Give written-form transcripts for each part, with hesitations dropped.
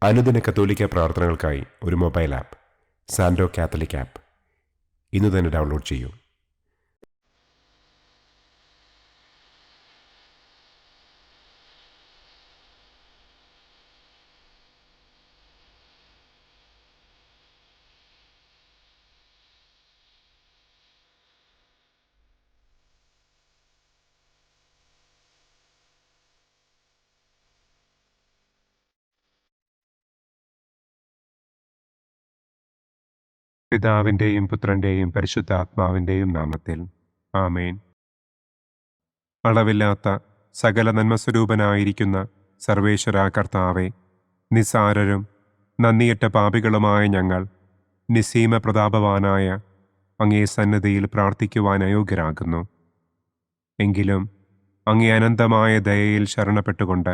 അനുദിന കത്തോലിക്ക പ്രാർത്ഥനകൾക്കായി ഒരു മൊബൈൽ ആപ്പ് സാൻഡോ കാത്തലിക് ആപ്പ് ഇന്ന് തന്നെ ഡൗൺലോഡ് ചെയ്യൂ. പിതാവിൻ്റെയും പുത്രൻ്റെയും പരിശുദ്ധാത്മാവിൻ്റെയും നാമത്തിൽ ആമേൻ. അളവില്ലാത്ത സകല നന്മസ്വരൂപനായിരിക്കുന്ന സർവേശ്വര കർത്താവെ, നിസ്സാരരും നന്ദിയറ്റ പാപികളുമായ ഞങ്ങൾ നിസ്സീമ പ്രതാപവാനായ അങ്ങേ സന്നിധിയിൽ പ്രാർത്ഥിക്കുവാൻ അയോഗ്യരാകുന്നു. എങ്കിലും അങ്ങേ അനന്തമായ ദയയിൽ ശരണപ്പെട്ടുകൊണ്ട്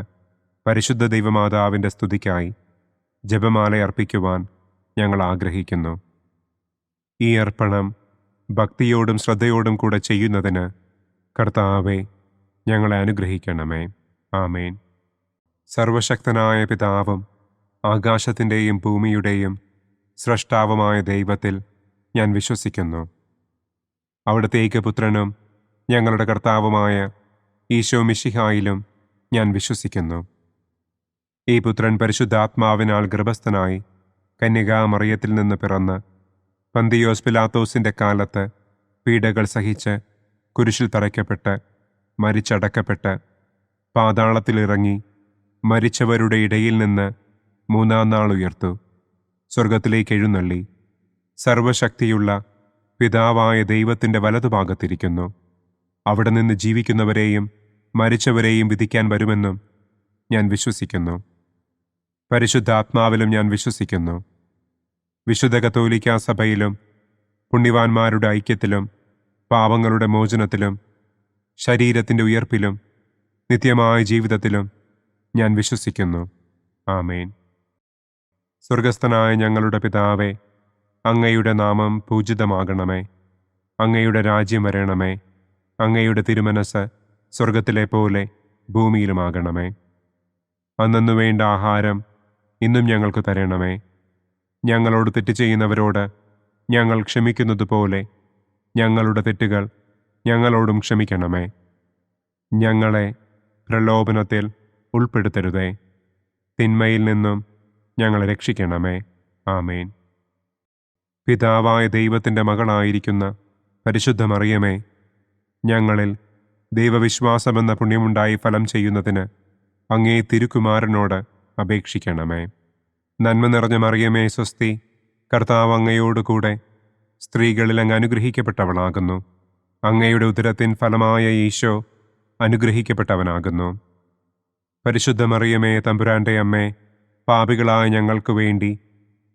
പരിശുദ്ധ ദൈവമാതാവിൻ്റെ സ്തുതിക്കായി ജപമാല അർപ്പിക്കുവാൻ ഞങ്ങൾ ആഗ്രഹിക്കുന്നു. ഈ അർപ്പണം ഭക്തിയോടും ശ്രദ്ധയോടും കൂടെ ചെയ്യുന്നതിന് കർത്താവെ ഞങ്ങളെ അനുഗ്രഹിക്കണമേ. ആമേൻ. സർവശക്തനായ പിതാവും ആകാശത്തിൻ്റെയും ഭൂമിയുടെയും സ്രഷ്ടാവുമായ ദൈവത്തിൽ ഞാൻ വിശ്വസിക്കുന്നു. അവിടുത്തെ ഏകപുത്രനും ഞങ്ങളുടെ കർത്താവുമായ ഈശോ മിശിഹായിലും ഞാൻ വിശ്വസിക്കുന്നു. ഈ പുത്രൻ പരിശുദ്ധാത്മാവിനാൽ ഗർഭസ്ഥനായി കന്യകാമറിയത്തിൽ നിന്ന് പിറന്ന് പന്തിയോസ് പിലാത്തോസിൻ്റെ കാലത്ത് പീഡകൾ സഹിച്ച് കുരിശിൽ തറയ്ക്കപ്പെട്ട് മരിച്ചടക്കപ്പെട്ട് പാതാളത്തിലിറങ്ങി മരിച്ചവരുടെ ഇടയിൽ നിന്ന് മൂന്നാം നാൾ ഉയർത്തു, സ്വർഗത്തിലേക്ക് എഴുന്നള്ളി, സർവശക്തിയുള്ള പിതാവായ ദൈവത്തിൻ്റെ വലതുഭാഗത്തിരിക്കുന്നു. അവിടെ നിന്ന് ജീവിക്കുന്നവരെയും മരിച്ചവരെയും വിധിക്കാൻ വരുമെന്നും ഞാൻ വിശ്വസിക്കുന്നു. പരിശുദ്ധാത്മാവിലും ഞാൻ വിശ്വസിക്കുന്നു. വിശുദ്ധ കത്തോലിക്കാ സഭയിലും പുണ്യവാന്മാരുടെ ഐക്യത്തിലും പാപങ്ങളുടെ മോചനത്തിലും ശരീരത്തിൻ്റെ ഉയർപ്പിലും നിത്യമായ ജീവിതത്തിലും ഞാൻ വിശ്വസിക്കുന്നു. ആമേൻ. സ്വർഗസ്ഥനായ ഞങ്ങളുടെ പിതാവേ, അങ്ങയുടെ നാമം പൂജിതമാകണമേ. അങ്ങയുടെ രാജ്യം വരണമേ. അങ്ങയുടെ തിരുമനസ് സ്വർഗത്തിലെ പോലെ ഭൂമിയിലുമാകണമേ. അന്നന്നു വേണ്ട ആഹാരം ഇന്നും ഞങ്ങൾക്ക് തരണമേ. ഞങ്ങളോട് തെറ്റ് ചെയ്യുന്നവരോട് ഞങ്ങൾ ക്ഷമിക്കുന്നത് പോലെ ഞങ്ങളുടെ തെറ്റുകൾ ഞങ്ങളോടും ക്ഷമിക്കണമേ. ഞങ്ങളെ പ്രലോഭനത്തിൽ ഉൾപ്പെടുത്തരുതേ, തിന്മയിൽ നിന്നും ഞങ്ങളെ രക്ഷിക്കണമേ. ആമേൻ. പിതാവായ ദൈവത്തിൻ്റെ മകളായിരിക്കുന്ന പരിശുദ്ധ മറിയമേ, ഞങ്ങളിൽ ദൈവവിശ്വാസമെന്ന പുണ്യമുണ്ടായി ഫലം ചെയ്യുന്നതിന് അങ്ങേ തിരുക്കുമാരനോട് അപേക്ഷിക്കണമേ. നന്മ നിറഞ്ഞ മറിയമേ സ്വസ്തി, കർത്താവ് അങ്ങയോടുകൂടെ സ്ത്രീകളിൽ അങ്ങ് അനുഗ്രഹിക്കപ്പെട്ടവളാകുന്നു. അങ്ങയുടെ ഉദരത്തിൻ ഫലമായ ഈശോ അനുഗ്രഹിക്കപ്പെട്ടവനാകുന്നു. പരിശുദ്ധ മറിയമേ തമ്പുരാൻ്റെ അമ്മേ, പാപികളായ ഞങ്ങൾക്ക് വേണ്ടി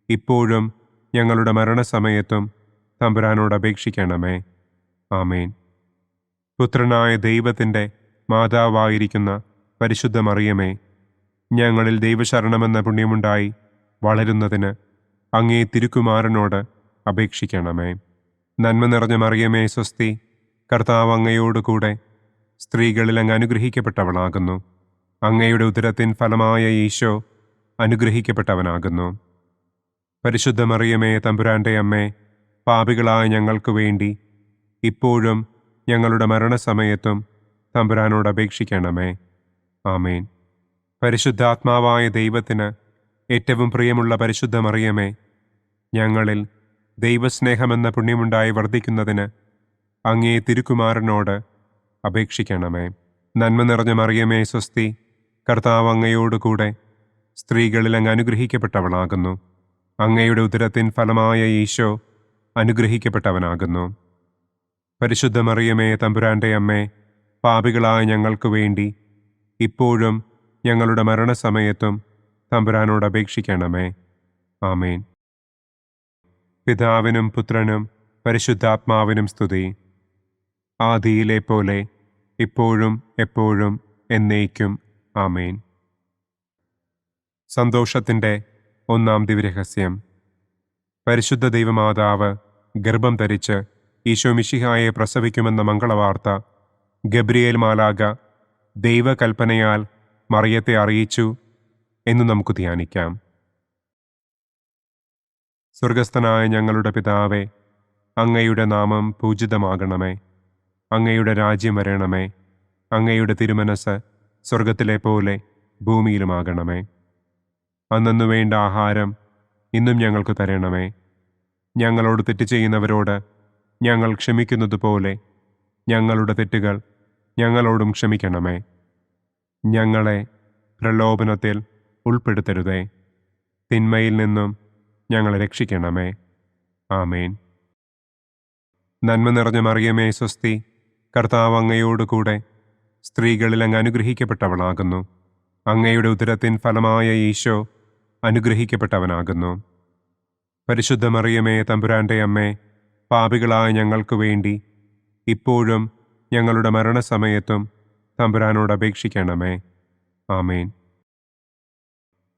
ഇപ്പോഴും ഞങ്ങളുടെ മരണസമയത്തും തമ്പുരാനോട് അപേക്ഷിക്കണമേ. ആമേൻ. പുത്രനായ ദൈവത്തിൻ്റെ മാതാവായിരിക്കുന്ന പരിശുദ്ധ മറിയമേ, ഞങ്ങളിൽ ദൈവശരണമെന്ന പുണ്യമുണ്ടായി വളരുന്നതിന് അങ്ങേ തിരുക്കുമാരനോട് അപേക്ഷിക്കണമേ. നന്മ നിറഞ്ഞ മറിയമേ സ്വസ്തി, കർത്താവ് അങ്ങയോടുകൂടെ സ്ത്രീകളിൽ അങ്ങ് അനുഗ്രഹിക്കപ്പെട്ടവളാകുന്നു. അങ്ങയുടെ ഉദരത്തിൻ ഫലമായ ഈശോ അനുഗ്രഹിക്കപ്പെട്ടവനാകുന്നു. പരിശുദ്ധ മറിയമേ തമ്പുരാൻ്റെ അമ്മേ, പാപികളായ ഞങ്ങൾക്ക് വേണ്ടി ഇപ്പോഴും ഞങ്ങളുടെ മരണസമയത്തും തമ്പുരാനോട് അപേക്ഷിക്കണമേ. ആമേൻ. പരിശുദ്ധാത്മാവായ ദൈവത്തിന് ഏറ്റവും പ്രിയമുള്ള പരിശുദ്ധ മറിയമേ, ഞങ്ങളിൽ ദൈവസ്നേഹമെന്ന പുണ്യമുണ്ടായി വർദ്ധിക്കുന്നതിന് അങ്ങേ തിരുക്കുമാരനോട് അപേക്ഷിക്കണമേ. നന്മ നിറഞ്ഞ മറിയമേ സ്വസ്തി, കർത്താവ് അങ്ങയോടുകൂടെ സ്ത്രീകളിൽ അങ്ങ് അനുഗ്രഹിക്കപ്പെട്ടവളാകുന്നു. അങ്ങയുടെ ഉദരത്തിൻ ഫലമായ ഈശോ അനുഗ്രഹിക്കപ്പെട്ടവനാകുന്നു. പരിശുദ്ധ മറിയമേ തമ്പുരാൻ്റെ അമ്മേ, പാപികളായ ഞങ്ങൾക്ക് വേണ്ടി ഇപ്പോഴും ഞങ്ങളുടെ മരണസമയത്തും തമ്പുരാനോട് അപേക്ഷിക്കണമേ. ആമേൻ. പിതാവിനും പുത്രനും പരിശുദ്ധാത്മാവിനും സ്തുതി, ആദിയിലെ പോലെ ഇപ്പോഴും എപ്പോഴും എന്നേക്കും. ആമേൻ. സന്തോഷത്തിൻ്റെ ഒന്നാം ദിവ്യരഹസ്യം. പരിശുദ്ധ ദൈവമാതാവ് ഗർഭം ധരിച്ച് ഈശോ മിശിഹായെ പ്രസവിക്കുമെന്ന മംഗളവാർത്ത ഗബ്രിയേൽ മാലാഖ ദൈവകൽപ്പനയാൽ മറിയത്തെ അറിയിച്ചു എന്ന് നമുക്ക് ധ്യാനിക്കാം. സ്വർഗസ്ഥനായ ഞങ്ങളുടെ പിതാവേ, അങ്ങയുടെ നാമം പൂജിതമാകണമേ. അങ്ങയുടെ രാജ്യം വരണമേ. അങ്ങയുടെ തിരുമനസ് സ്വർഗത്തിലെ പോലെ ഭൂമിയിലുമാകണമേ. അന്നന്നു വേണ്ട ആഹാരം ഇന്നും ഞങ്ങൾക്ക് തരണമേ. ഞങ്ങളോട് തെറ്റ് ചെയ്യുന്നവരോട് ഞങ്ങൾ ക്ഷമിക്കുന്നത് പോലെ ഞങ്ങളുടെ തെറ്റുകൾ ഞങ്ങളോടും ക്ഷമിക്കണമേ. ഞങ്ങളെ പ്രലോഭനത്തിൽ ഉൾപ്പെടുത്തരുതേ. തിന്മയിൽ നിന്നും ഞങ്ങളെ രക്ഷിക്കണമേ. ആമേൻ. നന്മ നിറഞ്ഞ മറിയമേ സ്വസ്തി, കർത്താവ് അങ്ങയോടുകൂടെ സ്ത്രീകളിൽ അങ്ങ് അനുഗ്രഹിക്കപ്പെട്ടവളാകുന്നു. അങ്ങയുടെ ഉദരത്തിൻ ഫലമായ ഈശോ അനുഗ്രഹിക്കപ്പെട്ടവനാകുന്നു. പരിശുദ്ധ മറിയമേ തമ്പുരാൻ്റെ അമ്മേ, പാപികളായ ഞങ്ങൾക്ക് വേണ്ടി ഇപ്പോഴും ഞങ്ങളുടെ മരണസമയത്തും തമ്പുരാനോട് അപേക്ഷിക്കണമേ. ആമേൻ.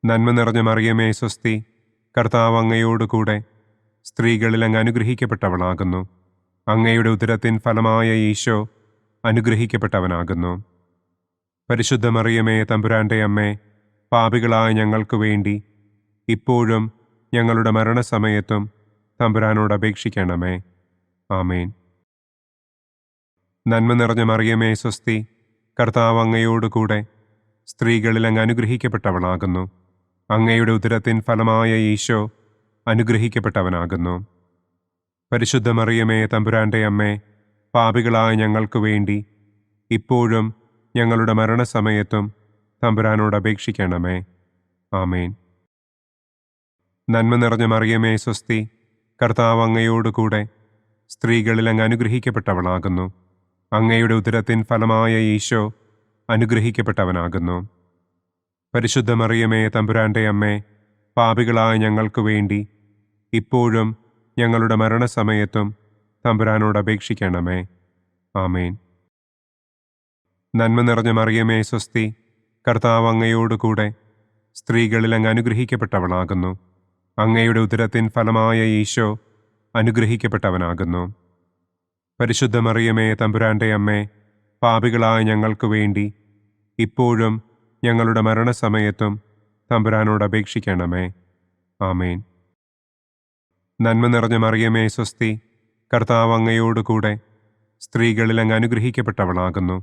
നന്മ നിറഞ്ഞ മറിയമേ സ്വസ്തി, കർത്താവ് അങ്ങയോടുകൂടെ സ്ത്രീകളിൽ അങ്ങ് അനുഗ്രഹിക്കപ്പെട്ടവളാകുന്നു. അങ്ങയുടെ ഉദരത്തിൻ ഫലമായ ഈശോ അനുഗ്രഹിക്കപ്പെട്ടവനാകുന്നു. പരിശുദ്ധ മറിയമേ തമ്പുരാൻ്റെ അമ്മേ, പാപികളായ ഞങ്ങൾക്ക് വേണ്ടി ഇപ്പോഴും ഞങ്ങളുടെ മരണസമയത്തും തമ്പുരാനോട് അപേക്ഷിക്കണമേ. ആമേൻ. നന്മ നിറഞ്ഞ മറിയമേ സ്വസ്തി, കർത്താവ് അങ്ങയോടുകൂടെ സ്ത്രീകളിൽ അങ്ങ് അനുഗ്രഹിക്കപ്പെട്ടവളാകുന്നു. അങ്ങയുടെ ഉദരത്തിൻ ഫലമായ ഈശോ അനുഗ്രഹിക്കപ്പെട്ടവനാകുന്നു. പരിശുദ്ധ മറിയമേ തമ്പുരാൻ്റെ അമ്മേ, പാപികളായ ഞങ്ങൾക്ക് വേണ്ടി ഇപ്പോഴും ഞങ്ങളുടെ മരണസമയത്തും തമ്പുരാനോട് അപേക്ഷിക്കണമേ. ആമേൻ. നന്മ നിറഞ്ഞ മറിയമേ സ്വസ്തി, കർത്താവ് അങ്ങയോടുകൂടെ സ്ത്രീകളിൽ അങ്ങ് അനുഗ്രഹിക്കപ്പെട്ടവളാകുന്നു. അങ്ങയുടെ ഉദരത്തിൻ ഫലമായ ഈശോ അനുഗ്രഹിക്കപ്പെട്ടവനാകുന്നു. പരിശുദ്ധ മറിയമേ തമ്പുരാൻ്റെ അമ്മേ, പാപികളായ ഞങ്ങൾക്ക് വേണ്ടി ഇപ്പോഴും ഞങ്ങളുടെ മരണസമയത്തും തമ്പുരാനോട് അപേക്ഷിക്കണമേ. ആമേൻ. നന്മ നിറഞ്ഞ മറിയമേ സ്വസ്തി, കർത്താവ് അങ്ങയോടുകൂടെ സ്ത്രീകളിൽ അങ്ങ് അനുഗ്രഹിക്കപ്പെട്ടവളാകുന്നു. അങ്ങയുടെ ഉദരത്തിൻ ഫലമായ ഈശോ അനുഗ്രഹിക്കപ്പെട്ടവനാകുന്നു. പരിശുദ്ധ മറിയമേ തമ്പുരാൻ്റെ അമ്മേ, പാപികളായ ഞങ്ങൾക്ക് വേണ്ടി ഇപ്പോഴും ഞങ്ങളുടെ മരണസമയത്തും തമ്പുരാനോട് അപേക്ഷിക്കണമേ. ആമേൻ. നന്മ നിറഞ്ഞ മറിയമേ സ്വസ്തി, കർത്താവ് അങ്ങയോടുകൂടെ സ്ത്രീകളിൽ അങ്ങ് അനുഗ്രഹിക്കപ്പെട്ടവളാകുന്നു.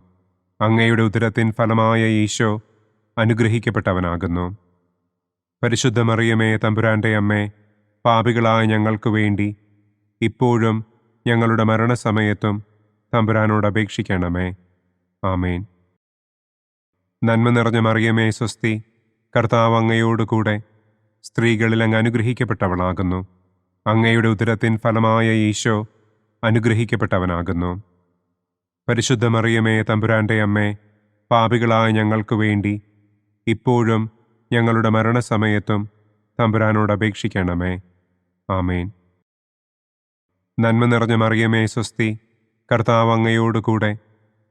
അങ്ങയുടെ ഉദരത്തിൻ ഫലമായ ഈശോ അനുഗ്രഹിക്കപ്പെട്ടവനാകുന്നു. പരിശുദ്ധ മറിയമേ തമ്പുരാൻ്റെ അമ്മേ, പാപികളായ ഞങ്ങൾക്ക് വേണ്ടി ഇപ്പോഴും ഞങ്ങളുടെ മരണസമയത്തും തമ്പുരാനോട് അപേക്ഷിക്കണമേ. ആമേൻ. നന്മ നിറഞ്ഞ മറിയമേ സ്വസ്തി, കർത്താവ് അങ്ങയോടുകൂടെ സ്ത്രീകളിൽ അങ്ങ് അനുഗ്രഹിക്കപ്പെട്ടവളാകുന്നു. അങ്ങയുടെ ഉദരത്തിൻ ഫലമായ ഈശോ അനുഗ്രഹിക്കപ്പെട്ടവനാകുന്നു. പരിശുദ്ധ മറിയമേ തമ്പുരാൻ്റെ അമ്മേ, പാപികളായ ഞങ്ങൾക്ക് വേണ്ടി ഇപ്പോഴും ഞങ്ങളുടെ മരണസമയത്തും തമ്പുരാനോട് അപേക്ഷിക്കണമേ. ആമേൻ. നന്മ നിറഞ്ഞ മറിയമേ സ്വസ്തി, കർത്താവ് അങ്ങയോടുകൂടെ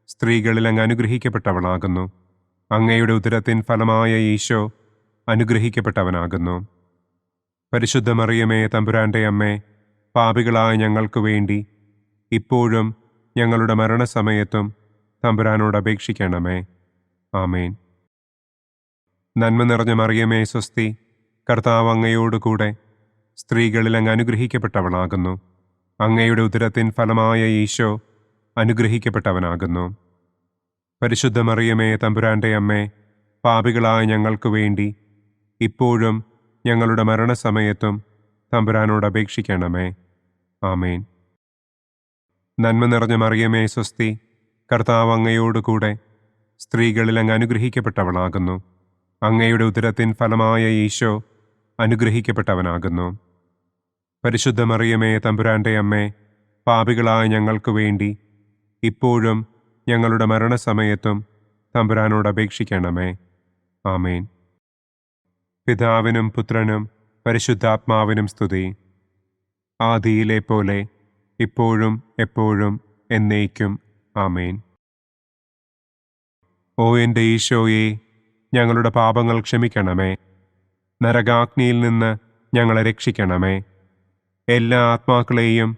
സ്ത്രീകളിൽ അങ്ങ് അനുഗ്രഹിക്കപ്പെട്ടവളാകുന്നു. അങ്ങയുടെ ഉദരത്തിൻ ഫലമായ ഈശോ അനുഗ്രഹിക്കപ്പെട്ടവനാകുന്നു. പരിശുദ്ധ മറിയമേ തമ്പുരാൻ്റെ അമ്മേ, പാപികളായ ഞങ്ങൾക്ക് വേണ്ടി ഇപ്പോഴും ഞങ്ങളുടെ മരണസമയത്തും തമ്പുരാനോട് അപേക്ഷിക്കണമേ. ആമേൻ. നന്മ നിറഞ്ഞ മറിയമേ സ്വസ്തി, കർത്താവ് അങ്ങയോടുകൂടെ സ്ത്രീകളിൽ അങ്ങ് അനുഗ്രഹിക്കപ്പെട്ടവളാകുന്നു. അങ്ങയുടെ ഉദരത്തിൻ ഫലമായ ഈശോ അനുഗ്രഹിക്കപ്പെട്ടവനാകുന്നു. പരിശുദ്ധ മറിയമേ തമ്പുരാൻ്റെ അമ്മേ, പാപികളായ ഞങ്ങൾക്ക് വേണ്ടി ഇപ്പോഴും ഞങ്ങളുടെ മരണസമയത്തും തമ്പുരാനോട് അപേക്ഷിക്കണമേ. ആമേൻ. നന്മ നിറഞ്ഞ മറിയമേ സ്വസ്തി, കർത്താവ് അങ്ങയോടുകൂടെ സ്ത്രീകളിൽ അങ്ങ് അനുഗ്രഹിക്കപ്പെട്ടവളാകുന്നു. അങ്ങയുടെ ഉദരത്തിൻ ഫലമായ ഈശോ അനുഗ്രഹിക്കപ്പെട്ടവനാകുന്നു. പരിശുദ്ധ മറിയമേ തമ്പുരാൻ്റെ അമ്മേ, പാപികളായ ഞങ്ങൾക്ക് വേണ്ടി ഇപ്പോഴും ഞങ്ങളുടെ മരണസമയത്തും തമ്പുരാനോട് അപേക്ഷിക്കണമേ. ആമേൻ. പിതാവിനും പുത്രനും പരിശുദ്ധാത്മാവിനും സ്തുതി. ആദിയിലെ പോലെ ഇപ്പോഴും എപ്പോഴും എന്നേക്കും. ആമേൻ. ഓ എൻ്റെ ഈശോയെ, ഞങ്ങളുടെ പാപങ്ങൾ ക്ഷമിക്കണമേ. നരകാഗ്നിയിൽ നിന്ന് ഞങ്ങളെ രക്ഷിക്കണമേ. എല്ലാ ആത്മാക്കളെയും,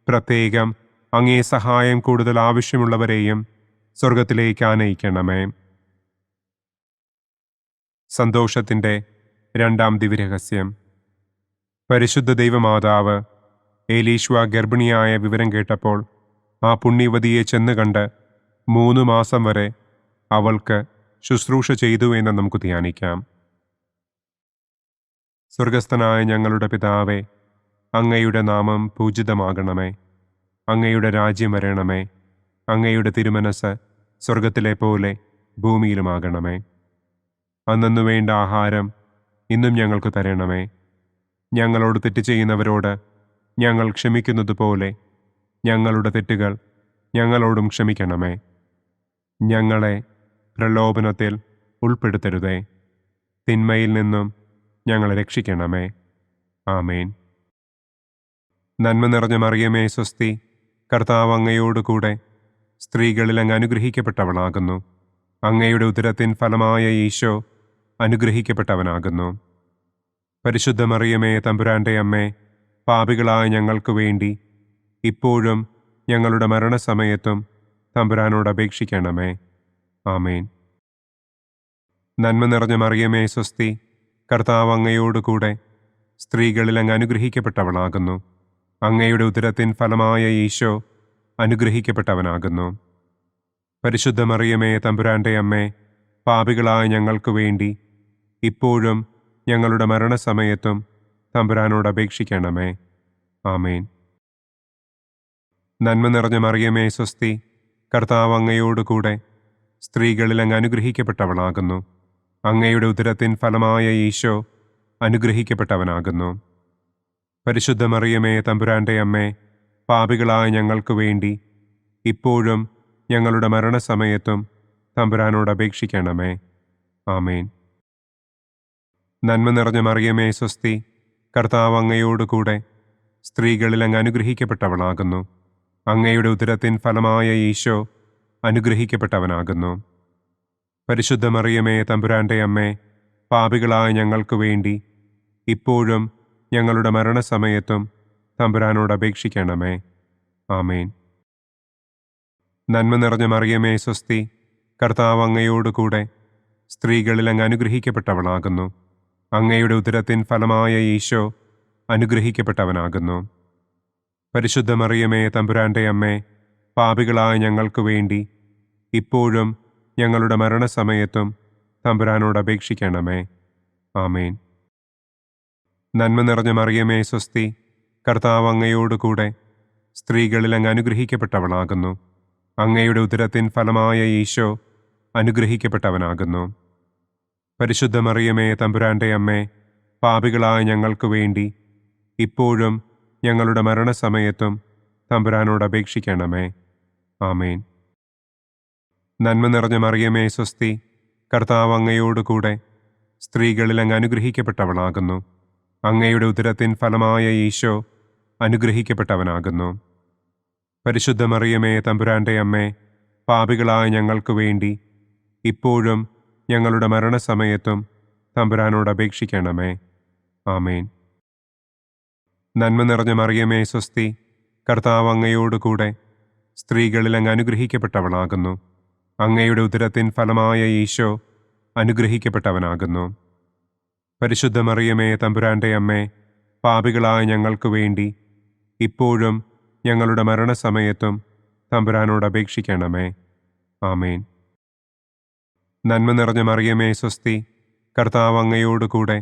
പ്രത്യേകം അങ്ങേ സഹായം കൂടുതൽ ആവശ്യമുള്ളവരെയും സ്വർഗത്തിലേക്ക് ആനയിക്കണമേ. സന്തോഷത്തിൻ്റെ രണ്ടാം ദിവ്യരഹസ്യം. പരിശുദ്ധ ദൈവമാതാവ് ഏലീശ്വ ഗർഭിണിയായ വിവരം കേട്ടപ്പോൾ ആ പുണ്യവതിയെ ചെന്ന് കണ്ട് 3 മാസം വരെ അവൾക്ക് ശുശ്രൂഷ ചെയ്തു എന്ന് നമുക്ക് ധ്യാനിക്കാം. സ്വർഗസ്ഥനായ ഞങ്ങളുടെ പിതാവേ, അങ്ങയുടെ നാമം പൂജിതമാകണമേ. അങ്ങയുടെ രാജ്യം വരണമേ. അങ്ങയുടെ തിരുമനസ് സ്വർഗത്തിലെ പോലെ ഭൂമിയിലുമാകണമേ. അന്നന്നു വേണ്ട ആഹാരം ഇന്നും ഞങ്ങൾക്ക് തരണമേ. ഞങ്ങളോട് തെറ്റ് ചെയ്യുന്നവരോട് ഞങ്ങൾ ക്ഷമിക്കുന്നത് പോലെ ഞങ്ങളുടെ തെറ്റുകൾ ഞങ്ങളോടും ക്ഷമിക്കണമേ. ഞങ്ങളെ പ്രലോഭനത്തിൽ ഉൾപ്പെടുത്തരുതേ. തിന്മയിൽ നിന്നും ഞങ്ങളെ രക്ഷിക്കണമേ. ആമേൻ. നന്മ നിറഞ്ഞ മറിയമേ സ്വസ്തി, കർത്താവ് അങ്ങയോടുകൂടെ സ്ത്രീകളിൽ അങ്ങ് അനുഗ്രഹിക്കപ്പെട്ടവളാകുന്നു. അങ്ങയുടെ ഉദരത്തിൻ ഫലമായ ഈശോ അനുഗ്രഹിക്കപ്പെട്ടവനാകുന്നു. പരിശുദ്ധ മറിയമേ തമ്പുരാൻ്റെ അമ്മേ, പാപികളായ ഞങ്ങൾക്ക് വേണ്ടി ഇപ്പോഴും ഞങ്ങളുടെ മരണസമയത്തും തമ്പുരാനോട് അപേക്ഷിക്കണമേ. ആമേൻ. നന്മ നിറഞ്ഞ മറിയമേ സ്വസ്തി, കർത്താവ് അങ്ങയോടുകൂടെ സ്ത്രീകളിൽ അങ്ങ് അനുഗ്രഹിക്കപ്പെട്ടവളാകുന്നു. അങ്ങയുടെ ഉദരത്തിൻ ഫലമായ ഈശോ അനുഗ്രഹിക്കപ്പെട്ടവനാകുന്നു. പരിശുദ്ധ മറിയമേ തമ്പുരാൻ്റെ അമ്മേ, പാപികളായ ഞങ്ങൾക്ക് വേണ്ടി ഇപ്പോഴും ഞങ്ങളുടെ മരണസമയത്തും തമ്പുരാനോട് അപേക്ഷിക്കണമേ. ആമേൻ. നന്മ നിറഞ്ഞ മറിയമേ സ്വസ്തി, കർത്താവ് അങ്ങയോടുകൂടെ സ്ത്രീകളിൽ അങ്ങ് അനുഗ്രഹിക്കപ്പെട്ടവളാകുന്നു. അങ്ങയുടെ ഉദരത്തിൻ ഫലമായ ഈശോ അനുഗ്രഹിക്കപ്പെട്ടവനാകുന്നു. പരിശുദ്ധ മറിയമേ തമ്പുരാൻ്റെ അമ്മേ, പാപികളായ ഞങ്ങൾക്ക് വേണ്ടി ഇപ്പോഴും ഞങ്ങളുടെ മരണസമയത്തും തമ്പുരാനോട് അപേക്ഷിക്കണമേ. ആമേൻ. നന്മ നിറഞ്ഞ മറിയമേ സ്വസ്തി, കർത്താവ് അങ്ങയോടുകൂടെ സ്ത്രീകളിൽ അങ്ങ് അനുഗ്രഹിക്കപ്പെട്ടവളാകുന്നു. അങ്ങയുടെ ഉദരത്തിൻ ഫലമായ ഈശോ അനുഗ്രഹിക്കപ്പെട്ടവനാകുന്നു. പരിശുദ്ധ മറിയമേ തമ്പുരാൻ്റെ അമ്മേ, പാപികളായ ഞങ്ങൾക്ക് വേണ്ടി ഇപ്പോഴും ഞങ്ങളുടെ മരണസമയത്തും തമ്പുരാനോട് അപേക്ഷിക്കണമേ. ആമേൻ. നന്മ നിറഞ്ഞ മറിയമേ സ്വസ്തി, കർത്താവ് അങ്ങയോടുകൂടെ സ്ത്രീകളിൽ അങ്ങ് അനുഗ്രഹിക്കപ്പെട്ടവളാകുന്നു. അങ്ങയുടെ ഉദരത്തിൻ ഫലമായ ഈശോ അനുഗ്രഹിക്കപ്പെട്ടവനാകുന്നു. പരിശുദ്ധ മറിയമേ തമ്പുരാൻ്റെ അമ്മേ, പാപികളായ ഞങ്ങൾക്ക് വേണ്ടി ഇപ്പോഴും ഞങ്ങളുടെ മരണസമയത്തും തമ്പുരാനോട് അപേക്ഷിക്കണമേ. ആമേൻ. നന്മ നിറഞ്ഞ മറിയമേ സ്വസ്തി, കർത്താവ് അങ്ങയോടുകൂടെ സ്ത്രീകളിൽ അങ്ങ് അനുഗ്രഹിക്കപ്പെട്ടവളാകുന്നു. അങ്ങയുടെ ഉദരത്തിൻ ഫലമായ ഈശോ അനുഗ്രഹിക്കപ്പെട്ടവനാകുന്നു. പരിശുദ്ധ മറിയമേ തമ്പുരാൻ്റെ അമ്മേ, പാപികളായ ഞങ്ങൾക്ക് വേണ്ടി ഇപ്പോഴും ഞങ്ങളുടെ മരണസമയത്തും തമ്പുരാനോട് അപേക്ഷിക്കണമേ. ആമേൻ. നന്മ നിറഞ്ഞ മറിയമേ സ്വസ്തി, കർത്താവ് അങ്ങയോടുകൂടെ സ്ത്രീകളിൽ അങ്ങ് അനുഗ്രഹിക്കപ്പെട്ടവളാകുന്നു. അങ്ങയുടെ ഉദരത്തിൻ ഫലമായ ഈശോ അനുഗ്രഹിക്കപ്പെട്ടവനാകുന്നു. പരിശുദ്ധ മറിയമേ തമ്പുരാൻ്റെ അമ്മേ, പാപികളായ ഞങ്ങൾക്ക് വേണ്ടി ഇപ്പോഴും ഞങ്ങളുടെ മരണസമയത്തും തമ്പുരാനോട് അപേക്ഷിക്കണമേ. ആമേൻ. നന്മ നിറഞ്ഞ മറിയമേ സ്വസ്തി, കർത്താവ് അങ്ങയോടുകൂടെ സ്ത്രീകളിൽ അങ്ങ് അനുഗ്രഹിക്കപ്പെട്ടവളാകുന്നു. അങ്ങയുടെ ഉദരത്തിൻ ഫലമായ ഈശോ അനുഗ്രഹിക്കപ്പെട്ടവനാകുന്നു. പരിശുദ്ധ മറിയമേ തമ്പുരാൻ്റെ അമ്മേ, പാപികളായ ഞങ്ങൾക്ക് വേണ്ടി ഇപ്പോഴും ഞങ്ങളുടെ മരണസമയത്തും തമ്പുരാനോട് അപേക്ഷിക്കണമേ. ആമേൻ. നന്മ നിറഞ്ഞ മറിയമേ സ്വസ്തി, കർത്താവ് അങ്ങയോടുകൂടെ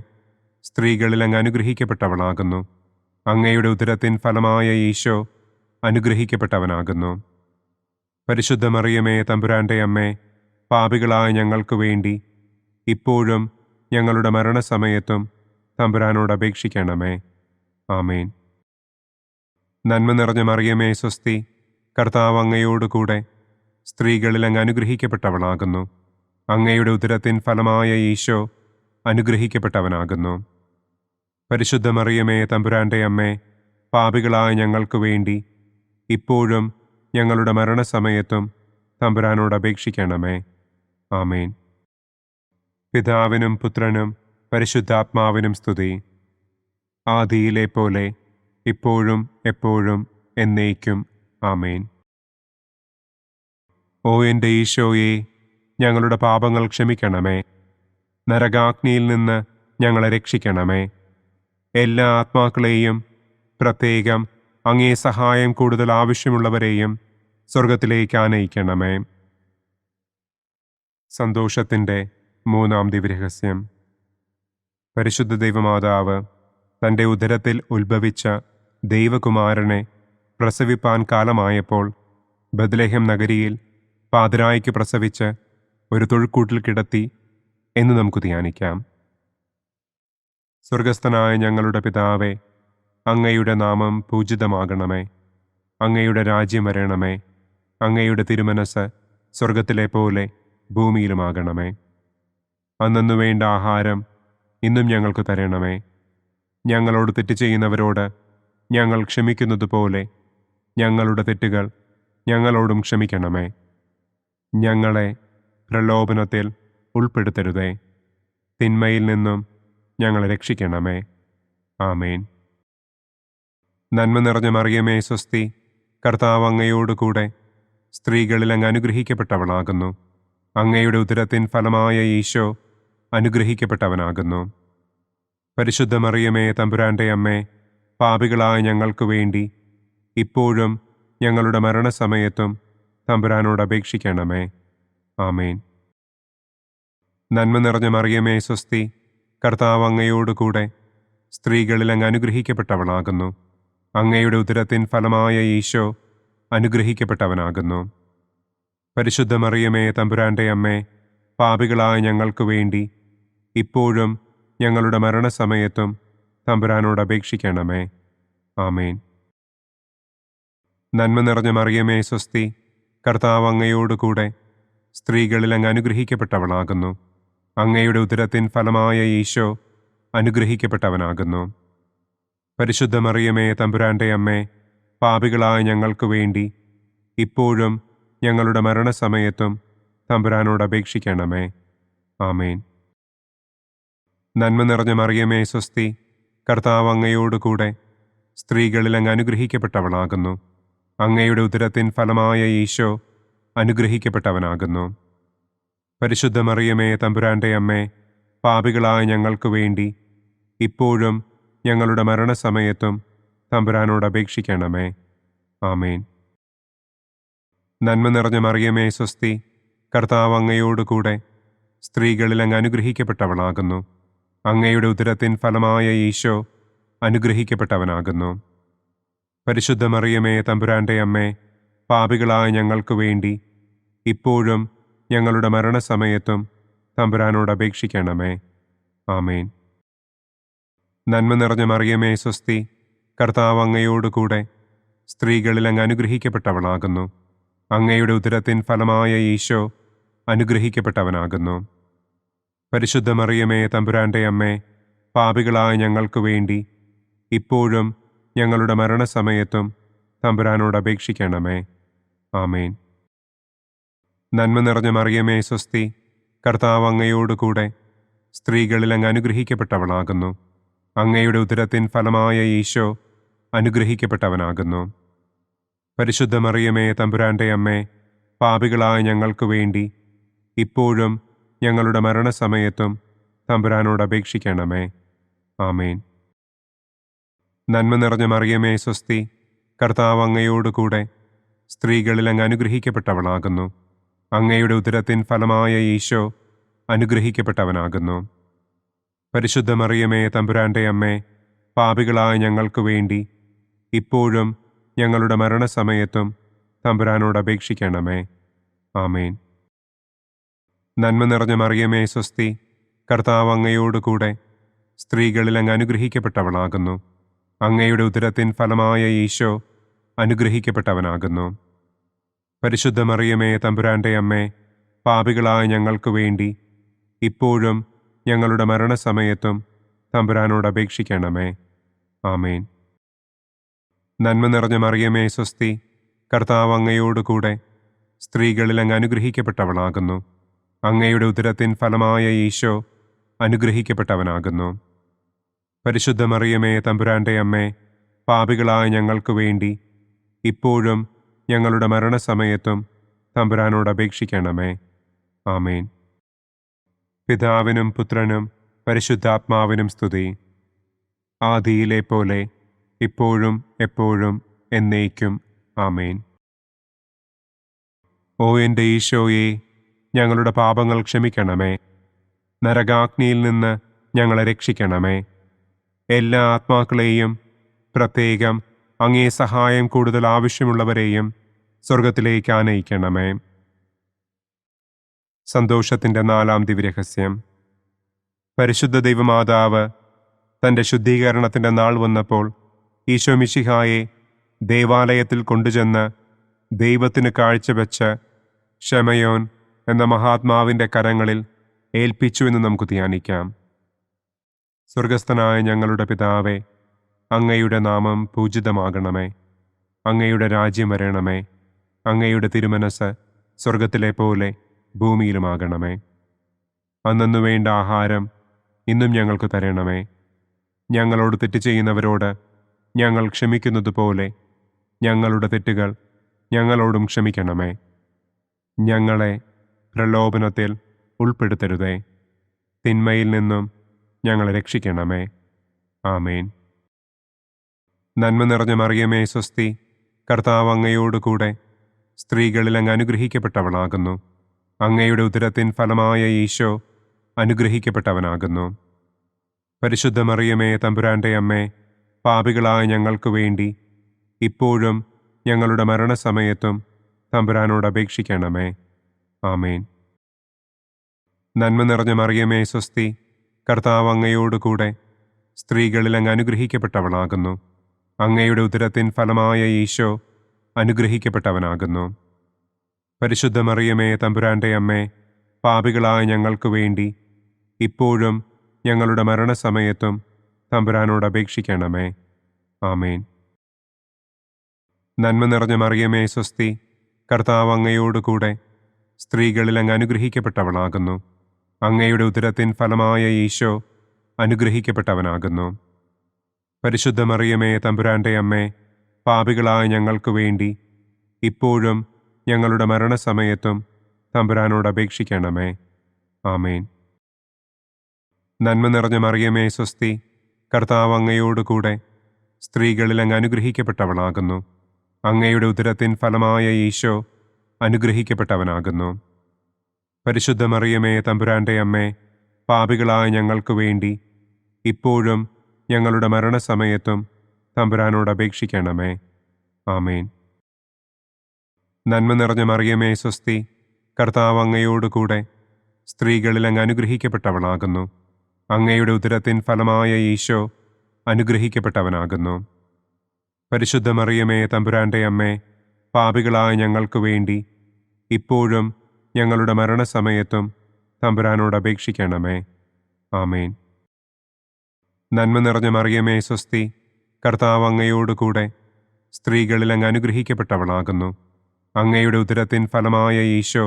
സ്ത്രീകളിൽ അങ്ങ് അനുഗ്രഹിക്കപ്പെട്ടവളാകുന്നു. അങ്ങയുടെ ഉദരത്തിൻ ഫലമായ ഈശോ അനുഗ്രഹിക്കപ്പെട്ടവനാകുന്നു. പരിശുദ്ധ മറിയമേ തമ്പുരാൻ്റെ അമ്മേ, പാപികളായ ഞങ്ങൾക്ക് വേണ്ടി ഇപ്പോഴും ഞങ്ങളുടെ മരണസമയത്തും തമ്പുരാനോട് അപേക്ഷിക്കണമേ. ആമേൻ. നന്മ നിറഞ്ഞ മറിയമേ സ്വസ്തി, കർത്താവ് അങ്ങയോടുകൂടെ സ്ത്രീകളിൽ അങ്ങ് അനുഗ്രഹിക്കപ്പെട്ടവളാകുന്നു. അങ്ങയുടെ ഉദരത്തിൻ ഫലമായ ഈശോ അനുഗ്രഹിക്കപ്പെട്ടവനാകുന്നു. പരിശുദ്ധ മറിയമേ തമ്പുരാൻ്റെ അമ്മേ, പാപികളായ ഞങ്ങൾക്ക് വേണ്ടി ഇപ്പോഴും ഞങ്ങളുടെ മരണസമയത്തും തമ്പുരാനോട് അപേക്ഷിക്കണമേ. ആമേൻ. പിതാവിനും പുത്രനും പരിശുദ്ധാത്മാവിനും സ്തുതി. ആദിയിലെ പോലെ ഇപ്പോഴും എപ്പോഴും എന്നേക്കും. ആമേൻ. ഓ എൻ്റെ ഈശോയെ, ഞങ്ങളുടെ പാപങ്ങൾ ക്ഷമിക്കണമേ. നരകാഗ്നിയിൽ നിന്ന് ഞങ്ങളെ രക്ഷിക്കണമേ. എല്ലാ ആത്മാക്കളെയും, പ്രത്യേകം അങ്ങേ സഹായം കൂടുതൽ ആവശ്യമുള്ളവരെയും സ്വർഗത്തിലേക്ക് ആനയിക്കണമേ. സന്തോഷത്തിൻ്റെ മൂന്നാം ദിവ്യരഹസ്യം. പരിശുദ്ധ ദൈവമാതാവ് തൻ്റെ ഉദരത്തിൽ ഉത്ഭവിച്ച ദൈവകുമാരനെ പ്രസവിപ്പാൻ കാലമായപ്പോൾ ബത്ലഹേം നഗരിയിൽ പാതിരായ്ക്ക് പ്രസവിച്ച് ഒരു തൊഴുക്കൂട്ടിൽ കിടത്തി എന്ന് നമുക്ക് ധ്യാനിക്കാം. സ്വർഗസ്ഥനായ ഞങ്ങളുടെ പിതാവേ, അങ്ങയുടെ നാമം പൂജിതമാകണമേ. അങ്ങയുടെ രാജ്യം വരണമേ. അങ്ങയുടെ തിരുമനസ് സ്വർഗത്തിലെ പോലെ ഭൂമിയിലുമാകണമേ. അന്നന്നു വേണ്ട ആഹാരം ഇന്നും ഞങ്ങൾക്ക് തരണമേ. ഞങ്ങളോട് തെറ്റ് ചെയ്യുന്നവരോട് ഞങ്ങൾ ക്ഷമിക്കുന്നത് പോലെ ഞങ്ങളുടെ തെറ്റുകൾ ഞങ്ങളോടും ക്ഷമിക്കണമേ. ഞങ്ങളെ പ്രലോഭനത്തിൽ ഉൾപ്പെടുത്തരുതേ. തിന്മയിൽ നിന്നും ഞങ്ങളെ രക്ഷിക്കണമേ. ആമേൻ. നന്മ നിറഞ്ഞ മറിയമേ സ്വസ്തി, കർത്താവ് അങ്ങയോടുകൂടെ സ്ത്രീകളിൽ അങ്ങ് അനുഗ്രഹിക്കപ്പെട്ടവളാകുന്നു. അങ്ങയുടെ ഉദരത്തിൻ ഫലമായ ഈശോ അനുഗ്രഹിക്കപ്പെട്ടവനാകുന്നു. പരിശുദ്ധ മറിയമേ തമ്പുരാൻ്റെ അമ്മേ, പാപികളായ ഞങ്ങൾക്ക് വേണ്ടി ഇപ്പോഴും ഞങ്ങളുടെ മരണസമയത്തും തമ്പുരാനോട് അപേക്ഷിക്കണമേ. ആമേൻ. നന്മ നിറഞ്ഞ മറിയമേ സ്വസ്തി, കർത്താവ് അങ്ങയോടുകൂടെ സ്ത്രീകളിൽ അങ്ങ് അനുഗ്രഹിക്കപ്പെട്ടവളാകുന്നു. അങ്ങയുടെ ഉദരത്തിൻ ഫലമായ ഈശോ അനുഗ്രഹിക്കപ്പെട്ടവനാകുന്നു. പരിശുദ്ധ മറിയമേ തമ്പുരാൻ്റെ അമ്മേ, പാപികളായ ഞങ്ങൾക്ക് വേണ്ടി ഇപ്പോഴും ഞങ്ങളുടെ മരണസമയത്തും തമ്പുരാനോട് അപേക്ഷിക്കണമേ. ആമേൻ. നന്മ നിറഞ്ഞ മറിയമേ സ്വസ്തി, കർത്താവ് അങ്ങയോടുകൂടെ സ്ത്രീകളിൽ അങ്ങ് അനുഗ്രഹിക്കപ്പെട്ടവളാകുന്നു. അങ്ങയുടെ ഉദരത്തിൻ ഫലമായ ഈശോ അനുഗ്രഹിക്കപ്പെട്ടവനാകുന്നു. പരിശുദ്ധ മറിയമേ തമ്പുരാൻ്റെ അമ്മേ, പാപികളായ ഞങ്ങൾക്ക് വേണ്ടി ഇപ്പോഴും ഞങ്ങളുടെ മരണസമയത്തും തമ്പുരാനോട് അപേക്ഷിക്കണമേ. ആമേൻ. നന്മ നിറഞ്ഞ മറിയമേ സ്വസ്തി, കർത്താവ് അങ്ങയോടുകൂടെ സ്ത്രീകളിൽ അങ്ങ് അനുഗ്രഹിക്കപ്പെട്ടവളാകുന്നു. അങ്ങയുടെ ഉദരത്തിൻ ഫലമായ ഈശോ അനുഗ്രഹിക്കപ്പെട്ടവനാകുന്നു. പരിശുദ്ധ മറിയമേ തമ്പുരാൻ്റെ അമ്മേ, പാപികളായ ഞങ്ങൾക്ക് വേണ്ടി ഇപ്പോഴും ഞങ്ങളുടെ മരണസമയത്തും തമ്പുരാനോട് അപേക്ഷിക്കണമേ. ആമേൻ. നന്മ നിറഞ്ഞ മറിയമേ സ്വസ്തി, കർത്താവ് അങ്ങയോടുകൂടെ സ്ത്രീകളിൽ അങ്ങ് അനുഗ്രഹിക്കപ്പെട്ടവളാകുന്നു. അങ്ങയുടെ ഉദരത്തിൻ ഫലമായ ഈശോ അനുഗ്രഹിക്കപ്പെട്ടവനാകുന്നു. പരിശുദ്ധ മറിയമേ തമ്പുരാൻ്റെ അമ്മേ, പാപികളായ ഞങ്ങൾക്ക് വേണ്ടി ഇപ്പോഴും ഞങ്ങളുടെ മരണസമയത്തും തമ്പുരാനോട് അപേക്ഷിക്കണമേ. ആമേൻ. നന്മ നിറഞ്ഞ മറിയമേ സ്വസ്തി, കർത്താവ് അങ്ങയോടുകൂടെ സ്ത്രീകളിൽ അങ്ങ് അനുഗ്രഹിക്കപ്പെട്ടവളാകുന്നു. അങ്ങയുടെ ഉദരത്തിൻ ഫലമായ ഈശോ അനുഗ്രഹിക്കപ്പെട്ടവനാകുന്നു. പരിശുദ്ധ മറിയമേ തമ്പുരാൻ്റെ അമ്മേ, പാപികളായ ഞങ്ങൾക്ക് വേണ്ടി ഇപ്പോഴും ഞങ്ങളുടെ മരണസമയത്തും തമ്പുരാനോട് അപേക്ഷിക്കണമേ. ആമേൻ. നന്മ നിറഞ്ഞ മറിയമേ സ്വസ്തി, കർത്താവ് അങ്ങയോടുകൂടെ സ്ത്രീകളിൽ അങ്ങ് അനുഗ്രഹിക്കപ്പെട്ടവളാകുന്നു. അങ്ങയുടെ ഉദരത്തിൻ ഫലമായ ഈശോ അനുഗ്രഹിക്കപ്പെട്ടവനാകുന്നു. പരിശുദ്ധ മറിയമേ തമ്പുരാൻ്റെ അമ്മേ, പാപികളായ ഞങ്ങൾക്ക് വേണ്ടി ഇപ്പോഴും ഞങ്ങളുടെ മരണസമയത്തും തമ്പുരാനോട് അപേക്ഷിക്കണമേ. ആമേൻ. നന്മ നിറഞ്ഞ മറിയമേ സ്വസ്തി, കർത്താവ് അങ്ങയോടുകൂടെ സ്ത്രീകളിൽ അങ്ങ് അനുഗ്രഹിക്കപ്പെട്ടവളാകുന്നു. അങ്ങയുടെ ഉദരത്തിൻ ഫലമായ ഈശോ അനുഗ്രഹിക്കപ്പെട്ടവനാകുന്നു. പരിശുദ്ധ മറിയമേ തമ്പുരാൻ്റെ അമ്മേ, പാപികളായ ഞങ്ങൾക്ക് വേണ്ടി ഇപ്പോഴും ഞങ്ങളുടെ മരണസമയത്തും തമ്പുരാനോട് അപേക്ഷിക്കണമേ. ആമേൻ. നന്മ നിറഞ്ഞ മറിയമേ സ്വസ്തി, കർത്താവ് അങ്ങയോടുകൂടെ സ്ത്രീകളിൽ അങ്ങ് അനുഗ്രഹിക്കപ്പെട്ടവളാകുന്നു. അങ്ങയുടെ ഉദരത്തിൻ ഫലമായ ഈശോ അനുഗ്രഹിക്കപ്പെട്ടവനാകുന്നു. പരിശുദ്ധ മറിയമേ തമ്പുരാൻ്റെ അമ്മേ, പാപികളായ ഞങ്ങൾക്ക് വേണ്ടി ഇപ്പോഴും ഞങ്ങളുടെ മരണസമയത്തും തമ്പുരാനോട് അപേക്ഷിക്കണമേ. ആമേൻ. നന്മ നിറഞ്ഞ മറിയമേ സ്വസ്തി, കർത്താവ് അങ്ങയോടുകൂടെ സ്ത്രീകളിൽ അങ്ങ് അനുഗ്രഹിക്കപ്പെട്ടവളാകുന്നു. അങ്ങയുടെ ഉദരത്തിൻ ഫലമായ ഈശോ അനുഗ്രഹിക്കപ്പെട്ടവനാകുന്നു. പരിശുദ്ധ മറിയമേ തമ്പുരാൻ്റെ അമ്മേ, പാപികളായ ഞങ്ങൾക്ക് വേണ്ടി ഇപ്പോഴും ഞങ്ങളുടെ മരണസമയത്തും തമ്പുരാനോട് അപേക്ഷിക്കണമേ. ആമേൻ. പിതാവിനും പുത്രനും പരിശുദ്ധാത്മാവിനും സ്തുതി. ആദിയിലെ പോലെ ഇപ്പോഴും എപ്പോഴും എന്നേക്കും. ആമേൻ. ഓ എൻ്റെ ഈശോയെ, ഞങ്ങളുടെ പാപങ്ങൾ ക്ഷമിക്കണമേ. നരകാഗ്നിയിൽ നിന്ന് ഞങ്ങളെ രക്ഷിക്കണമേ. എല്ലാ ആത്മാക്കളെയും, പ്രത്യേകം അങ്ങേ സഹായം കൂടുതൽ ആവശ്യമുള്ളവരെയും സ്വർഗത്തിലേക്ക് ആനയിക്കണമേ. സന്തോഷത്തിൻ്റെ 4-ാം ദിവ്യരഹസ്യം. പരിശുദ്ധ ദൈവമാതാവ് തൻ്റെ ശുദ്ധീകരണത്തിൻ്റെ നാൾ വന്നപ്പോൾ ഈശോ മിശിഹായെ ദേവാലയത്തിൽ കൊണ്ടുചെന്ന് ദൈവത്തിന് കാഴ്ചവെച്ച് ശമയോൻ എന്ന മഹാത്മാവിൻ്റെ കരങ്ങളിൽ ഏൽപ്പിച്ചു എന്ന് നമുക്ക് ധ്യാനിക്കാം. സ്വർഗസ്ഥനായ ഞങ്ങളുടെ പിതാവേ, അങ്ങയുടെ നാമം പൂജിതമാകണമേ. അങ്ങയുടെ രാജ്യം വരണമേ. അങ്ങയുടെ തിരുമനസ് സ്വർഗത്തിലെ പോലെ ഭൂമിയിലുമാകണമേ. അന്നന്നു വേണ്ട ആഹാരം ഇന്നും ഞങ്ങൾക്ക് തരണമേ. ഞങ്ങളോട് തെറ്റ് ചെയ്യുന്നവരോട് ഞങ്ങൾ ക്ഷമിക്കുന്നത് പോലെ ഞങ്ങളുടെ തെറ്റുകൾ ഞങ്ങളോടും ക്ഷമിക്കണമേ. ഞങ്ങളെ പ്രലോഭനത്തിൽ ഉൾപ്പെടുത്തരുതേ. തിന്മയിൽ നിന്നും ഞങ്ങളെ രക്ഷിക്കണമേ. ആമേൻ. നന്മ നിറഞ്ഞ മറിയമേ സ്വസ്തി, കർത്താവ് അങ്ങയോടുകൂടെ സ്ത്രീകളിൽ അങ്ങ് അനുഗ്രഹിക്കപ്പെട്ടവളാകുന്നു. അങ്ങയുടെ ഉദരത്തിൻ ഫലമായ ഈശോ അനുഗ്രഹിക്കപ്പെട്ടവനാകുന്നു. പരിശുദ്ധ മറിയമേ തമ്പുരാൻ്റെ അമ്മേ, പാപികളായ ഞങ്ങൾക്ക് വേണ്ടി ഇപ്പോഴും ഞങ്ങളുടെ മരണസമയത്തും തമ്പുരാനോട് അപേക്ഷിക്കണമേ. ആമേൻ. നന്മ നിറഞ്ഞ മറിയമേ സ്വസ്തി, കർത്താവ് അങ്ങയോടുകൂടെ സ്ത്രീകളിൽ അങ്ങ് അനുഗ്രഹിക്കപ്പെട്ടവളാകുന്നു. അങ്ങയുടെ ഉദരത്തിൻ ഫലമായ ഈശോ അനുഗ്രഹിക്കപ്പെട്ടവനാകുന്നു. പരിശുദ്ധ മറിയമേ തമ്പുരാൻ്റെ അമ്മേ, പാപികളായ ഞങ്ങൾക്ക് വേണ്ടി ഇപ്പോഴും ഞങ്ങളുടെ മരണസമയത്തും തമ്പുരാനോട് അപേക്ഷിക്കണമേ. ആമേൻ. നന്മ നിറഞ്ഞ മറിയമേ സ്വസ്തി, കർത്താവ് അങ്ങയോടുകൂടെ സ്ത്രീകളിൽ അങ്ങ് അനുഗ്രഹിക്കപ്പെട്ടവളാകുന്നു. അങ്ങയുടെ ഉദരത്തിൻ ഫലമായ ഈശോ അനുഗ്രഹിക്കപ്പെട്ടവനാകുന്നു. പരിശുദ്ധ മറിയമേ തമ്പുരാൻ്റെ അമ്മേ, പാപികളായ ഞങ്ങൾക്ക് വേണ്ടി ഇപ്പോഴും ഞങ്ങളുടെ മരണസമയത്തും തമ്പുരാനോട് അപേക്ഷിക്കണമേ. ആമേൻ. നന്മ നിറഞ്ഞ മറിയമേ സ്വസ്തി, കർത്താവ് അങ്ങയോടുകൂടെ സ്ത്രീകളിൽ അങ്ങ് അനുഗ്രഹിക്കപ്പെട്ടവളാകുന്നു. അങ്ങയുടെ ഉദരത്തിൻ ഫലമായ ഈശോ അനുഗ്രഹിക്കപ്പെട്ടവനാകുന്നു. പരിശുദ്ധ മറിയമേ തമ്പുരാൻ്റെ അമ്മേ, പാപികളായ ഞങ്ങൾക്ക് വേണ്ടി ഇപ്പോഴും ഞങ്ങളുടെ മരണസമയത്തും തമ്പുരാനോട് അപേക്ഷിക്കണമേ. ആമേൻ. നന്മ നിറഞ്ഞ മറിയമേ സ്വസ്തി, കർത്താവ് അങ്ങയോടുകൂടെ സ്ത്രീകളിൽ അങ്ങ് അനുഗ്രഹിക്കപ്പെട്ടവളാകുന്നു. അങ്ങയുടെ ഉദരത്തിൻ ഫലമായ ഈശോ അനുഗ്രഹിക്കപ്പെട്ടവനാകുന്നു. പരിശുദ്ധ മറിയമേ തമ്പുരാൻ്റെ അമ്മേ, പാപികളായ ഞങ്ങൾക്ക് വേണ്ടി ഇപ്പോഴും ഞങ്ങളുടെ മരണസമയത്തും തമ്പുരാനോട് അപേക്ഷിക്കണമേ. ആമേൻ. നന്മ നിറഞ്ഞ മറിയമേ സ്വസ്തി, കർത്താവ് അങ്ങയോടുകൂടെ സ്ത്രീകളിൽ അങ്ങ് അനുഗ്രഹിക്കപ്പെട്ടവളാകുന്നു. അങ്ങയുടെ ഉദരത്തിൻ ഫലമായ ഈശോ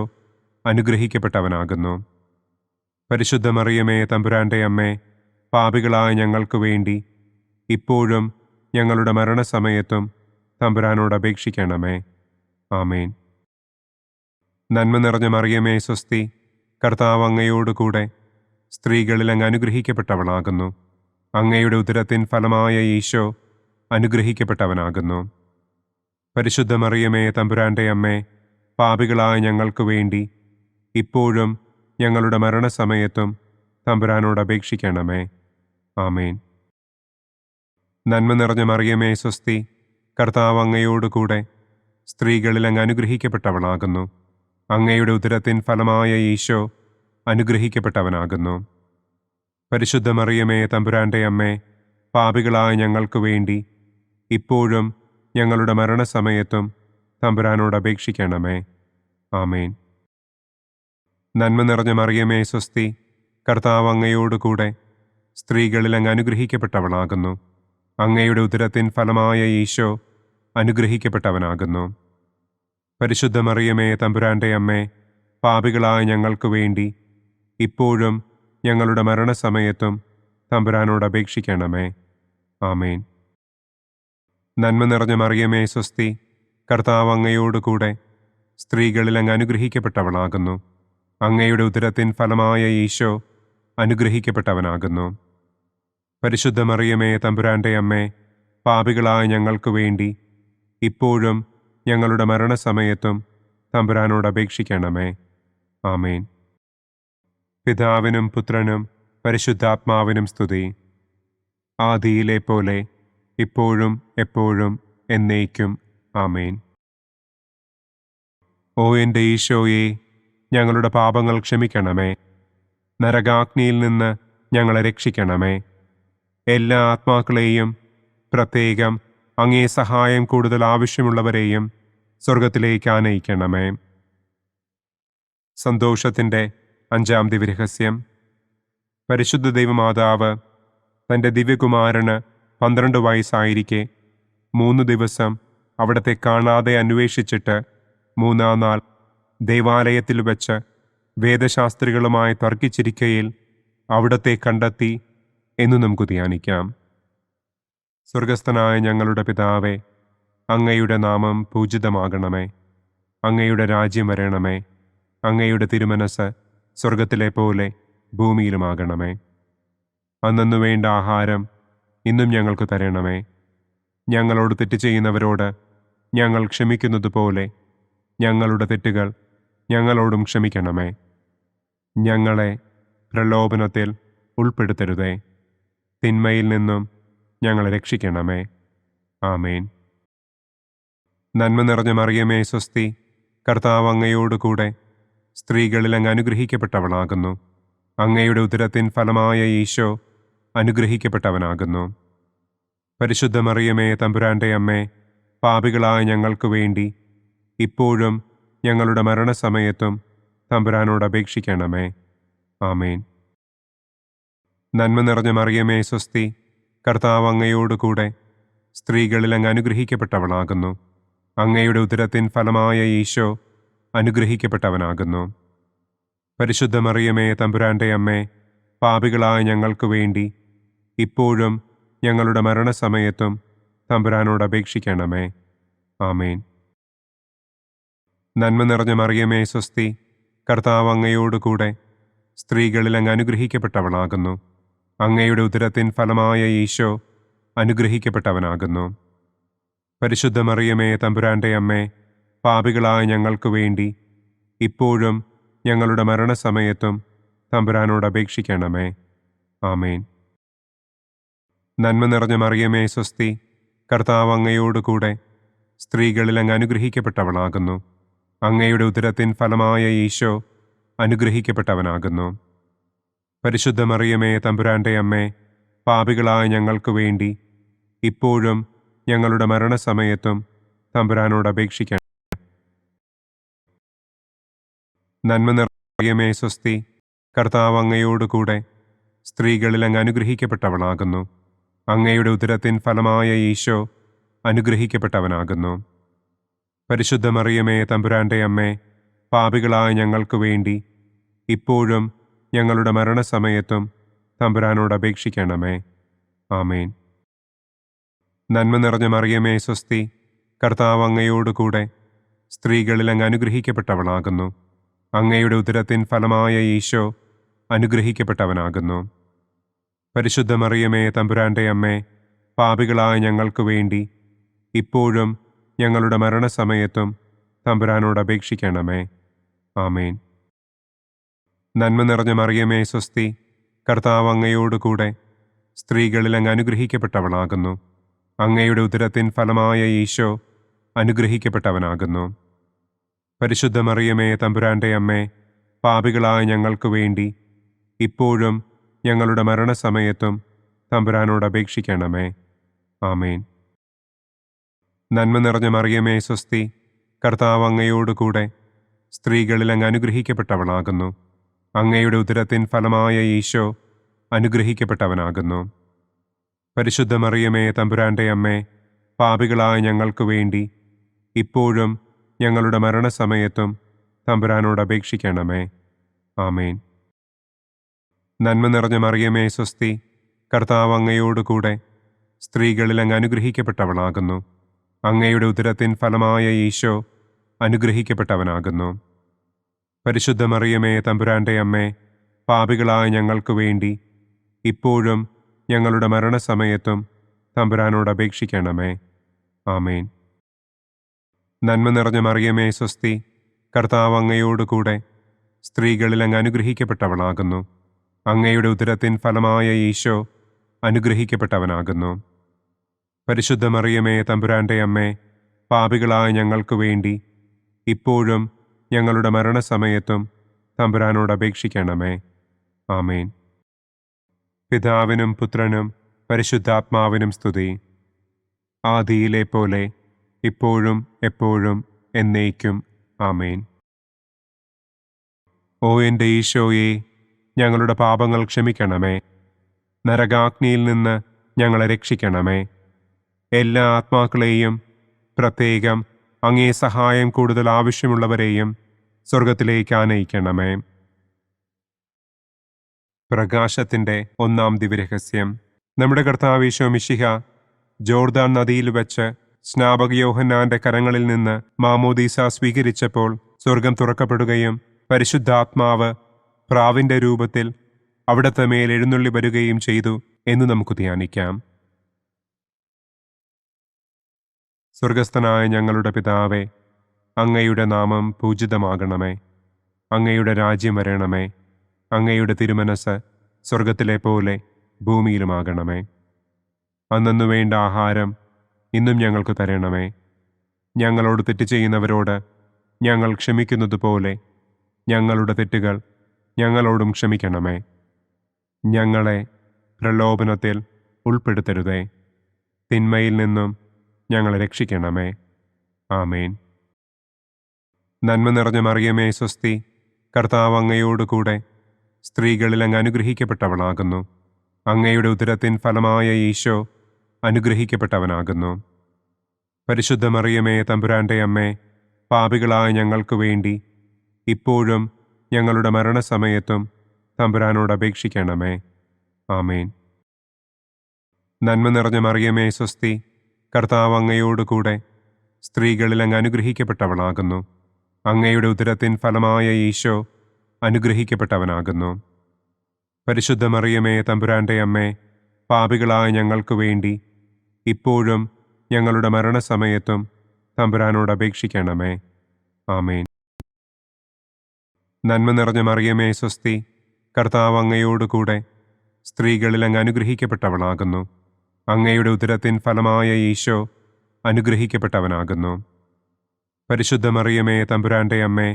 അനുഗ്രഹിക്കപ്പെട്ടവനാകുന്നു. പരിശുദ്ധ മറിയമേ തമ്പുരാൻ്റെ അമ്മേ, പാപികളായ ഞങ്ങൾക്ക് വേണ്ടി ഇപ്പോഴും ഞങ്ങളുടെ മരണസമയത്തും തമ്പുരാനോട് അപേക്ഷിക്കണമേ. ആമേൻ. നന്മ നിറഞ്ഞ മറിയമേ സ്വസ്തി, കർത്താവ് അങ്ങയോടുകൂടെ സ്ത്രീകളിൽ അങ്ങ് അനുഗ്രഹിക്കപ്പെട്ടവളാകുന്നു. അങ്ങയുടെ ഉദരത്തിൻ ഫലമായ ഈശോ അനുഗ്രഹിക്കപ്പെട്ടവനാകുന്നു. പരിശുദ്ധ മറിയമേ തമ്പുരാൻ്റെ അമ്മേ, പാപികളായ ഞങ്ങൾക്ക് വേണ്ടി ഇപ്പോഴും ഞങ്ങളുടെ മരണസമയത്തും തമ്പുരാനോട് അപേക്ഷിക്കണമേ. ആമേൻ. നന്മ നിറഞ്ഞ മറിയമേ സ്വസ്തി, കർത്താവ് അങ്ങയോടുകൂടെ സ്ത്രീകളിൽ അങ്ങ് അനുഗ്രഹിക്കപ്പെട്ടവളാകുന്നു. അങ്ങയുടെ ഉദരത്തിൻ ഫലമായ ഈശോ അനുഗ്രഹിക്കപ്പെട്ടവനാകുന്നു. പരിശുദ്ധ മറിയമേ തമ്പുരാൻ്റെ അമ്മേ, പാപികളായ ഞങ്ങൾക്ക് വേണ്ടി ഇപ്പോഴും ഞങ്ങളുടെ മരണസമയത്തും തമ്പുരാനോട് അപേക്ഷിക്കണമേ. ആമേൻ. നന്മ നിറഞ്ഞ മറിയമേ സ്വസ്തി, കർത്താവ് അങ്ങയോടുകൂടെ സ്ത്രീകളിൽ അങ്ങ് അനുഗ്രഹിക്കപ്പെട്ടവളാകുന്നു. അങ്ങയുടെ ഉദരത്തിൻ ഫലമായ ഈശോ അനുഗ്രഹിക്കപ്പെട്ടവനാകുന്നു. പരിശുദ്ധ മറിയമേ തമ്പുരാൻ്റെ അമ്മേ, പാപികളായ ഞങ്ങൾക്ക് വേണ്ടി ഇപ്പോഴും ഞങ്ങളുടെ മരണസമയത്തും തമ്പുരാനോട് അപേക്ഷിക്കണമേ. ആമേൻ. നന്മ നിറഞ്ഞ മറിയമേ സ്വസ്തി, കർത്താവ് അങ്ങയോടുകൂടെ സ്ത്രീകളിൽ അങ്ങ് അനുഗ്രഹിക്കപ്പെട്ടവളാകുന്നു. അങ്ങയുടെ ഉദരത്തിൻ ഫലമായ ഈശോ അനുഗ്രഹിക്കപ്പെട്ടവനാകുന്നു. പരിശുദ്ധ മറിയമേ തമ്പുരാന്റെ അമ്മേ, പാപികളായ ഞങ്ങൾക്ക് വേണ്ടി ഇപ്പോഴും ഞങ്ങളുടെ മരണസമയത്തും തമ്പുരാനോട് അപേക്ഷിക്കണമേ. ആമേൻ. പിതാവിനും പുത്രനും പരിശുദ്ധാത്മാവിനും സ്തുതി. ആദിയിലെ പോലെ ഇപ്പോഴും എപ്പോഴും എന്നേക്കും. ആമേൻ. ഓ എൻ്റെ ഈശോയെ, ഞങ്ങളുടെ പാപങ്ങൾ ക്ഷമിക്കണമേ. നരകാഗ്നിയിൽ നിന്ന് ഞങ്ങളെ രക്ഷിക്കണമേ. എല്ലാ ആത്മാക്കളെയും, പ്രത്യേകം അങ്ങേ സഹായം കൂടുതൽ ആവശ്യമുള്ളവരെയും സ്വർഗത്തിലേക്ക് ആനയിക്കണമേ. സന്തോഷത്തിൻ്റെ 5-ാം ദിവ്യരഹസ്യം. പരിശുദ്ധ ദൈവമാതാവ് തൻ്റെ ദിവ്യകുമാരന് 12 വയസ്സായിരിക്കെ 3 ദിവസം അവിടത്തെ കാണാതെ അന്വേഷിച്ചിട്ട് 3-ാം നാൾ ദേവാലയത്തിൽ വച്ച് വേദശാസ്ത്രികളുമായി തർക്കിച്ചിരിക്കയിൽ അവിടത്തെ കണ്ടെത്തി എന്ന് നമുക്ക് ധ്യാനിക്കാം. സ്വർഗസ്ഥനായ ഞങ്ങളുടെ പിതാവേ, അങ്ങയുടെ നാമം പൂജിതമാകണമേ. അങ്ങയുടെ രാജ്യം വരണമേ. അങ്ങയുടെ തിരുമനസ് സ്വർഗത്തിലെ പോലെ ഭൂമിയിലുമാകണമേ. അന്നു വേണ്ട ആഹാരം ഇന്നും ഞങ്ങൾക്ക് തരണമേ. ഞങ്ങളോട് തെറ്റ് ചെയ്യുന്നവരോട് ഞങ്ങൾ ക്ഷമിക്കുന്നത് പോലെ ഞങ്ങളുടെ തെറ്റുകൾ ഞങ്ങളോടും ക്ഷമിക്കണമേ. ഞങ്ങളെ പ്രലോഭനത്തിൽ ഉൾപ്പെടുത്തരുതേ. തിന്മയിൽ നിന്നും ഞങ്ങളെ രക്ഷിക്കണമേ. ആമേൻ. നന്മ നിറഞ്ഞ മറിയമേ സ്വസ്തി, കർത്താവ് അങ്ങയോടുകൂടെ സ്ത്രീകളിൽ അങ്ങ് അനുഗ്രഹിക്കപ്പെട്ടവളാകുന്നു. അങ്ങയുടെ ഉദരത്തിൻ ഫലമായ ഈശോ അനുഗ്രഹിക്കപ്പെട്ടവനാകുന്നു. പരിശുദ്ധ മറിയമേ തമ്പുരാന്റെ അമ്മേ, പാപികളായ ഞങ്ങൾക്ക് വേണ്ടി ഇപ്പോഴും ഞങ്ങളുടെ മരണസമയത്തും തമ്പുരാനോട് അപേക്ഷിക്കണമേ. ആമേൻ. നന്മ നിറഞ്ഞ മറിയമേ സ്വസ്തി, കർത്താവ് അങ്ങയോടുകൂടെ സ്ത്രീകളിൽ അങ്ങ് അനുഗ്രഹിക്കപ്പെട്ടവളാകുന്നു. അങ്ങയുടെ ഉദരത്തിൻ ഫലമായ ഈശോ അനുഗ്രഹിക്കപ്പെട്ടവനാകുന്നു. പരിശുദ്ധ മറിയമേ തമ്പുരാന്റെ അമ്മേ, പാപികളായ ഞങ്ങൾക്ക് വേണ്ടി ഇപ്പോഴും ഞങ്ങളുടെ മരണസമയത്തും തമ്പുരാനോട് അപേക്ഷിക്കണമേ. ആമേൻ. നന്മ നിറഞ്ഞ മറിയമേ സ്വസ്തി, കർത്താവ് അങ്ങയോടുകൂടെ സ്ത്രീകളിൽ അങ്ങ് അനുഗ്രഹിക്കപ്പെട്ടവളാകുന്നു. അങ്ങയുടെ ഉദരത്തിൻ ഫലമായ ഈശോ അനുഗ്രഹിക്കപ്പെട്ടവനാകുന്നു. പരിശുദ്ധ മറിയമേ തമ്പുരാന്റെ അമ്മേ, പാപികളായ ഞങ്ങൾക്ക് വേണ്ടി ഇപ്പോഴും ഞങ്ങളുടെ മരണസമയത്തും തമ്പുരാനോട് അപേക്ഷിക്കണമേ. ആമേൻ. നന്മ നിറഞ്ഞ മറിയമേ സ്വസ്തി, കർത്താവ് അങ്ങയോടുകൂടെ സ്ത്രീകളിൽ അങ്ങ് അനുഗ്രഹിക്കപ്പെട്ടവളാകുന്നു. അങ്ങയുടെ ഉദരത്തിൻ ഫലമായ ഈശോ അനുഗ്രഹിക്കപ്പെട്ടവനാകുന്നു. പരിശുദ്ധ മറിയമേ തമ്പുരാന്റെ അമ്മേ, പാപികളായ ഞങ്ങൾക്ക് വേണ്ടി ഇപ്പോഴും ഞങ്ങളുടെ മരണസമയത്തും തമ്പുരാനോട് അപേക്ഷിക്കണം. നന്മ നിറഞ്ഞ മറിയമേ സ്വസ്തി, കർത്താവ് അങ്ങയോടുകൂടെ സ്ത്രീകളിൽ അങ്ങ് അനുഗ്രഹിക്കപ്പെട്ടവളാകുന്നു. അങ്ങയുടെ ഉദരത്തിൻ ഫലമായ ഈശോ അനുഗ്രഹിക്കപ്പെട്ടവനാകുന്നു. പരിശുദ്ധ മറിയമേ തമ്പുരാന്റെ അമ്മേ, പാപികളായ ഞങ്ങൾക്ക് വേണ്ടി ഇപ്പോഴും ഞങ്ങളുടെ മരണസമയത്തും തമ്പുരാനോട് അപേക്ഷിക്കണമേ. ആമേൻ. നന്മ നിറഞ്ഞ മറിയമേ സ്വസ്തി, കർത്താവ് അങ്ങയോടുകൂടെ സ്ത്രീകളിൽ അങ്ങ് അനുഗ്രഹിക്കപ്പെട്ടവളാകുന്നു. അങ്ങയുടെ ഉദരത്തിൻ ഫലമായ ഈശോ അനുഗ്രഹിക്കപ്പെട്ടവനാകുന്നു. പരിശുദ്ധ മറിയമേ തമ്പുരാന്റെ അമ്മേ, പാപികളായ ഞങ്ങൾക്ക് വേണ്ടി ഇപ്പോഴും ഞങ്ങളുടെ മരണസമയത്തും തമ്പുരാനോട് അപേക്ഷിക്കണമേ. ആമേൻ. നന്മ നിറഞ്ഞ മറിയമേ സ്വസ്തി, കർത്താവ് അങ്ങയോടുകൂടെ സ്ത്രീകളിൽ അങ്ങ് അനുഗ്രഹിക്കപ്പെട്ടവളാകുന്നു. അങ്ങയുടെ ഉദരത്തിൻ ഫലമായ ഈശോ അനുഗ്രഹിക്കപ്പെട്ടവനാകുന്നു. പരിശുദ്ധ മറിയമേ തമ്പുരാന്റെ അമ്മേ, പാപികളായ ഞങ്ങൾക്ക് വേണ്ടി ഇപ്പോഴും ഞങ്ങളുടെ മരണസമയത്തും തമ്പുരാനോട് അപേക്ഷിക്കണമേ. ആമേൻ. നന്മ നിറഞ്ഞ മറിയമേ സ്വസ്തി, കർത്താവ് അങ്ങയോടുകൂടെ സ്ത്രീകളിൽ അങ്ങ് അനുഗ്രഹിക്കപ്പെട്ടവളാകുന്നു. അങ്ങയുടെ ഉദരത്തിൻ ഫലമായ ഈശോ അനുഗ്രഹിക്കപ്പെട്ടവനാകുന്നു. പരിശുദ്ധ മറിയമേ തമ്പുരാന്റെ അമ്മേ, പാപികളായ ഞങ്ങൾക്ക് വേണ്ടി ഇപ്പോഴും ഞങ്ങളുടെ മരണസമയത്തും തമ്പുരാനോട് അപേക്ഷിക്കണമേ. ആമേൻ. നന്മ നിറഞ്ഞ മറിയമേ സ്വസ്തി, കർത്താവ് അങ്ങയോടുകൂടെ സ്ത്രീകളിൽ അങ്ങ് അനുഗ്രഹിക്കപ്പെട്ടവളാകുന്നു. അങ്ങയുടെ ഉദരത്തിൻ ഫലമായ ഈശോ അനുഗ്രഹിക്കപ്പെട്ടവനാകുന്നു. പരിശുദ്ധ മറിയമേ തമ്പുരാന്റെ അമ്മേ, പാപികളായ ഞങ്ങൾക്ക് വേണ്ടി ഇപ്പോഴും ഞങ്ങളുടെ മരണസമയത്തും തമ്പുരാനോട് അപേക്ഷിക്കണമേ. ആമേൻ. നന്മ നിറഞ്ഞ മറിയമേ സ്വസ്തി, കർത്താവ് അങ്ങയോടുകൂടെ സ്ത്രീകളിൽ അങ്ങ് അനുഗ്രഹിക്കപ്പെട്ടവളാകുന്നു. അങ്ങയുടെ ഉദരത്തിൻ ഫലമായ ഈശോ അനുഗ്രഹിക്കപ്പെട്ടവനാകുന്നു. പരിശുദ്ധ മറിയമേ തമ്പുരാന്റെ അമ്മേ, പാപികളായ ഞങ്ങൾക്ക് വേണ്ടി ഇപ്പോഴും ഞങ്ങളുടെ മരണസമയത്തും തമ്പുരാനോട് അപേക്ഷിക്കണമേ. ആമേൻ. പിതാവിനും പുത്രനും പരിശുദ്ധാത്മാവിനും സ്തുതി. ആദിയിലെ പോലെ ഇപ്പോഴും എപ്പോഴും എന്നേക്കും. ആമേൻ. ഓ എൻ്റെ ഈശോയെ, ഞങ്ങളുടെ പാപങ്ങൾ ക്ഷമിക്കണമേ. നരകാഗ്നിയിൽ നിന്ന് ഞങ്ങളെ രക്ഷിക്കണമേ. എല്ലാ ആത്മാക്കളെയും, പ്രത്യേകം അങ്ങേ സഹായം കൂടുതൽ ആവശ്യമുള്ളവരെയും സ്വർഗത്തിലേക്ക് ആനയിക്കണമേ. പ്രകാശത്തിൻ്റെ ഒന്നാം ദിവ്യരഹസ്യം. നമ്മുടെ കർത്താവ് ഈശോ മിശിഹ ജോർദാൻ നദിയിൽ വെച്ച് സ്നാപക യോഹന്നാന്റെ കരങ്ങളിൽ നിന്ന് മാമോദീസ സ്വീകരിച്ചപ്പോൾ സ്വർഗം തുറക്കപ്പെടുകയും പരിശുദ്ധാത്മാവ് പ്രാവിന്റെ രൂപത്തിൽ അവിടത്തെ മേൽ എഴുന്നള്ളി വരികയും ചെയ്തു എന്ന് നമുക്ക് ധ്യാനിക്കാം. സ്വർഗസ്ഥനായ ഞങ്ങളുടെ പിതാവേ, അങ്ങയുടെ നാമം പൂജിതമാകണമേ. അങ്ങയുടെ രാജ്യം വരണമേ. അങ്ങയുടെ തിരുമനസ് സ്വർഗത്തിലെ പോലെ ഭൂമിയിലുമാകണമേ. അന്നന്നു വേണ്ട ആഹാരം ഇന്നും ഞങ്ങൾക്ക് തരണമേ. ഞങ്ങളോട് തെറ്റ് ചെയ്യുന്നവരോട് ഞങ്ങൾ ക്ഷമിക്കുന്നത് പോലെ ഞങ്ങളുടെ തെറ്റുകൾ ഞങ്ങളോടും ക്ഷമിക്കണമേ. ഞങ്ങളെ പ്രലോഭനത്തിൽ ഉൾപ്പെടുത്തരുതേ, തിന്മയിൽ നിന്നും ഞങ്ങളെ രക്ഷിക്കണമേ. ആമേൻ. നന്മ നിറഞ്ഞ മറിയമേ സ്വസ്തി, കർത്താവ് അങ്ങയോടുകൂടെ സ്ത്രീകളിൽ അങ്ങ് അനുഗ്രഹിക്കപ്പെട്ടവളാകുന്നു. അങ്ങയുടെ ഉദരത്തിൻ ഫലമായ ഈശോ അനുഗ്രഹിക്കപ്പെട്ടവനാകുന്നു. പരിശുദ്ധ മറിയമേ തമ്പുരാന്റെ അമ്മേ, പാപികളായ ഞങ്ങൾക്ക് വേണ്ടി ഇപ്പോഴും ഞങ്ങളുടെ മരണസമയത്തും തമ്പുരാനോട് അപേക്ഷിക്കണമേ. ആമേൻ. നന്മ നിറഞ്ഞ മറിയമേ സ്വസ്തി, കർത്താവ് അങ്ങയോടുകൂടെ സ്ത്രീകളിൽ അങ്ങ് അനുഗ്രഹിക്കപ്പെട്ടവളാകുന്നു. അങ്ങയുടെ ഉദരത്തിൻ ഫലമായ ഈശോ അനുഗ്രഹിക്കപ്പെട്ടവനാകുന്നു. പരിശുദ്ധ മറിയമേ തമ്പുരാന്റെ അമ്മേ, പാപികളായ ഞങ്ങൾക്ക് വേണ്ടി ഇപ്പോഴും ഞങ്ങളുടെ മരണസമയത്തും തമ്പുരാനോട് അപേക്ഷിക്കണമേ. ആമേൻ. നന്മ നിറഞ്ഞ മറിയമേ സ്വസ്തി, കർത്താവ് അങ്ങയോടുകൂടെ സ്ത്രീകളിൽ അങ്ങ് അനുഗ്രഹിക്കപ്പെട്ടവളാകുന്നു. അങ്ങയുടെ ഉദരത്തിൻ ഫലമായ ഈശോ അനുഗ്രഹിക്കപ്പെട്ടവനാകുന്നു. പരിശുദ്ധ മറിയമേ തമ്പുരാന്റെ അമ്മേ,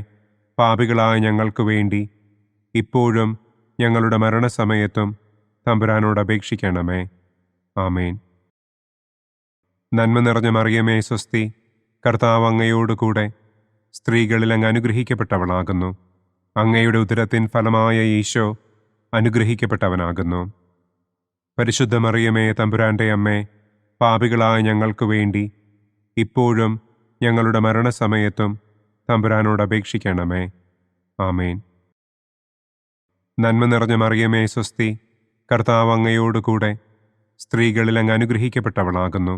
പാപികളായ ഞങ്ങൾക്ക് വേണ്ടി ഇപ്പോഴും ഞങ്ങളുടെ മരണസമയത്തും തമ്പുരാനോട് അപേക്ഷിക്കണമേ. ആമേൻ. നന്മ നിറഞ്ഞ മറിയമേ സ്വസ്തി, കർത്താവ് അങ്ങയോടുകൂടെ സ്ത്രീകളിൽ അങ്ങ് അനുഗ്രഹിക്കപ്പെട്ടവളാകുന്നു. അങ്ങയുടെ ഉദരത്തിൻ ഫലമായ ഈശോ അനുഗ്രഹിക്കപ്പെട്ടവനാകുന്നു. പരിശുദ്ധ മറിയമേ തമ്പുരാന്റെ അമ്മേ, പാപികളായ ഞങ്ങൾക്ക് വേണ്ടി ഇപ്പോഴും ഞങ്ങളുടെ മരണസമയത്തും തമ്പുരാനോട് അപേക്ഷിക്കണമേ. ആമേൻ. നന്മ നിറഞ്ഞ മറിയമേ സ്വസ്തി, കർത്താവ് അങ്ങയോടുകൂടെ സ്ത്രീകളിൽ അങ്ങ് അനുഗ്രഹിക്കപ്പെട്ടവളാകുന്നു.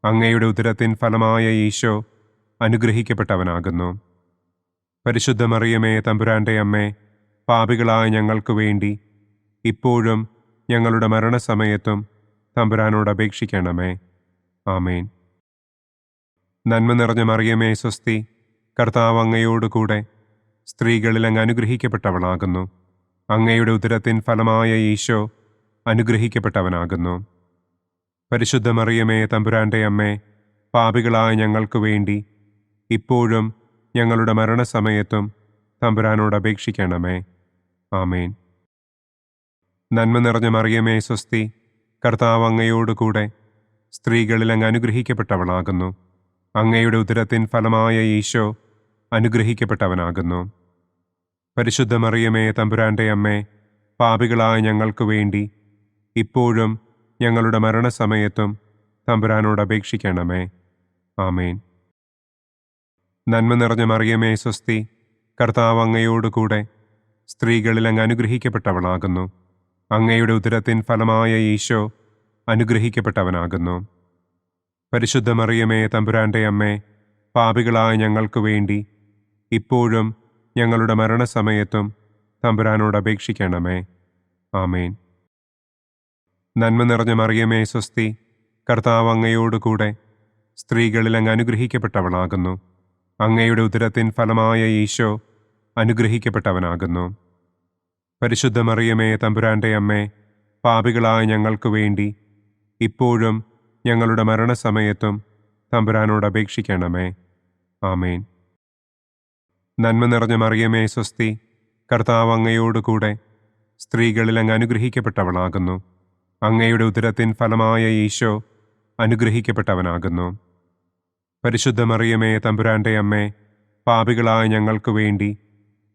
അങ്ങയുടെ ഉദരത്തിൻ ഫലമായ ഈശോ അനുഗ്രഹിക്കപ്പെട്ടവനാകുന്നു. പരിശുദ്ധ മറിയമേ തമ്പുരാന്റെ അമ്മേ, പാപികളായ ഞങ്ങൾക്ക് വേണ്ടി ഇപ്പോഴും ഞങ്ങളുടെ മരണസമയത്തും തമ്പുരാനോട് അപേക്ഷിക്കണമേ. ആമേൻ. നന്മ നിറഞ്ഞ മറിയമേ സ്വസ്തി, കർത്താവ് അങ്ങയോടുകൂടെ സ്ത്രീകളിൽ അങ്ങ് അനുഗ്രഹിക്കപ്പെട്ടവളാകുന്നു. അങ്ങയുടെ ഉദരത്തിൻ ഫലമായ ഈശോ അനുഗ്രഹിക്കപ്പെട്ടവനാകുന്നു. പരിശുദ്ധ മറിയമേ തമ്പുരാന്റെ അമ്മേ, പാപികളായ ഞങ്ങൾക്ക് വേണ്ടി ഇപ്പോഴും ഞങ്ങളുടെ മരണസമയത്തും തമ്പുരാനോട് അപേക്ഷിക്കണമേ. ആമേൻ. നന്മ നിറഞ്ഞ മറിയമേ സ്വസ്തി, കർത്താവ് അങ്ങയോടുകൂടെ സ്ത്രീകളിൽ അങ്ങ് അനുഗ്രഹിക്കപ്പെട്ടവളാകുന്നു. അങ്ങയുടെ ഉദരത്തിൻ ഫലമായ ഈശോ അനുഗ്രഹിക്കപ്പെട്ടവനാകുന്നു. പരിശുദ്ധ മറിയമേ തമ്പുരാന്റെ അമ്മേ, പാപികളായ ഞങ്ങൾക്ക് വേണ്ടി ഇപ്പോഴും ഞങ്ങളുടെ മരണസമയത്തും തമ്പുരാനോട് അപേക്ഷിക്കണമേ. ആമേൻ. നന്മ നിറഞ്ഞ മറിയമേ സ്വസ്തി, കർത്താവ് അങ്ങയോടുകൂടെ സ്ത്രീകളിൽ അങ്ങ് അനുഗ്രഹിക്കപ്പെട്ടവളാകുന്നു. അങ്ങയുടെ ഉദരത്തിൻ ഫലമായ ഈശോ അനുഗ്രഹിക്കപ്പെട്ടവനാകുന്നു. പരിശുദ്ധ മറിയമേ തമ്പുരാന്റെ അമ്മേ, പാപികളായ ഞങ്ങൾക്ക് വേണ്ടി ഇപ്പോഴും ഞങ്ങളുടെ മരണസമയത്തും തമ്പുരാനോട് അപേക്ഷിക്കണമേ. ആമേൻ. നന്മ നിറഞ്ഞ മറിയമേ സ്വസ്തി, കർത്താവ് അങ്ങയോടുകൂടെ സ്ത്രീകളിൽ അങ്ങ് അനുഗ്രഹിക്കപ്പെട്ടവളാകുന്നു. അങ്ങയുടെ ഉദരത്തിൻ ഫലമായ ഈശോ അനുഗ്രഹിക്കപ്പെട്ടവനാകുന്നു. പരിശുദ്ധ മറിയമേ തമ്പുരാന്റെ അമ്മേ, പാപികളായ ഞങ്ങൾക്ക് വേണ്ടി ഇപ്പോഴും ഞങ്ങളുടെ മരണസമയത്തും തമ്പുരാനോട് അപേക്ഷിക്കണമേ. ആമേൻ. നന്മ നിറഞ്ഞ മറിയമേ സ്വസ്തി, കർത്താവ് അങ്ങയോടുകൂടെ സ്ത്രീകളിൽ അങ്ങ് അനുഗ്രഹിക്കപ്പെട്ടവളാകുന്നു. അങ്ങയുടെ ഉദരത്തിൻ ഫലമായ ഈശോ അനുഗ്രഹിക്കപ്പെട്ടവനാകുന്നു. പരിശുദ്ധ മറിയമേ തമ്പുരാന്റെ അമ്മേ, പാപികളായ ഞങ്ങൾക്ക് വേണ്ടി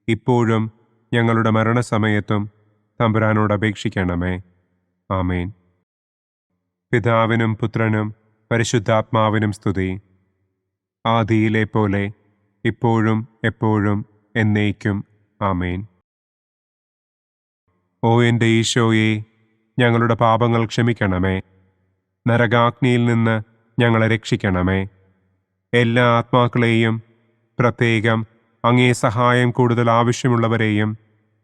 ഇപ്പോഴും ഞങ്ങളുടെ മരണസമയത്തും തമ്പുരാനോട് അപേക്ഷിക്കണമേ. ആമേൻ. പിതാവിനും പുത്രനും പരിശുദ്ധാത്മാവിനും സ്തുതി. ആദിയിലെ പോലെ ഇപ്പോഴും എപ്പോഴും എന്നേക്കും. ആമേൻ. ഓ എൻ്റെ ഈശോയെ, ഞങ്ങളുടെ പാപങ്ങൾ ക്ഷമിക്കണമേ. നരകാഗ്നിയിൽ നിന്ന് ഞങ്ങളെ രക്ഷിക്കണമേ. എല്ലാ ആത്മാക്കളെയും, പ്രത്യേകം അങ്ങേ സഹായം കൂടുതൽ ആവശ്യമുള്ളവരെയും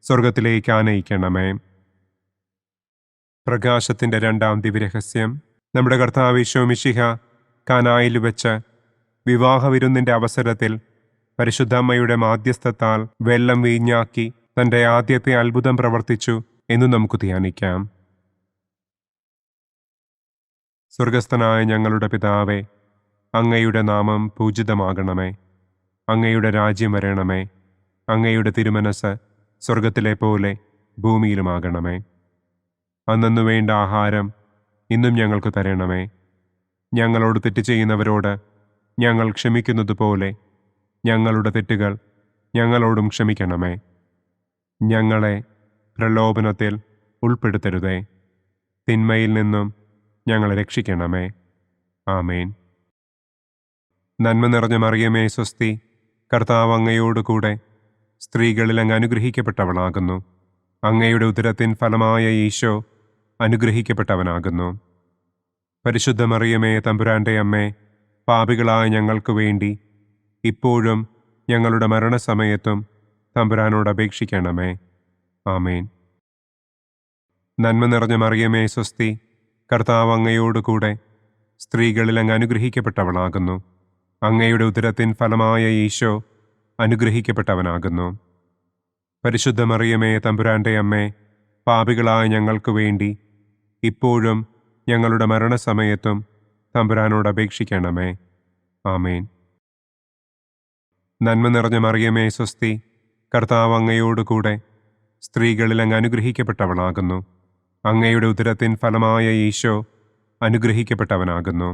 സ്വർഗത്തിലേക്ക് ആനയിക്കണമേ. പ്രകാശത്തിൻ്റെ രണ്ടാം ദിവ്യരഹസ്യം. നമ്മുടെ കർത്താവ് ഈശോ മിശിഹ കാനായിൽ വെച്ച് വിവാഹവിരുന്നിൻ്റെ അവസരത്തിൽ പരിശുദ്ധമ്മയുടെ മാധ്യസ്ഥത്താൽ വെള്ളം വീഞ്ഞാക്കി തൻ്റെ ആദ്യത്തെ അത്ഭുതം പ്രവർത്തിച്ചു എന്ന് നമുക്ക് ധ്യാനിക്കാം. സ്വർഗസ്ഥനായ ഞങ്ങളുടെ പിതാവേ, അങ്ങയുടെ നാമം പൂജിതമാകണമേ. അങ്ങയുടെ രാജ്യം വരണമേ. അങ്ങയുടെ തിരുമനസ് സ്വർഗത്തിലെ പോലെ ഭൂമിയിലുമാകണമേ. അന്നന്നു വേണ്ട ആഹാരം ഇന്നും ഞങ്ങൾക്ക് തരണമേ. ഞങ്ങളോട് തെറ്റ് ചെയ്യുന്നവരോട് ഞങ്ങൾ ക്ഷമിക്കുന്നത് പോലെ ഞങ്ങളുടെ തെറ്റുകൾ ഞങ്ങളോടും ക്ഷമിക്കണമേ. ഞങ്ങളെ പ്രലോഭനത്തിൽ ഉൾപ്പെടുത്തരുതേ. തിന്മയിൽ നിന്നും ഞങ്ങളെ രക്ഷിക്കണമേ. ആമേൻ. നന്മ നിറഞ്ഞ മറിയമേ സ്വസ്തി, കർത്താവ് അങ്ങയോടുകൂടെ സ്ത്രീകളിൽ അങ്ങ് അനുഗ്രഹിക്കപ്പെട്ടവളാകുന്നു. അങ്ങയുടെ ഉദരത്തിൻ ഫലമായ ഈശോ അനുഗ്രഹിക്കപ്പെട്ടവനാകുന്നു. പരിശുദ്ധ മറിയമേ തമ്പുരാന്റെ അമ്മേ, പാപികളായ ഞങ്ങൾക്ക് വേണ്ടി ഇപ്പോഴും ഞങ്ങളുടെ മരണസമയത്തും തമ്പുരാനോട് അപേക്ഷിക്കണമേ. ആമേൻ. നന്മ നിറഞ്ഞ മറിയമേ സ്വസ്തി, കർത്താവ് അങ്ങയോടുകൂടെ സ്ത്രീകളിൽ അങ്ങ് അനുഗ്രഹിക്കപ്പെട്ടവളാകുന്നു. അങ്ങയുടെ ഉദരത്തിൻ ഫലമായ ഈശോ അനുഗ്രഹിക്കപ്പെട്ടവനാകുന്നു. പരിശുദ്ധ മറിയമേ തമ്പുരാന്റെ അമ്മേ, പാപികളായ ഞങ്ങൾക്ക് വേണ്ടി ഇപ്പോഴും ഞങ്ങളുടെ മരണസമയത്തും തമ്പുരാനോട് അപേക്ഷിക്കണമേ. ആമേൻ. നന്മ നിറഞ്ഞ മറിയമേ സ്വസ്തി, കർത്താവ് അങ്ങയോടുകൂടെ സ്ത്രീകളിൽ അങ്ങ് അനുഗ്രഹിക്കപ്പെട്ടവളാകുന്നു. അങ്ങയുടെ ഉദരത്തിൻ ഫലമായ ഈശോ അനുഗ്രഹിക്കപ്പെട്ടവനാകുന്നു.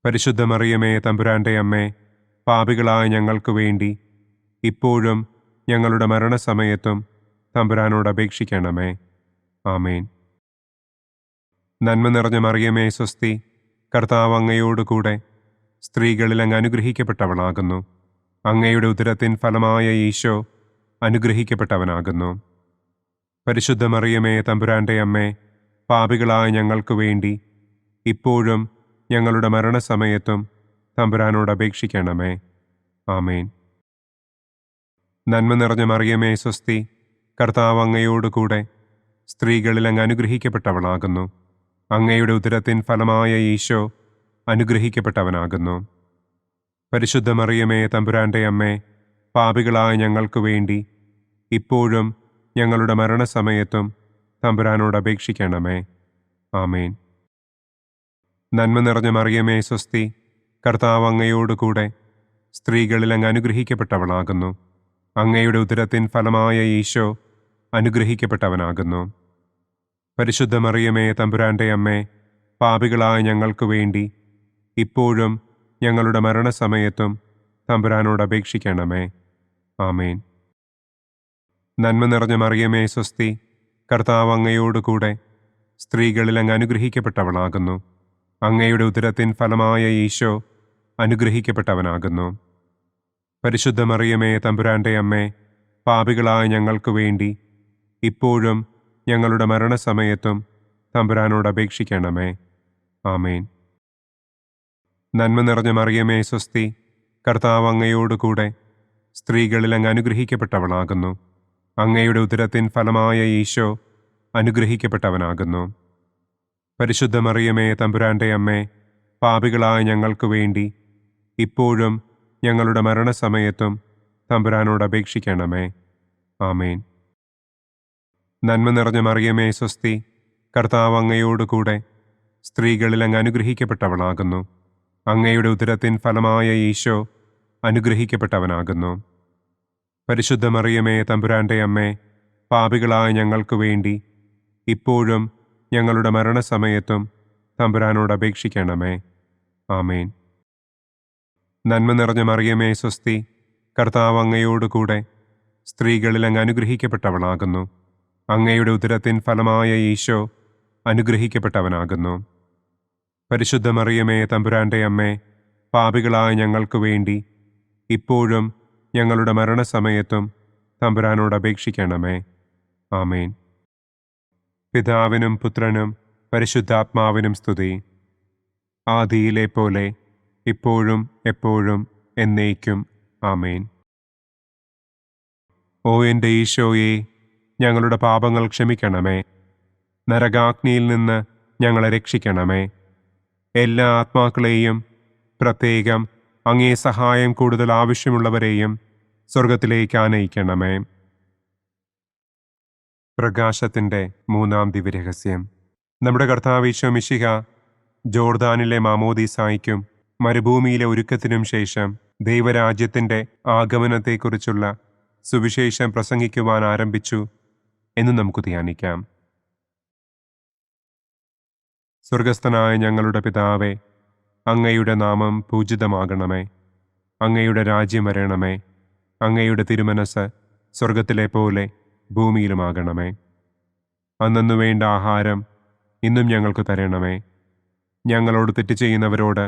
പരിശുദ്ധ മറിയമേ തമ്പുരാന്റെ അമ്മേ, പാപികളായ ഞങ്ങൾക്ക് വേണ്ടി ഇപ്പോഴും ഞങ്ങളുടെ മരണസമയത്തും തമ്പുരാനോട് അപേക്ഷിക്കണമേ. ആമേൻ. നന്മ നിറഞ്ഞ മറിയമേ സ്വസ്തി, കർത്താവ് അങ്ങയോടുകൂടെ സ്ത്രീകളിൽ അങ്ങ് അനുഗ്രഹിക്കപ്പെട്ടവളാകുന്നു. അങ്ങയുടെ ഉദരത്തിൻ ഫലമായ ഈശോ അനുഗ്രഹിക്കപ്പെട്ടവനാകുന്നു. പരിശുദ്ധ മറിയമേ തമ്പുരാന്റെ അമ്മേ, പാപികളായ ഞങ്ങൾക്ക് വേണ്ടി ഇപ്പോഴും ഞങ്ങളുടെ മരണസമയത്തും തമ്പുരാനോട് അപേക്ഷിക്കണമേ. ആമേൻ. നന്മ നിറഞ്ഞ മറിയമേ സ്വസ്തി, കർത്താവ് അങ്ങയോടുകൂടെ സ്ത്രീകളിൽ അങ്ങ് അനുഗ്രഹിക്കപ്പെട്ടവളാകുന്നു. അങ്ങയുടെ ഉദരത്തിൻ ഫലമായ ഈശോ അനുഗ്രഹിക്കപ്പെട്ടവനാകുന്നു. പരിശുദ്ധ മറിയമേ തമ്പുരാന്റെ അമ്മേ, പാപികളായ ഞങ്ങൾക്ക് വേണ്ടി ഇപ്പോഴും ഞങ്ങളുടെ മരണസമയത്തും തമ്പുരാനോട് അപേക്ഷിക്കണമേ. ആമേൻ. നന്മ നിറഞ്ഞ മറിയമേ സ്വസ്തി, കർത്താവ് അങ്ങയോടുകൂടെ സ്ത്രീകളിൽ അങ്ങ് അനുഗ്രഹിക്കപ്പെട്ടവളാകുന്നു. അങ്ങയുടെ ഉദരത്തിൻ ഫലമായ ഈശോ അനുഗ്രഹിക്കപ്പെട്ടവനാകുന്നു. പരിശുദ്ധ മറിയമേ തമ്പുരാന്റെ അമ്മേ, പാപികളായ ഞങ്ങൾക്ക് വേണ്ടി ഇപ്പോഴും ഞങ്ങളുടെ മരണസമയത്തും തമ്പുരാനോട് അപേക്ഷിക്കണമേ. ആമേൻ. നന്മ നിറഞ്ഞ മറിയമേ സ്വസ്തി, കർത്താവ് അങ്ങയോടുകൂടെ സ്ത്രീകളിൽ അങ്ങ് അനുഗ്രഹിക്കപ്പെട്ടവളാകുന്നു. അങ്ങയുടെ ഉദരത്തിൻ ഫലമായ ഈശോ അനുഗ്രഹിക്കപ്പെട്ടവനാകുന്നു. പരിശുദ്ധ മറിയമേ തമ്പുരാന്റെ അമ്മേ, പാപികളായ ഞങ്ങൾക്ക് വേണ്ടി ഇപ്പോഴും ഞങ്ങളുടെ മരണസമയത്തും തമ്പുരാനോട് അപേക്ഷിക്കണമേ. ആമേൻ. നന്മ നിറഞ്ഞ മറിയമേ സ്വസ്തി, കർത്താവ് അങ്ങയോടുകൂടെ സ്ത്രീകളിൽ അങ്ങ് അനുഗ്രഹിക്കപ്പെട്ടവളാകുന്നു. അങ്ങയുടെ ഉദരത്തിൻ ഫലമായ ഈശോ അനുഗ്രഹിക്കപ്പെട്ടവനാകുന്നു. പരിശുദ്ധ മറിയമേ തമ്പുരാന്റെ അമ്മേ, പാപികളായ ഞങ്ങൾക്ക് വേണ്ടി ഇപ്പോഴും ഞങ്ങളുടെ മരണസമയത്തും തമ്പുരാനോട് അപേക്ഷിക്കണമേ. ആമേൻ. നന്മ നിറഞ്ഞ മറിയമേ സ്വസ്തി, കർത്താവ് അങ്ങയോടുകൂടെ സ്ത്രീകളിൽ അങ്ങ് അനുഗ്രഹിക്കപ്പെട്ടവളാകുന്നു. അങ്ങയുടെ ഉദരത്തിൻ ഫലമായ ഈശോ അനുഗ്രഹിക്കപ്പെട്ടവനാകുന്നു. പരിശുദ്ധ മറിയമേ തമ്പുരാന്റെ അമ്മേ, പാപികളായ ഞങ്ങൾക്ക് വേണ്ടി ഇപ്പോഴും ഞങ്ങളുടെ മരണസമയത്തും തമ്പുരാനോട് അപേക്ഷിക്കണമേ. ആമേൻ. നന്മ നിറഞ്ഞ മറിയമേ സ്വസ്തി, കർത്താവ് അങ്ങയോടുകൂടെ സ്ത്രീകളിൽ അങ്ങ് അനുഗ്രഹിക്കപ്പെട്ടവളാകുന്നു. അങ്ങയുടെ ഉദരത്തിൻ ഫലമായ ഈശോ അനുഗ്രഹിക്കപ്പെട്ടവനാകുന്നു. പരിശുദ്ധ മറിയമേ തമ്പുരാന്റെ അമ്മേ, പാപികളായ ഞങ്ങൾക്ക് വേണ്ടി ഇപ്പോഴും ഞങ്ങളുടെ മരണസമയത്തും തമ്പുരാനോട് അപേക്ഷിക്കണമേ. ആമേൻ. പിതാവിനും പുത്രനും പരിശുദ്ധാത്മാവിനും സ്തുതി. ആദിയിലെ പോലെ ഇപ്പോഴും എപ്പോഴും എന്നേക്കും. ആമേൻ. ഓ എൻ്റെ ഈശോയെ, ഞങ്ങളുടെ പാപങ്ങൾ ക്ഷമിക്കണമേ. നരകാഗ്നിയിൽ നിന്ന് ഞങ്ങളെ രക്ഷിക്കണമേ. എല്ലാ ആത്മാക്കളെയും, പ്രത്യേകം അങ്ങേ സഹായം കൂടുതൽ ആവശ്യമുള്ളവരെയും സ്വർഗത്തിലേക്ക് ആനയിക്കണമേ. പ്രകാശത്തിൻ്റെ മൂന്നാം ദിവ്യരഹസ്യം. നമ്മുടെ കർത്താവ് ഈശോ മിശിഹ ജോർദാനിലെ മാമോദീസായ്ക്കും മരുഭൂമിയിലെ ഒരുക്കത്തിനും ശേഷം ദൈവരാജ്യത്തിൻ്റെ ആഗമനത്തെക്കുറിച്ചുള്ള സുവിശേഷം പ്രസംഗിക്കുവാൻ ആരംഭിച്ചു എന്ന് നമുക്ക് ധ്യാനിക്കാം. സ്വർഗസ്ഥനായ ഞങ്ങളുടെ പിതാവേ, അങ്ങയുടെ നാമം പൂജിതമാകണമേ. അങ്ങയുടെ രാജ്യം വരണമേ. അങ്ങയുടെ തിരുമനസ് സ്വർഗത്തിലെ പോലെ ഭൂമിയിലുമാകണമേ. അന്നന്നു വേണ്ട ആഹാരം ഇന്നും ഞങ്ങൾക്ക് തരണമേ. ഞങ്ങളോട് തെറ്റ് ചെയ്യുന്നവരോട്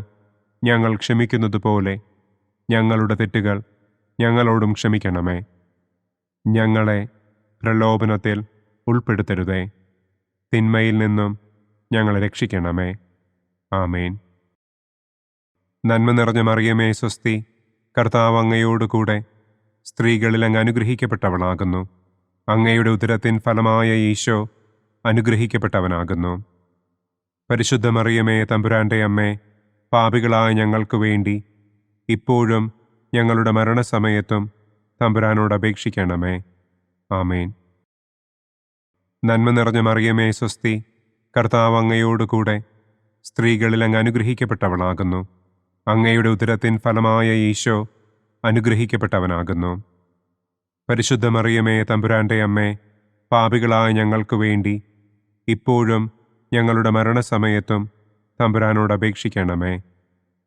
ഞങ്ങൾ ക്ഷമിക്കുന്നതുപോലെ ഞങ്ങളുടെ തെറ്റുകൾ ഞങ്ങളോടും ക്ഷമിക്കണമേ. ഞങ്ങളെ പ്രലോഭനത്തിൽ ഉൾപ്പെടുത്തരുതേ. തിന്മയിൽ നിന്നും ഞങ്ങളെ രക്ഷിക്കണമേ. ആമേൻ. നന്മ നിറഞ്ഞ മറിയമേ സ്വസ്തി, കർത്താവ് അങ്ങയോടുകൂടെ സ്ത്രീകളിൽ അങ്ങ് അനുഗ്രഹിക്കപ്പെട്ടവളാകുന്നു. അങ്ങയുടെ ഉദരത്തിൻ ഫലമായ ഈശോ അനുഗ്രഹിക്കപ്പെട്ടവനാകുന്നു. പരിശുദ്ധ മറിയമേ തമ്പുരാന്റെ അമ്മേ, പാപികളായ ഞങ്ങൾക്ക് വേണ്ടി ഇപ്പോഴും ഞങ്ങളുടെ മരണസമയത്തും തമ്പുരാനോട് അപേക്ഷിക്കണമേ. ആമേൻ. നന്മ നിറഞ്ഞ മറിയമേ സ്വസ്തി, കർത്താവ് അങ്ങയോടുകൂടെ സ്ത്രീകളിൽ അങ്ങ് അനുഗ്രഹിക്കപ്പെട്ടവളാകുന്നു. അങ്ങയുടെ ഉദരത്തിൻ ഫലമായ ഈശോ അനുഗ്രഹിക്കപ്പെട്ടവനാകുന്നു. പരിശുദ്ധ മറിയമേ തമ്പുരാന്റെ അമ്മേ, പാപികളായ ഞങ്ങൾക്ക് വേണ്ടി ഇപ്പോഴും ഞങ്ങളുടെ മരണസമയത്തും തമ്പുരാനോട് അപേക്ഷിക്കണമേ.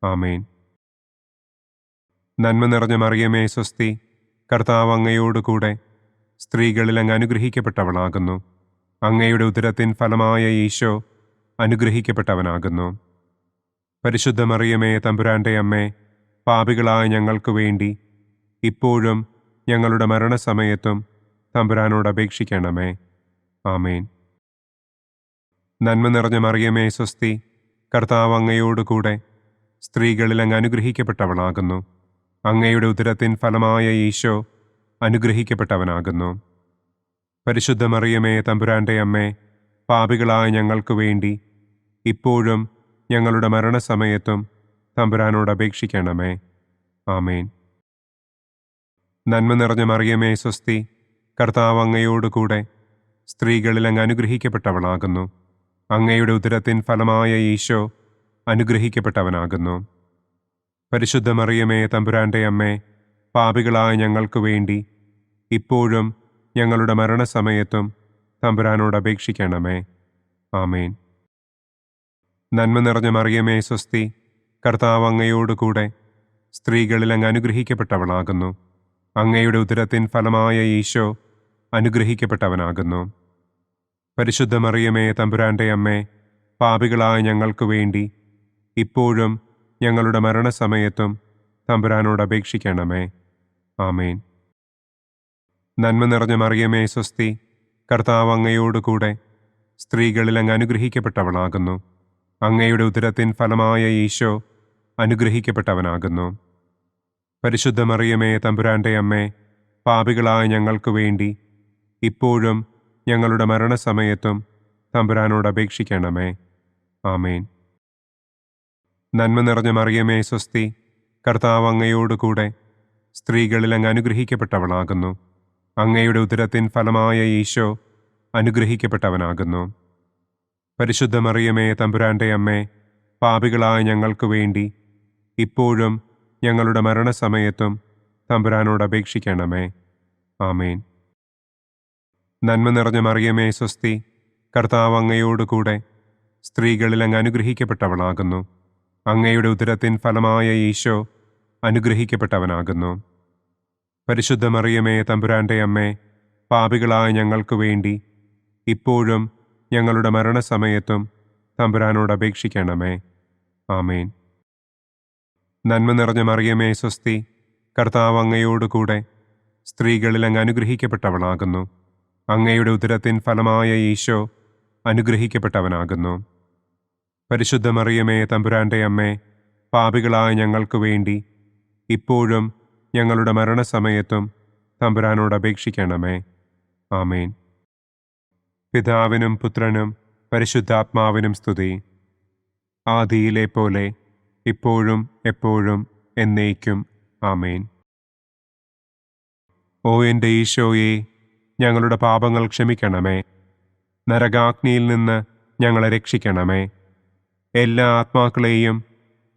ആമേൻ. നന്മ നിറഞ്ഞ മറിയമേ സ്വസ്തി, കർത്താവ് അങ്ങയോടുകൂടെ സ്ത്രീകളിൽ അങ്ങ് അനുഗ്രഹിക്കപ്പെട്ടവളാകുന്നു. അങ്ങയുടെ ഉദരത്തിൻ ഫലമായ ഈശോ അനുഗ്രഹിക്കപ്പെട്ടവനാകുന്നു. പരിശുദ്ധ മറിയമേ തമ്പുരാന്റെ അമ്മേ, പാപികളായ ഞങ്ങൾക്ക് വേണ്ടി ഇപ്പോഴും ഞങ്ങളുടെ മരണസമയത്തും തമ്പുരാനോട് അപേക്ഷിക്കണമേ. ആമേൻ. നന്മ നിറഞ്ഞ മറിയമേ സ്വസ്തി, കർത്താവ് അങ്ങയോടുകൂടെ സ്ത്രീകളിൽ അങ്ങ് അനുഗ്രഹിക്കപ്പെട്ടവളാകുന്നു. അങ്ങയുടെ ഉദരത്തിൻ ഫലമായ ഈശോ അനുഗ്രഹിക്കപ്പെട്ടവനാകുന്നു. പരിശുദ്ധ മറിയമേ തമ്പുരാന്റെ അമ്മേ, പാപികളായ ഞങ്ങൾക്ക് വേണ്ടി ഇപ്പോഴും ഞങ്ങളുടെ മരണസമയത്തും തമ്പുരാനോട് അപേക്ഷിക്കണമേ. ആമേൻ. നന്മ നിറഞ്ഞ മറിയമേ സ്വസ്തി, കർത്താവ് അങ്ങയോടുകൂടെ സ്ത്രീകളിൽ അങ്ങ് അനുഗ്രഹിക്കപ്പെട്ടവളാകുന്നു. അങ്ങയുടെ ഉദരത്തിൻ ഫലമായ ഈശോ അനുഗ്രഹിക്കപ്പെട്ടവനാകുന്നു. പരിശുദ്ധ മറിയമേ തമ്പുരാന്റെ അമ്മേ, പാപികളായ ഞങ്ങൾക്ക് വേണ്ടി ഇപ്പോഴും ഞങ്ങളുടെ മരണസമയത്തും തമ്പുരാനോട് അപേക്ഷിക്കണമേ. ആമേൻ. നന്മ നിറഞ്ഞ മറിയമേ സ്വസ്തി, കർത്താവ് അങ്ങയോടുകൂടെ സ്ത്രീകളിൽ അങ്ങ് അനുഗ്രഹിക്കപ്പെട്ടവളാകുന്നു. അങ്ങയുടെ ഉദരത്തിൻ ഫലമായ ഈശോ അനുഗ്രഹിക്കപ്പെട്ടവനാകുന്നു. പരിശുദ്ധ മറിയമേ തമ്പുരാന്റെ അമ്മേ, പാപികളായ ഞങ്ങൾക്ക് വേണ്ടി ഇപ്പോഴും ഞങ്ങളുടെ മരണസമയത്തും തമ്പുരാനോട് അപേക്ഷിക്കണമേ. ആമേൻ. നന്മ നിറഞ്ഞ മറിയമേ സ്വസ്തി, കർത്താവ് അങ്ങയോടുകൂടെ സ്ത്രീകളിൽ അങ്ങ് അനുഗ്രഹിക്കപ്പെട്ടവളാകുന്നു. അങ്ങയുടെ ഉദരത്തിൻ ഫലമായ ഈശോ അനുഗ്രഹിക്കപ്പെട്ടവനാകുന്നു. പരിശുദ്ധ മറിയമേ തമ്പുരാന്റെ അമ്മേ, പാപികളായ ഞങ്ങൾക്ക് വേണ്ടി ഇപ്പോഴും ഞങ്ങളുടെ മരണസമയത്തും തമ്പുരാനോട് അപേക്ഷിക്കണമേ. ആമേൻ. നന്മ നിറഞ്ഞ മറിയമേ സ്വസ്തി, കർത്താവ് അങ്ങയോടുകൂടെ സ്ത്രീകളിൽ അങ്ങ് അനുഗ്രഹിക്കപ്പെട്ടവളാകുന്നു. അങ്ങയുടെ ഉദരത്തിൻ ഫലമായ ഈശോ അനുഗ്രഹിക്കപ്പെട്ടവനാകുന്നു. പരിശുദ്ധ മറിയമേ തമ്പുരാന്റെ അമ്മേ, പാപികളായ ഞങ്ങൾക്ക് വേണ്ടി ഇപ്പോഴും ഞങ്ങളുടെ മരണസമയത്തും തമ്പുരാനോട് അപേക്ഷിക്കണമേ. ആമേൻ. നന്മ നിറഞ്ഞ മറിയമേ സ്വസ്തി, കർത്താവ് അങ്ങയോടുകൂടെ സ്ത്രീകളിൽ അങ്ങ് അനുഗ്രഹിക്കപ്പെട്ടവളാകുന്നു. അങ്ങയുടെ ഉദരത്തിൻ ഫലമായ ഈശോ അനുഗ്രഹിക്കപ്പെട്ടവനാകുന്നു. പരിശുദ്ധ മറിയമേ തമ്പുരാന്റെ അമ്മേ, പാപികളായ ഞങ്ങൾക്ക് വേണ്ടി ഇപ്പോഴും ഞങ്ങളുടെ മരണസമയത്തും തമ്പുരാനോട് അപേക്ഷിക്കണമേ. ആമേൻ. നന്മ നിറഞ്ഞ മറിയമേ സ്വസ്തി, കർത്താവ് അങ്ങയോടുകൂടെ സ്ത്രീകളിൽ അങ്ങ് അനുഗ്രഹിക്കപ്പെട്ടവളാകുന്നു. അങ്ങയുടെ ഉദരത്തിൻ ഫലമായ ഈശോ അനുഗ്രഹിക്കപ്പെട്ടവനാകുന്നു. പരിശുദ്ധ മറിയമേ തമ്പുരാന്റെ അമ്മേ, പാപികളായ ഞങ്ങൾക്ക് വേണ്ടി ഇപ്പോഴും ഞങ്ങളുടെ മരണസമയത്തും തമ്പുരാനോട് അപേക്ഷിക്കണമേ. ആമേൻ. പിതാവിനും പുത്രനും പരിശുദ്ധാത്മാവിനും സ്തുതി. ആദിയിലെ പോലെ ഇപ്പോഴും എപ്പോഴും എന്നേക്കും. ആമേൻ. ഓ എൻ്റെ ഈശോയെ, ഞങ്ങളുടെ പാപങ്ങൾ ക്ഷമിക്കണമേ. നരകാഗ്നിയിൽ നിന്ന് ഞങ്ങളെ രക്ഷിക്കണമേ. എല്ലാ ആത്മാക്കളെയും,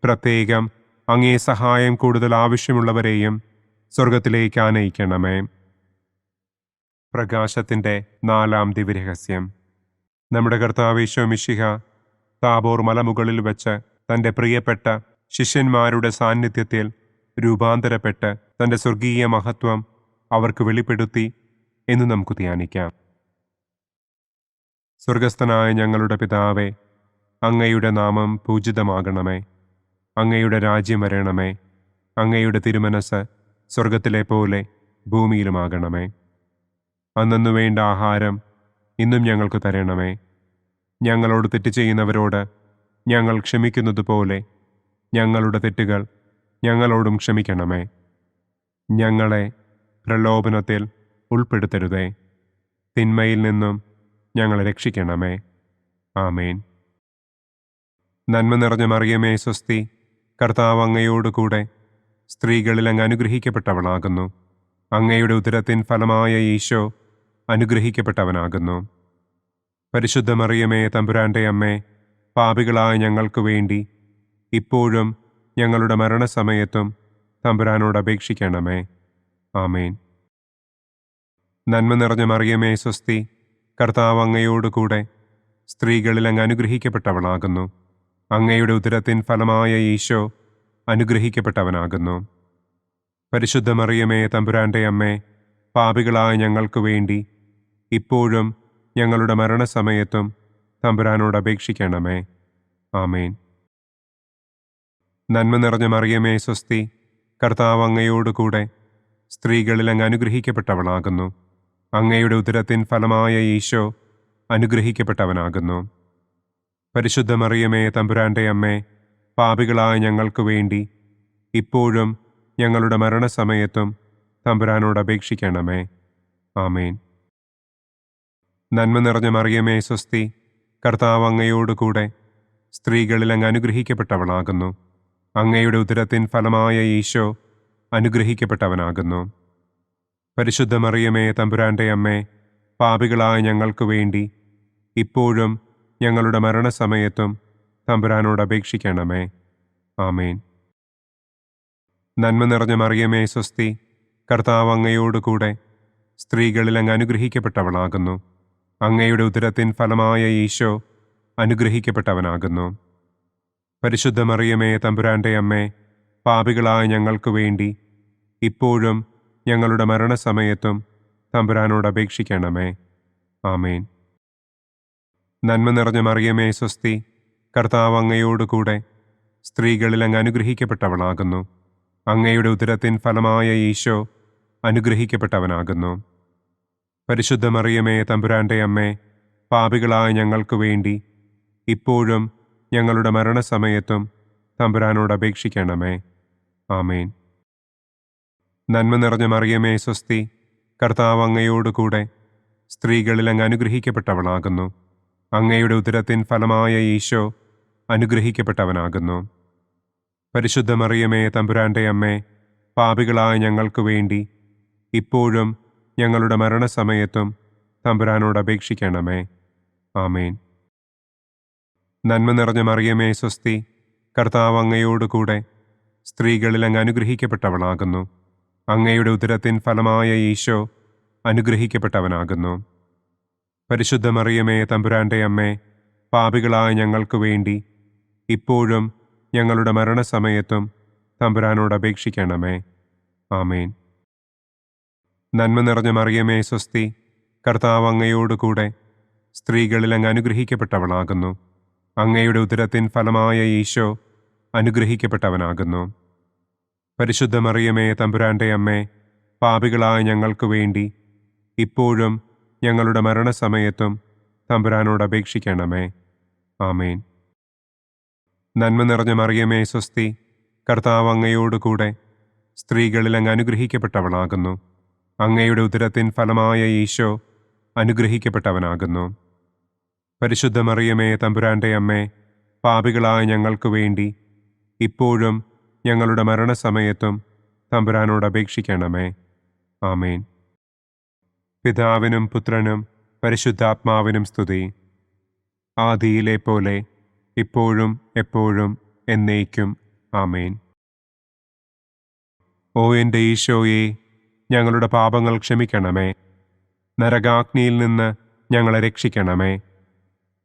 പ്രത്യേകം അങ്ങേ സഹായം കൂടുതൽ ആവശ്യമുള്ളവരെയും സ്വർഗത്തിലേക്ക് ആനയിക്കണമേ. പ്രകാശത്തിൻ്റെ 4-ാം ദിവ്യരഹസ്യം. നമ്മുടെ കർത്താവ് ഈശോ മിശിഹ താബോർ മലമുകളിൽ വെച്ച് തൻ്റെ പ്രിയപ്പെട്ട ശിഷ്യന്മാരുടെ സാന്നിധ്യത്തിൽ രൂപാന്തരപ്പെട്ട് തൻ്റെ സ്വർഗീയ മഹത്വം അവർക്ക് വെളിപ്പെടുത്തി എന്ന് നമുക്ക് ധ്യാനിക്കാം. സ്വർഗസ്ഥനായ ഞങ്ങളുടെ പിതാവേ, അങ്ങയുടെ നാമം പൂജിതമാകണമേ. അങ്ങയുടെ രാജ്യം വരണമേ. അങ്ങയുടെ തിരുമനസ് സ്വർഗത്തിലെ പോലെ ഭൂമിയിലുമാകണമേ. അന്നു വേണ്ട ആഹാരം ഇന്നും ഞങ്ങൾക്ക് തരണമേ. ഞങ്ങളോട് തെറ്റ് ചെയ്യുന്നവരോട് ഞങ്ങൾ ക്ഷമിക്കുന്നത് പോലെ ഞങ്ങളുടെ തെറ്റുകൾ ഞങ്ങളോടും ക്ഷമിക്കണമേ. ഞങ്ങളെ പ്രലോഭനത്തിൽ ഉൾപ്പെടുത്തരുതേ. തിന്മയിൽ നിന്നും ഞങ്ങളെ രക്ഷിക്കണമേ. ആമേൻ. നന്മ നിറഞ്ഞ മറിയമേ സ്വസ്തി, കർത്താവ് അങ്ങയോടുകൂടെ സ്ത്രീകളിൽ അങ്ങ് അനുഗ്രഹിക്കപ്പെട്ടവളാകുന്നു. അങ്ങയുടെ ഉദരത്തിൻ ഫലമായ ഈശോ അനുഗ്രഹിക്കപ്പെട്ടവനാകുന്നു. പരിശുദ്ധ മറിയമേ തമ്പുരാന്റെ അമ്മേ, പാപികളായ ഞങ്ങൾക്ക് വേണ്ടി ഇപ്പോഴും ഞങ്ങളുടെ മരണസമയത്തും തമ്പുരാനോട് അപേക്ഷിക്കണമേ. ആമേൻ. നന്മ നിറഞ്ഞ മറിയമേ സ്വസ്തി, കർത്താവ് അങ്ങയോടുകൂടെ സ്ത്രീകളിൽ അങ്ങ് അനുഗ്രഹിക്കപ്പെട്ടവളാകുന്നു. അങ്ങയുടെ ഉദരത്തിൻ ഫലമായ ഈശോ അനുഗ്രഹിക്കപ്പെട്ടവനാകുന്നു. പരിശുദ്ധ മറിയമേ തമ്പുരാന്റെ അമ്മേ, പാപികളായ ഞങ്ങൾക്ക് വേണ്ടി ഇപ്പോഴും ഞങ്ങളുടെ മരണസമയത്തും തമ്പുരാനോട് അപേക്ഷിക്കണമേ. ആമേൻ. നന്മ നിറഞ്ഞ മറിയമേ സ്വസ്തി, കർത്താവ് അങ്ങയോടുകൂടെ സ്ത്രീകളിൽ അങ്ങ് അനുഗ്രഹിക്കപ്പെട്ടവളാകുന്നു. അങ്ങയുടെ ഉദരത്തിൻ ഫലമായ ഈശോ അനുഗ്രഹിക്കപ്പെട്ടവനാകുന്നു. പരിശുദ്ധ മറിയമേ തമ്പുരാന്റെ അമ്മേ, പാപികളായ ഞങ്ങൾക്ക് വേണ്ടി ഇപ്പോഴും ഞങ്ങളുടെ മരണസമയത്തും തമ്പുരാനോട് അപേക്ഷിക്കണമേ. ആമേൻ. നന്മ നിറഞ്ഞ മറിയമേ സ്വസ്തി, കർത്താവ് അങ്ങയോടുകൂടെ സ്ത്രീകളിൽ അങ്ങ് അനുഗ്രഹിക്കപ്പെട്ടവളാകുന്നു. അങ്ങയുടെ ഉദരത്തിൻ ഫലമായ ഈശോ അനുഗ്രഹിക്കപ്പെട്ടവനാകുന്നു. പരിശുദ്ധ മറിയമേ തമ്പുരാന്റെ അമ്മേ, പാപികളായ ഞങ്ങൾക്ക് വേണ്ടി ഇപ്പോഴും ഞങ്ങളുടെ മരണസമയത്തും തമ്പുരാനോട് അപേക്ഷിക്കണമേ. ആമേൻ. നന്മ നിറഞ്ഞ മറിയമേ സ്വസ്തി, കർത്താവ് അങ്ങയോടുകൂടെ സ്ത്രീകളിൽ അങ്ങ് അനുഗ്രഹിക്കപ്പെട്ടവളാകുന്നു. അങ്ങയുടെ ഉദരത്തിൻ ഫലമായ ഈശോ അനുഗ്രഹിക്കപ്പെട്ടവനാകുന്നു. പരിശുദ്ധ മറിയമേ തമ്പുരാന്റെ അമ്മേ, പാപികളായ ഞങ്ങൾക്ക് വേണ്ടി ഇപ്പോഴും ഞങ്ങളുടെ മരണസമയത്തും തമ്പുരാനോട് അപേക്ഷിക്കണമേ. ആമേൻ. നന്മ നിറഞ്ഞ മറിയമേ സ്വസ്തി, കർത്താവ് അങ്ങയോടുകൂടെ സ്ത്രീകളിൽ അങ്ങ് അനുഗ്രഹിക്കപ്പെട്ടവളാകുന്നു. അങ്ങയുടെ ഉദരത്തിൻ ഫലമായ ഈശോ അനുഗ്രഹിക്കപ്പെട്ടവനാകുന്നു. പരിശുദ്ധ മറിയമേ തമ്പുരാന്റെ അമ്മേ, പാപികളായ ഞങ്ങൾക്ക് വേണ്ടി ഇപ്പോഴും ഞങ്ങളുടെ മരണസമയത്തും തമ്പുരാനോട് അപേക്ഷിക്കണമേ. ആമേൻ. നന്മ നിറഞ്ഞ മറിയമേ സ്വസ്തി, കർത്താവ് അങ്ങയോടുകൂടെ സ്ത്രീകളിൽ അങ്ങ് അനുഗ്രഹിക്കപ്പെട്ടവളാകുന്നു. അങ്ങയുടെ ഉദരത്തിൻ ഫലമായ ഈശോ അനുഗ്രഹിക്കപ്പെട്ടവനാകുന്നു. പരിശുദ്ധ മറിയമേ തമ്പുരാന്റെ അമ്മേ, പാപികളായ ഞങ്ങൾക്ക് വേണ്ടി ഇപ്പോഴും ഞങ്ങളുടെ മരണസമയത്തും തമ്പുരാനോട് അപേക്ഷിക്കണമേ. ആമേൻ. നന്മ നിറഞ്ഞ മറിയമേ സ്വസ്തി, കർത്താവ് അങ്ങയോടുകൂടെ സ്ത്രീകളിൽ അങ്ങ് അനുഗ്രഹിക്കപ്പെട്ടവളാകുന്നു. അങ്ങയുടെ ഉദരത്തിൻ ഫലമായ ഈശോ അനുഗ്രഹിക്കപ്പെട്ടവനാകുന്നു. പരിശുദ്ധ മറിയമേ തമ്പുരാന്റെ അമ്മേ, പാപികളായ ഞങ്ങൾക്ക് വേണ്ടി ഇപ്പോഴും ഞങ്ങളുടെ മരണസമയത്തും തമ്പുരാനോട് അപേക്ഷിക്കണമേ. ആമേൻ. നന്മ നിറഞ്ഞ മറിയമേ സ്വസ്തി, കർത്താവ് അങ്ങയോടുകൂടെ സ്ത്രീകളിൽ അങ്ങ് അനുഗ്രഹിക്കപ്പെട്ടവളാകുന്നു. അങ്ങയുടെ ഉദരത്തിൻ ഫലമായ ഈശോ അനുഗ്രഹിക്കപ്പെട്ടവനാകുന്നു. പരിശുദ്ധ മറിയമേ തമ്പുരാന്റെ അമ്മേ, പാപികളായ ഞങ്ങൾക്ക് വേണ്ടി ഇപ്പോഴും ഞങ്ങളുടെ മരണസമയത്തും തമ്പുരാനോട് അപേക്ഷിക്കണമേ. ആമേൻ. നന്മ നിറഞ്ഞ മറിയമേ സ്വസ്തി, കർത്താവ് അങ്ങയോടുകൂടെ സ്ത്രീകളിൽ അങ്ങ് അനുഗ്രഹിക്കപ്പെട്ടവളാകുന്നു. അങ്ങയുടെ ഉദരത്തിൻ ഫലമായ ഈശോ അനുഗ്രഹിക്കപ്പെട്ടവനാകുന്നു. പരിശുദ്ധ മറിയമേ തമ്പുരാന്റെ അമ്മേ, പാപികളായ ഞങ്ങൾക്ക് വേണ്ടി ഇപ്പോഴും ഞങ്ങളുടെ മരണസമയത്തും തമ്പുരാനോട് അപേക്ഷിക്കണമേ. ആമേൻ. പിതാവിനും പുത്രനും പരിശുദ്ധാത്മാവിനും സ്തുതി. ആദിയിലെ പോലെ ഇപ്പോഴും എപ്പോഴും എന്നേക്കും. ആമേൻ. ഓ എൻ്റെ ഈശോയെ, ഞങ്ങളുടെ പാപങ്ങൾ ക്ഷമിക്കണമേ. നരകാഗ്നിയിൽ നിന്ന് ഞങ്ങളെ രക്ഷിക്കണമേ.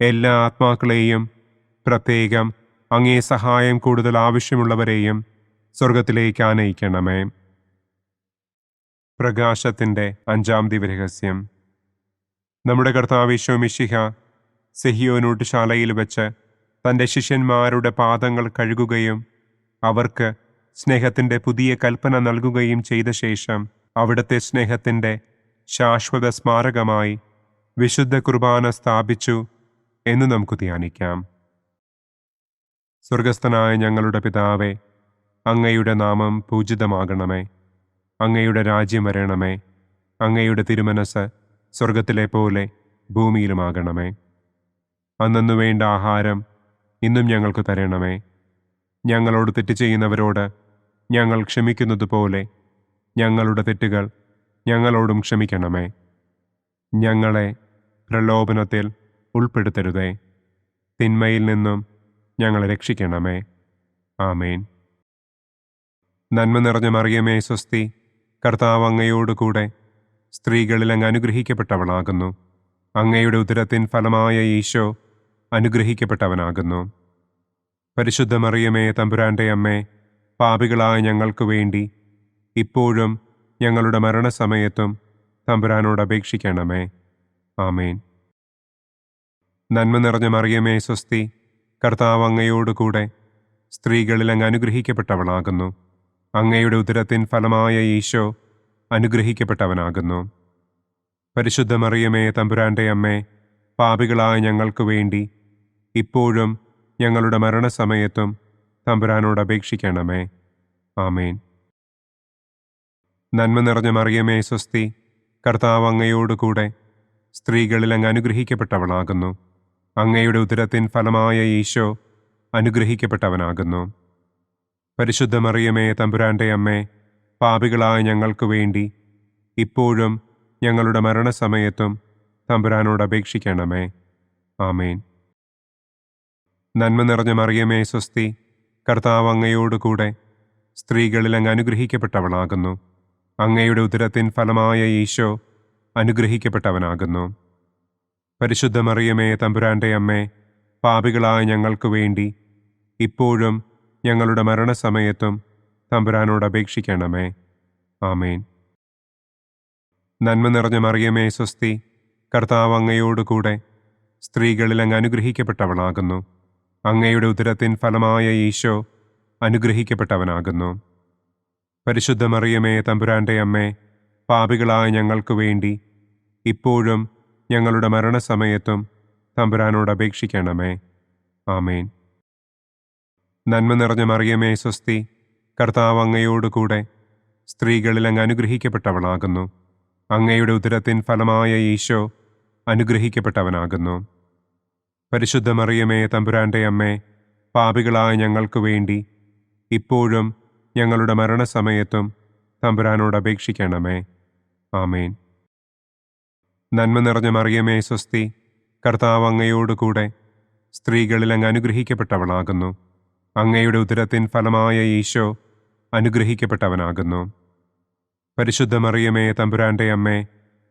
എല്ലാ ആത്മാക്കളെയും, പ്രത്യേകം അങ്ങേ സഹായം കൂടുതൽ ആവശ്യമുള്ളവരെയും സ്വർഗത്തിലേക്ക് ആനയിക്കണമേ. പ്രകാശത്തിൻ്റെ 5-ാം ദിവ്യരഹസ്യം. നമ്മുടെ കർത്താവ് ഈശോ മിശിഹ സെഹിയോനൂട്ടുശാലയിൽ വെച്ച് തൻ്റെ ശിഷ്യന്മാരുടെ പാദങ്ങൾ കഴുകുകയും അവർക്ക് സ്നേഹത്തിൻ്റെ പുതിയ കൽപ്പന നൽകുകയും ചെയ്ത ശേഷം അവിടുത്തെ സ്നേഹത്തിൻ്റെ ശാശ്വത സ്മാരകമായി വിശുദ്ധ കുർബാന സ്ഥാപിച്ചു എന്ന് നമുക്ക് ധ്യാനിക്കാം. സ്വർഗസ്ഥനായ ഞങ്ങളുടെ പിതാവേ, അങ്ങയുടെ നാമം പൂജിതമാകണമേ. അങ്ങയുടെ രാജ്യം വരണമേ. അങ്ങയുടെ തിരുമനസ് സ്വർഗത്തിലെ പോലെ ഭൂമിയിലുമാകണമേ. അന്നന്നു വേണ്ട ആഹാരം ഇന്നും ഞങ്ങൾക്ക് തരണമേ. ഞങ്ങളോട് തെറ്റ് ചെയ്യുന്നവരോട് ഞങ്ങൾ ക്ഷമിക്കുന്നത് പോലെ ഞങ്ങളുടെ തെറ്റുകൾ ഞങ്ങളോടും ക്ഷമിക്കണമേ. ഞങ്ങളെ പ്രലോഭനത്തിൽ ഉൾപ്പെടുത്തരുതേ. തിന്മയിൽ നിന്നും ഞങ്ങളെ രക്ഷിക്കണമേ. ആമേൻ. നന്മ നിറഞ്ഞ മറിയമേ സ്വസ്തി, കർത്താവ് അങ്ങയോടുകൂടെ സ്ത്രീകളിൽ അങ്ങ് അനുഗ്രഹിക്കപ്പെട്ടവളാകുന്നു. അങ്ങയുടെ ഉദരത്തിൻ ഫലമായ ഈശോ അനുഗ്രഹിക്കപ്പെട്ടവനാകുന്നു. പരിശുദ്ധ മറിയമേ തമ്പുരാന്റെ അമ്മേ, പാപികളായ ഞങ്ങൾക്ക് വേണ്ടി ഇപ്പോഴും ഞങ്ങളുടെ മരണസമയത്തും തമ്പുരാനോട് അപേക്ഷിക്കണമേ. ആമേൻ. നന്മ നിറഞ്ഞ മറിയമേ സ്വസ്തി, കർത്താവ് അങ്ങയോടുകൂടെ സ്ത്രീകളിൽ അങ്ങ് അനുഗ്രഹിക്കപ്പെട്ടവളാകുന്നു. അങ്ങയുടെ ഉദരത്തിൻ ഫലമായ ഈശോ അനുഗ്രഹിക്കപ്പെട്ടവനാകുന്നു. പരിശുദ്ധ മറിയമേ തമ്പുരാന്റെ അമ്മേ, പാപികളായ ഞങ്ങൾക്ക് വേണ്ടി ഇപ്പോഴും ഞങ്ങളുടെ മരണസമയത്തും തമ്പുരാനോട് അപേക്ഷിക്കണമേ. ആമേൻ. നന്മ നിറഞ്ഞ മറിയമേ സ്വസ്തി, കർത്താവ് അങ്ങയോടുകൂടെ സ്ത്രീകളിൽ അങ്ങ് അനുഗ്രഹിക്കപ്പെട്ടവളാകുന്നു. അങ്ങയുടെ ഉദരത്തിൻ ഫലമായ ഈശോ അനുഗ്രഹിക്കപ്പെട്ടവനാകുന്നു. പരിശുദ്ധ മറിയമേ തമ്പുരാന്റെ അമ്മേ, പാപികളായ ഞങ്ങൾക്ക് വേണ്ടി ഇപ്പോഴും ഞങ്ങളുടെ മരണസമയത്തും തമ്പുരാനോട് അപേക്ഷിക്കണമേ. ആമേൻ. നന്മ നിറഞ്ഞ മറിയമേ സ്വസ്തി, കർത്താവ് അങ്ങയോടുകൂടെ സ്ത്രീകളിൽ അങ്ങ് അനുഗ്രഹിക്കപ്പെട്ടവളാകുന്നു. അങ്ങയുടെ ഉദരത്തിൻ ഫലമായ ഈശോ അനുഗ്രഹിക്കപ്പെട്ടവനാകുന്നു. പരിശുദ്ധ മറിയമേ തമ്പുരാന്റെ അമ്മേ, പാപികളായ ഞങ്ങൾക്ക് വേണ്ടി ഇപ്പോഴും ഞങ്ങളുടെ മരണസമയത്തും തമ്പുരാനോട് അപേക്ഷിക്കണമേ. ആമേൻ. നന്മ നിറഞ്ഞ മറിയമേ സ്വസ്തി, കർത്താവ് അങ്ങയോടുകൂടെ സ്ത്രീകളിൽ അങ്ങ് അനുഗ്രഹിക്കപ്പെട്ടവളാകുന്നു. അങ്ങയുടെ ഉദരത്തിൻ ഫലമായ ഈശോ അനുഗ്രഹിക്കപ്പെട്ടവനാകുന്നു. പരിശുദ്ധ മറിയമേ തമ്പുരാന്റെ അമ്മേ, പാപികളായ ഞങ്ങൾക്ക് വേണ്ടി ഇപ്പോഴും ഞങ്ങളുടെ മരണസമയത്തും തമ്പുരാനോട് അപേക്ഷിക്കണമേ. ആമേൻ. നന്മ നിറഞ്ഞ മറിയമേ സ്വസ്തി, കർത്താവ് അങ്ങയോടുകൂടെ സ്ത്രീകളിൽ അങ്ങ് അനുഗ്രഹിക്കപ്പെട്ടവളാകുന്നു. അങ്ങയുടെ ഉദരത്തിൻ ഫലമായ ഈശോ അനുഗ്രഹിക്കപ്പെട്ടവനാകുന്നു. പരിശുദ്ധ മറിയമേ തമ്പുരാന്റെ അമ്മേ, പാപികളായ ഞങ്ങൾക്ക് വേണ്ടി ഇപ്പോഴും ഞങ്ങളുടെ മരണസമയത്തും തമ്പുരാനോട് അപേക്ഷിക്കണമേ. ആമേൻ. നന്മ നിറഞ്ഞ മറിയമേ സ്വസ്തി, കർത്താവ് അങ്ങയോട് കൂടെ സ്ത്രീകളിൽ അങ്ങ് അനുഗ്രഹിക്കപ്പെട്ടവളാകുന്നു. അങ്ങയുടെ ഉദരത്തിൻ ഫലമായ ഈശോ അനുഗ്രഹിക്കപ്പെട്ടവനാകുന്നു. പരിശുദ്ധ മറിയമേ തമ്പുരാൻ്റെ അമ്മേ,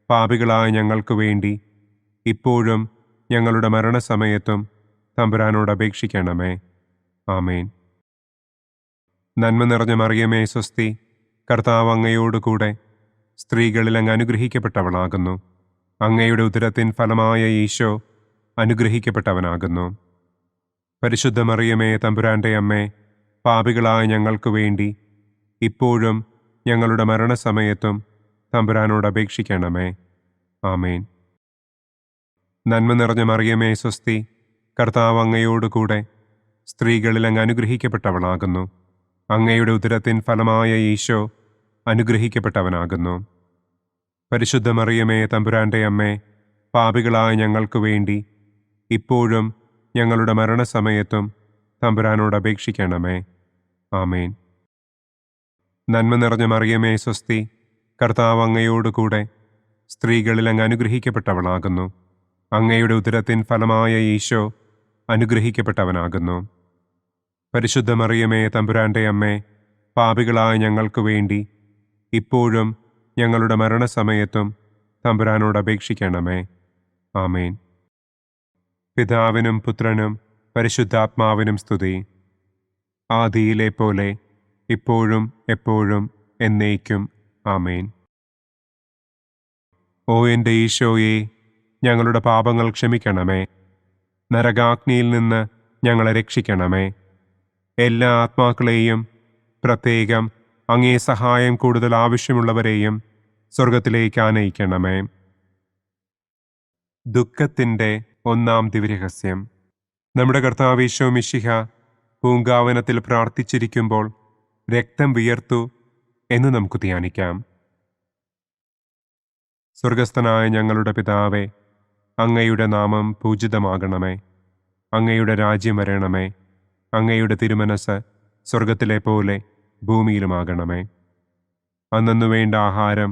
പാപികളായ ഞങ്ങൾക്ക് വേണ്ടി ഇപ്പോഴും ഞങ്ങളുടെ മരണസമയത്തും തമ്പുരാനോട് അപേക്ഷിക്കണമേ. ആമേൻ. നന്മ നിറഞ്ഞ മറിയമേ സ്വസ്തി, കർത്താവ് അങ്ങയോട് കൂടെ സ്ത്രീകളിൽ അങ്ങ് അനുഗ്രഹിക്കപ്പെട്ടവളാകുന്നു. അങ്ങയുടെ ഉദരത്തിൻ ഫലമായ ഈശോ അനുഗ്രഹിക്കപ്പെട്ടവനാകുന്നു. പരിശുദ്ധ മറിയമേ തമ്പുരാൻ്റെ അമ്മേ, പാപികളായ ഞങ്ങൾക്ക് വേണ്ടി ഇപ്പോഴും ഞങ്ങളുടെ മരണസമയത്തും തമ്പുരാനോട് അപേക്ഷിക്കണമേ. ആമേൻ. നന്മ നിറഞ്ഞ മറിയമേ സ്വസ്തി, കർത്താവ് അങ്ങയോട് കൂടെ സ്ത്രീകളിൽ അങ്ങ് അനുഗ്രഹിക്കപ്പെട്ടവളാകുന്നു. അങ്ങയുടെ ഉദരത്തിൻ ഫലമായ ഈശോ അനുഗ്രഹിക്കപ്പെട്ടവനാകുന്നു. പരിശുദ്ധ മറിയമേ തമ്പുരാൻ്റെ അമ്മേ, പാപികളായ ഞങ്ങൾക്ക് വേണ്ടി ഇപ്പോഴും ഞങ്ങളുടെ മരണസമയത്തും തമ്പുരാനോട് അപേക്ഷിക്കണമേ. ആമേൻ. നന്മ നിറഞ്ഞ മറിയമേ സ്വസ്തി, കർത്താവ് അങ്ങയോട് കൂടെ സ്ത്രീകളിൽ അങ്ങ് അനുഗ്രഹിക്കപ്പെട്ടവളാകുന്നു. അങ്ങയുടെ ഉദരത്തിൻ ഫലമായ ഈശോ അനുഗ്രഹിക്കപ്പെട്ടവനാകുന്നു. പരിശുദ്ധ മറിയമേ തമ്പുരാൻ്റെ അമ്മേ, പാപികളായ ഞങ്ങൾക്ക് വേണ്ടി ഇപ്പോഴും ഞങ്ങളുടെ മരണസമയത്തും തമ്പുരാനോട് അപേക്ഷിക്കണമേ. ആമേൻ. പിതാവിനും പുത്രനും പരിശുദ്ധാത്മാവിനും സ്തുതി. ആദിയിലെ പോലെ ഇപ്പോഴും എപ്പോഴും എന്നേക്കും. ആമേൻ. ഓ എൻ്റെ ഈശോയെ, ഞങ്ങളുടെ പാപങ്ങൾ ക്ഷമിക്കണമേ. നരകാഗ്നിയിൽ നിന്ന് ഞങ്ങളെ രക്ഷിക്കണമേ. എല്ലാ ആത്മാക്കളെയും, പ്രത്യേകം അങ്ങേ സഹായം കൂടുതൽ ആവശ്യമുള്ളവരെയും സ്വർഗത്തിലേക്ക് ആനയിക്കണമേ. ദുഃഖത്തിൻ്റെ ഒന്നാം ദിവ്യരഹസ്യം. നമ്മുടെ കർത്താവ് ഈശോ മിശിഹ പൂങ്കാവനത്തിൽ പ്രാർത്ഥിച്ചിരിക്കുമ്പോൾ രക്തം വിയർത്തു എന്ന് നമുക്ക് ധ്യാനിക്കാം. സ്വർഗസ്ഥനായ ഞങ്ങളുടെ പിതാവേ, അങ്ങയുടെ നാമം പൂജിതമാകണമേ. അങ്ങയുടെ രാജ്യം വരണമേ. അങ്ങയുടെ തിരുമനസ് സ്വർഗത്തിലെ പോലെ ഭൂമിയിലുമാകണമേ. അന്നു വേണ്ട ആഹാരം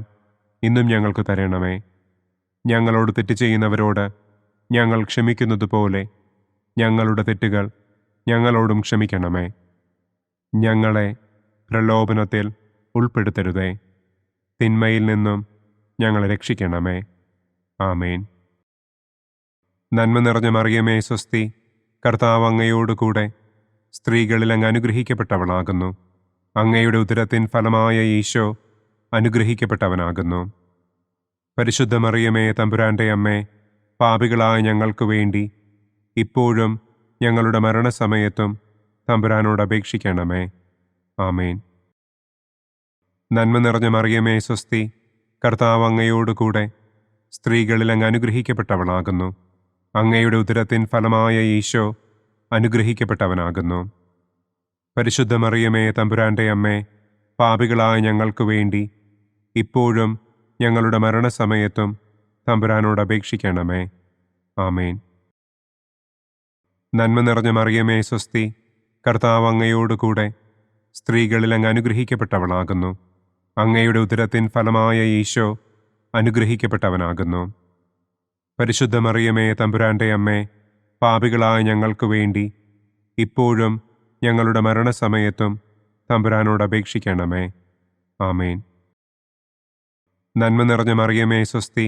ഇന്നും ഞങ്ങൾക്ക് തരണമേ. ഞങ്ങളോട് തെറ്റ് ചെയ്യുന്നവരോട് ഞങ്ങൾ ക്ഷമിക്കുന്നതുപോലെ ഞങ്ങളുടെ തെറ്റുകൾ ഞങ്ങളോടും ക്ഷമിക്കണമേ. ഞങ്ങളെ പ്രലോഭനത്തിൽ ഉൾപ്പെടുത്തരുതേ. തിന്മയിൽ നിന്നും ഞങ്ങളെ രക്ഷിക്കണമേ. ആമേൻ. നന്മ നിറഞ്ഞ മറിയമേ സ്വസ്തി, കർത്താവ് അങ്ങയോട് കൂടെ സ്ത്രീകളിൽ അങ്ങ് അനുഗ്രഹിക്കപ്പെട്ടവളാകുന്നു. അങ്ങയുടെ ഉദരത്തിൻ ഫലമായ ഈശോ അനുഗ്രഹിക്കപ്പെട്ടവനാകുന്നു. പരിശുദ്ധ മറിയമേ തമ്പുരാൻ്റെ അമ്മേ, പാപികളായ ഞങ്ങൾക്ക് വേണ്ടി ഇപ്പോഴും ഞങ്ങളുടെ മരണസമയത്തും തമ്പുരാനോട് അപേക്ഷിക്കണമേ. ആമേൻ. നന്മ നിറഞ്ഞ മറിയമേ സ്വസ്തി, കർത്താവ് അങ്ങയോട് കൂടെ സ്ത്രീകളിൽ അങ്ങ് അനുഗ്രഹിക്കപ്പെട്ടവളാകുന്നു. അങ്ങയുടെ ഉദരത്തിൻ ഫലമായ ഈശോ അനുഗ്രഹിക്കപ്പെട്ടവനാകുന്നു. പരിശുദ്ധ മറിയമേ തമ്പുരാൻ്റെ അമ്മേ, പാപികളായ ഞങ്ങൾക്ക് വേണ്ടി ഇപ്പോഴും ഞങ്ങളുടെ മരണസമയത്തും തമ്പുരാനോട് അപേക്ഷിക്കണമേ. ആമേൻ. നന്മ നിറഞ്ഞ മറിയമേ സ്വസ്തി, കർത്താവ് അങ്ങയോട് കൂടെ സ്ത്രീകളിൽ അങ്ങ് അനുഗ്രഹിക്കപ്പെട്ടവളാകുന്നു. അങ്ങയുടെ ഉദരത്തിൻ ഫലമായ ഈശോ അനുഗ്രഹിക്കപ്പെട്ടവനാകുന്നു. പരിശുദ്ധ മറിയമേ തമ്പുരാൻ്റെ അമ്മേ, പാപികളായ ഞങ്ങൾക്ക് വേണ്ടി ഇപ്പോഴും ഞങ്ങളുടെ മരണസമയത്തും തമ്പുരാനോട് അപേക്ഷിക്കണമേ. ആമേൻ. നന്മ നിറഞ്ഞ മറിയമേ സ്വസ്തി,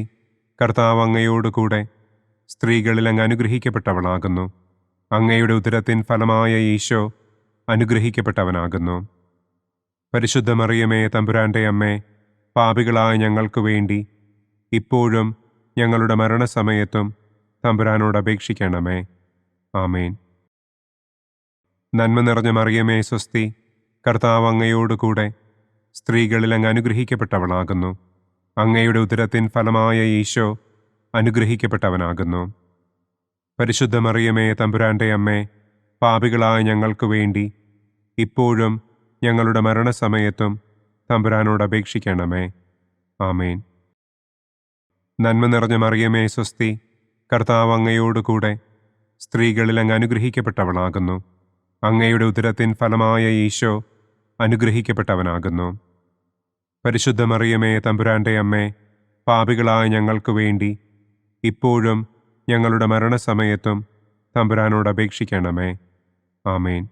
കർത്താവ് അങ്ങയോട് കൂടെ സ്ത്രീകളിൽ അങ്ങ് അനുഗ്രഹിക്കപ്പെട്ടവളാകുന്നു. അങ്ങയുടെ ഉദരത്തിൻ ഫലമായ ഈശോ അനുഗ്രഹിക്കപ്പെട്ടവനാകുന്നു. പരിശുദ്ധ മറിയമേ തമ്പുരാൻ്റെ അമ്മേ, പാപികളായ ഞങ്ങൾക്ക് വേണ്ടി ഇപ്പോഴും ഞങ്ങളുടെ മരണസമയത്തും തമ്പുരാനോട് അപേക്ഷിക്കണമേ. ആമേൻ. നന്മ നിറഞ്ഞ മറിയമേ സ്വസ്തി, കർത്താവ് അങ്ങയോട് കൂടെ സ്ത്രീകളിൽ അങ്ങ് അനുഗ്രഹിക്കപ്പെട്ടവളാകുന്നു. അങ്ങയുടെ ഉദരത്തിൻ ഫലമായ ഈശോ അനുഗ്രഹിക്കപ്പെട്ടവനാകുന്നു. പരിശുദ്ധ മറിയമേ തമ്പുരാൻ്റെ അമ്മേ, പാപികളായ ഞങ്ങൾക്ക് വേണ്ടി ഇപ്പോഴും ഞങ്ങളുടെ മരണസമയത്തും തമ്പുരാനോട് അപേക്ഷിക്കണമേ. ആമേൻ. നന്മ നിറഞ്ഞ മറിയമേ സ്വസ്തി, കർത്താവ് അങ്ങയോട് കൂടെ സ്ത്രീകളിൽ അങ്ങ് അനുഗ്രഹിക്കപ്പെട്ടവളാകുന്നു. അങ്ങയുടെ ഉദരത്തിൻ ഫലമായ ഈശോ അനുഗ്രഹിക്കപ്പെട്ടവനാകുന്നു. പരിശുദ്ധ മറിയമേ, തമ്പുരാന്റെ അമ്മേ, പാപികളായ ഞങ്ങൾക്ക് വേണ്ടി ഇപ്പോഴും ഞങ്ങളുടെ മരണസമയത്തും തമ്പുരാനോട് അപേക്ഷിക്കണമേ. ആമേൻ.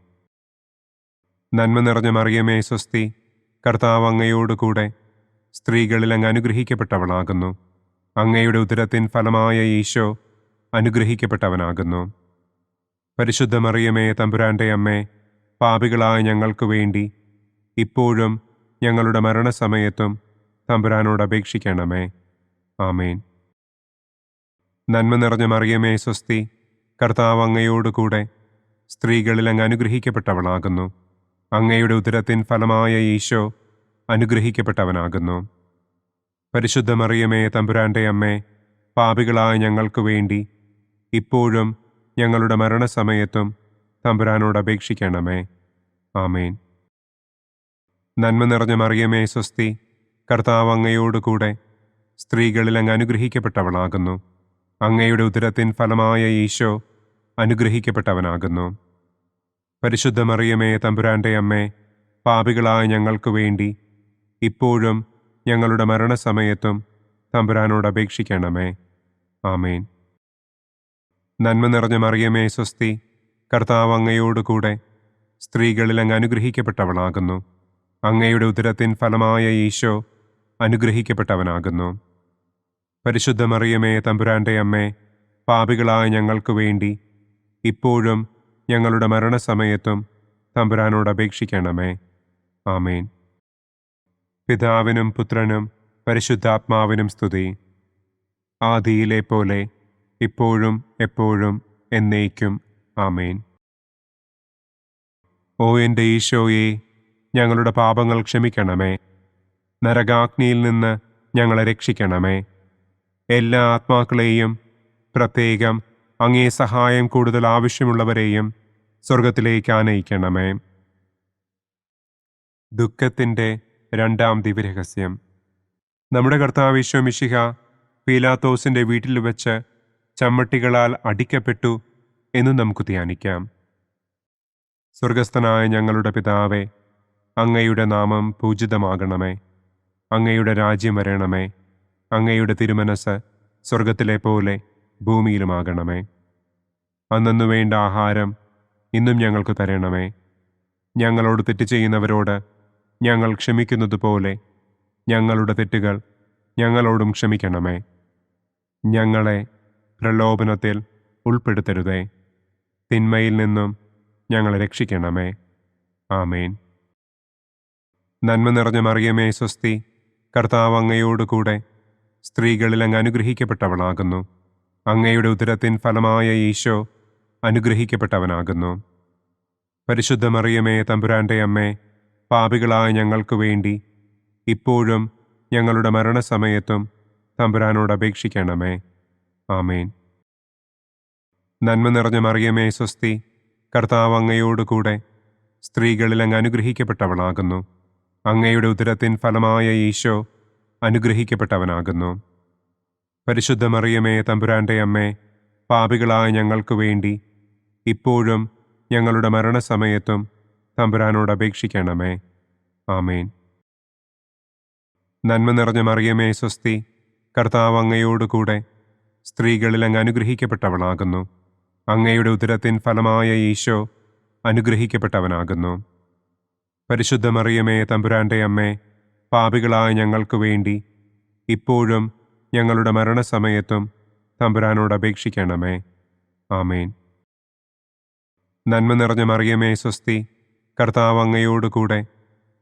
നന്മ നിറഞ്ഞ മറിയമേ, സ്വസ്തി, കർത്താവ് അങ്ങയോടുകൂടെ സ്ത്രീകളിൽ അങ്ങ് അനുഗ്രഹിക്കപ്പെട്ടവളാകുന്നു. അങ്ങയുടെ ഉദരത്തിൻ ഫലമായ ഈശോ അനുഗ്രഹിക്കപ്പെട്ടവനാകുന്നു. പരിശുദ്ധ മറിയമേ, തമ്പുരാന്റെ അമ്മേ, പാപികളായ ഞങ്ങൾക്ക് വേണ്ടി ഇപ്പോഴും ഞങ്ങളുടെ മരണസമയത്തും തമ്പുരാനോട് അപേക്ഷിക്കണമേ. ആമേൻ. നന്മ നിറഞ്ഞ മറിയമേ, സ്വസ്തി, കർത്താവ് അങ്ങയോടുകൂടെ സ്ത്രീകളിൽ അങ്ങ് അനുഗ്രഹിക്കപ്പെട്ടവളാകുന്നു. അങ്ങയുടെ ഉദരത്തിൻ ഫലമായ ഈശോ അനുഗ്രഹിക്കപ്പെട്ടവനാകുന്നു. പരിശുദ്ധ മറിയമേ, തമ്പുരാന്റെ അമ്മേ, പാപികളായ ഞങ്ങൾക്ക് വേണ്ടി ഇപ്പോഴും ഞങ്ങളുടെ മരണസമയത്തും തമ്പുരാനോട് അപേക്ഷിക്കണമേ. ആമേൻ. നന്മ നിറഞ്ഞ മറിയമേ, സ്വസ്തി, കർത്താവ് അങ്ങയോടുകൂടെ സ്ത്രീകളിൽ അങ്ങ് അനുഗ്രഹിക്കപ്പെട്ടവളാകുന്നു. അങ്ങയുടെ ഉദരത്തിൻ ഫലമായ ഈശോ അനുഗ്രഹിക്കപ്പെട്ടവനാകുന്നു. പരിശുദ്ധ മറിയമേ, തമ്പുരാന്റെ അമ്മേ, പാപികളായ ഞങ്ങൾക്ക് വേണ്ടി ഇപ്പോഴും ഞങ്ങളുടെ മരണസമയത്തും തമ്പുരാനോട് അപേക്ഷിക്കണമേ. ആമേൻ. നന്മ നിറഞ്ഞ മറിയമേ, സ്വസ്തി, കർത്താവ് അങ്ങയോടുകൂടെ സ്ത്രീകളിൽ അങ്ങ് അനുഗ്രഹിക്കപ്പെട്ടവളാകുന്നു. അങ്ങയുടെ ഉദരത്തിൻ ഫലമായ ഈശോ അനുഗ്രഹിക്കപ്പെട്ടവനാകുന്നു. പരിശുദ്ധ മറിയമേ, തമ്പുരാന്റെ അമ്മേ, പാപികളായ ഞങ്ങൾക്ക് വേണ്ടി ഇപ്പോഴും ഞങ്ങളുടെ മരണസമയത്തും തമ്പുരാനോട് അപേക്ഷിക്കണമേ. ആമേൻ. പിതാവിനും പുത്രനും പരിശുദ്ധാത്മാവിനും സ്തുതി. ആദിയിലെ പോലെ ഇപ്പോഴും എപ്പോഴും എന്നേക്കും. ആമേൻ. ഓ എൻ്റെ ഈശോയെ, ഞങ്ങളുടെ പാപങ്ങൾ ക്ഷമിക്കണമേ. നരകാഗ്നിയിൽ നിന്ന് ഞങ്ങളെ രക്ഷിക്കണമേ. എല്ലാ ആത്മാക്കളെയും, പ്രത്യേകം അങ്ങേ സഹായം കൂടുതൽ ആവശ്യമുള്ളവരെയും സ്വർഗത്തിലേക്ക് ആനയിക്കണമേ. ദുഃഖത്തിൻ്റെ രണ്ടാം ദിവ്യരഹസ്യം. നമ്മുടെ കർത്താവ് ഈശോ മിശിഹ പീലാത്തോസിൻ്റെ വീട്ടിൽ വെച്ച് ചമ്മട്ടികളാൽ അടിക്കപ്പെട്ടു എന്ന് നമുക്ക് ധ്യാനിക്കാം. സ്വർഗസ്ഥനായ ഞങ്ങളുടെ പിതാവേ, അങ്ങയുടെ നാമം പൂജിതമാകണമേ. അങ്ങയുടെ രാജ്യം വരണമേ. അങ്ങയുടെ തിരുമനസ് സ്വർഗത്തിലെ പോലെ ഭൂമിയിലുമാകണമേ. അന്നന്നു വേണ്ട ആഹാരം ഇന്നും ഞങ്ങൾക്ക് തരണമേ. ഞങ്ങളോട് തെറ്റ് ചെയ്യുന്നവരോട് ഞങ്ങൾ ക്ഷമിക്കുന്നത് പോലെ ഞങ്ങളുടെ തെറ്റുകൾ ഞങ്ങളോടും ക്ഷമിക്കണമേ. ഞങ്ങളെ പ്രലോഭനത്തിൽ ഉൾപ്പെടുത്തരുതേ. തിന്മയിൽ നിന്നും ഞങ്ങളെ രക്ഷിക്കണമേ. ആമേൻ. നന്മ നിറഞ്ഞ മറിയമേ, സ്വസ്തി, കർത്താവ് അങ്ങയോടുകൂടെ സ്ത്രീകളിൽ അങ്ങ് അനുഗ്രഹിക്കപ്പെട്ടവളാകുന്നു. അങ്ങയുടെ ഉദരത്തിൻ ഫലമായ ഈശോ അനുഗ്രഹിക്കപ്പെട്ടവനാകുന്നു. പരിശുദ്ധ മറിയമേ, തമ്പുരാന്റെ അമ്മേ, പാപികളായ ഞങ്ങൾക്ക് വേണ്ടി ഇപ്പോഴും ഞങ്ങളുടെ മരണസമയത്തും തമ്പുരാനോട് അപേക്ഷിക്കണമേ. ആമേൻ. നന്മ നിറഞ്ഞ മറിയമേ, സ്വസ്തി, കർത്താവ് അങ്ങയോടുകൂടെ സ്ത്രീകളിൽ അങ്ങ് അനുഗ്രഹിക്കപ്പെട്ടവളാകുന്നു. അങ്ങയുടെ ഉദരത്തിൻ ഫലമായ ഈശോ അനുഗ്രഹിക്കപ്പെട്ടവനാകുന്നു. പരിശുദ്ധ മറിയമേ, തമ്പുരാന്റെ അമ്മേ, പാപികളായ ഞങ്ങൾക്ക് വേണ്ടി ഇപ്പോഴും ഞങ്ങളുടെ മരണസമയത്തും തമ്പുരാനോട് അപേക്ഷിക്കണമേ. ആമേൻ. നന്മ നിറഞ്ഞ മറിയമേ, സ്വസ്തി, കർത്താവ് അങ്ങയോടുകൂടെ സ്ത്രീകളിൽ അങ്ങ് അനുഗ്രഹിക്കപ്പെട്ടവളാകുന്നു. അങ്ങയുടെ ഉദരത്തിൻ ഫലമായ ഈശോ അനുഗ്രഹിക്കപ്പെട്ടവനാകുന്നു. പരിശുദ്ധ മറിയമേ, തമ്പുരാന്റെ അമ്മേ, പാപികളായ ഞങ്ങൾക്ക് വേണ്ടി ഇപ്പോഴും ഞങ്ങളുടെ മരണസമയത്തും തമ്പുരാനോട് അപേക്ഷിക്കണമേ. ആമേൻ. നന്മ നിറഞ്ഞ മറിയമേ, സ്വസ്തി, കർത്താവ് അങ്ങയോടുകൂടെ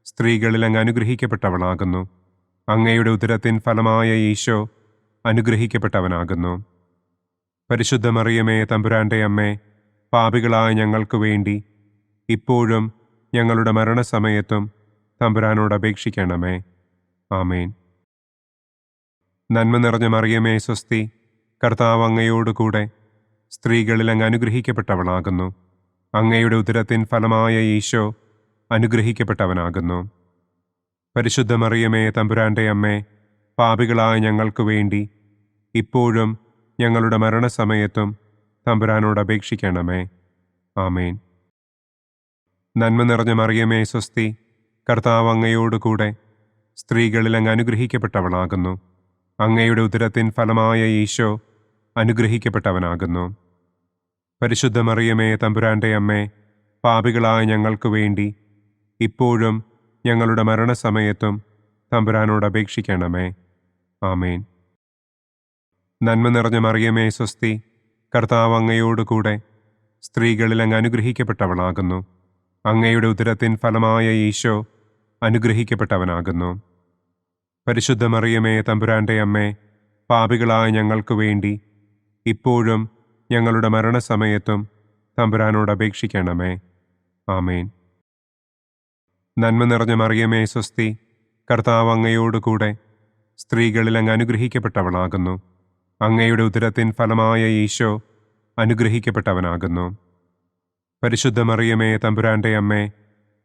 സ്ത്രീകളിൽ അങ്ങ് അനുഗ്രഹിക്കപ്പെട്ടവളാകുന്നു. അങ്ങയുടെ ഉദരത്തിൻ ഫലമായ ഈശോ അനുഗ്രഹിക്കപ്പെട്ടവനാകുന്നു. പരിശുദ്ധ മറിയമേ, തമ്പുരാന്റെ അമ്മേ, പാപികളായ ഞങ്ങൾക്ക് വേണ്ടി ഇപ്പോഴും ഞങ്ങളുടെ മരണസമയത്തും തമ്പുരാനോട് അപേക്ഷിക്കണമേ. ആമേൻ. നന്മ നിറഞ്ഞ മറിയമേ, സ്വസ്തി, കർത്താവ് അങ്ങയോടുകൂടെ സ്ത്രീകളിൽ അങ്ങ് അനുഗ്രഹിക്കപ്പെട്ടവളാകുന്നു. അങ്ങയുടെ ഉദരത്തിൻ ഫലമായ ഈശോ അനുഗ്രഹിക്കപ്പെട്ടവനാകുന്നു. പരിശുദ്ധ മറിയമേ, തമ്പുരാന്റെ അമ്മേ, പാപികളായ ഞങ്ങൾക്ക് വേണ്ടി ഇപ്പോഴും ഞങ്ങളുടെ മരണസമയത്തും തമ്പുരാനോട് അപേക്ഷിക്കണമേ. ആമേൻ. നന്മ നിറഞ്ഞ മറിയമേ സ്വസ്തി, കർത്താവ് അങ്ങയോടുകൂടെ സ്ത്രീകളിൽ അങ്ങ് അനുഗ്രഹിക്കപ്പെട്ടവളാകുന്നു. അങ്ങയുടെ ഉദരത്തിൻ ഫലമായ ഈശോ അനുഗ്രഹിക്കപ്പെട്ടവനാകുന്നു. പരിശുദ്ധ മറിയമേ തമ്പുരാന്റെ അമ്മേ, പാപികളായ ഞങ്ങൾക്ക് വേണ്ടി ഇപ്പോഴും ഞങ്ങളുടെ മരണസമയത്തും തമ്പുരാനോട് അപേക്ഷിക്കണമേ. ആമേൻ. നന്മ നിറഞ്ഞ മറിയമേ സ്വസ്തി, കർത്താവ് അങ്ങയോടുകൂടെ സ്ത്രീകളിൽ അങ്ങ് അനുഗ്രഹിക്കപ്പെട്ടവളാകുന്നു. അങ്ങയുടെ ഉദരത്തിൻ ഫലമായ ഈശോ അനുഗ്രഹിക്കപ്പെട്ടവനാകുന്നു. പരിശുദ്ധ മറിയമേ തമ്പുരാന്റെ അമ്മേ, പാപികളായ ഞങ്ങൾക്ക് വേണ്ടി ഇപ്പോഴും ഞങ്ങളുടെ മരണസമയത്തും തമ്പുരാനോട് അപേക്ഷിക്കണമേ. ആമേൻ. നന്മ നിറഞ്ഞ മറിയമേ സ്വസ്തി, കർത്താവ് അങ്ങയോടുകൂടെ സ്ത്രീകളിൽ അങ്ങ് അനുഗ്രഹിക്കപ്പെട്ടവളാകുന്നു. അങ്ങയുടെ ഉദരത്തിൻ ഫലമായ ഈശോ അനുഗ്രഹിക്കപ്പെട്ടവനാകുന്നു. പരിശുദ്ധ മറിയമേ തമ്പുരാന്റെ അമ്മേ,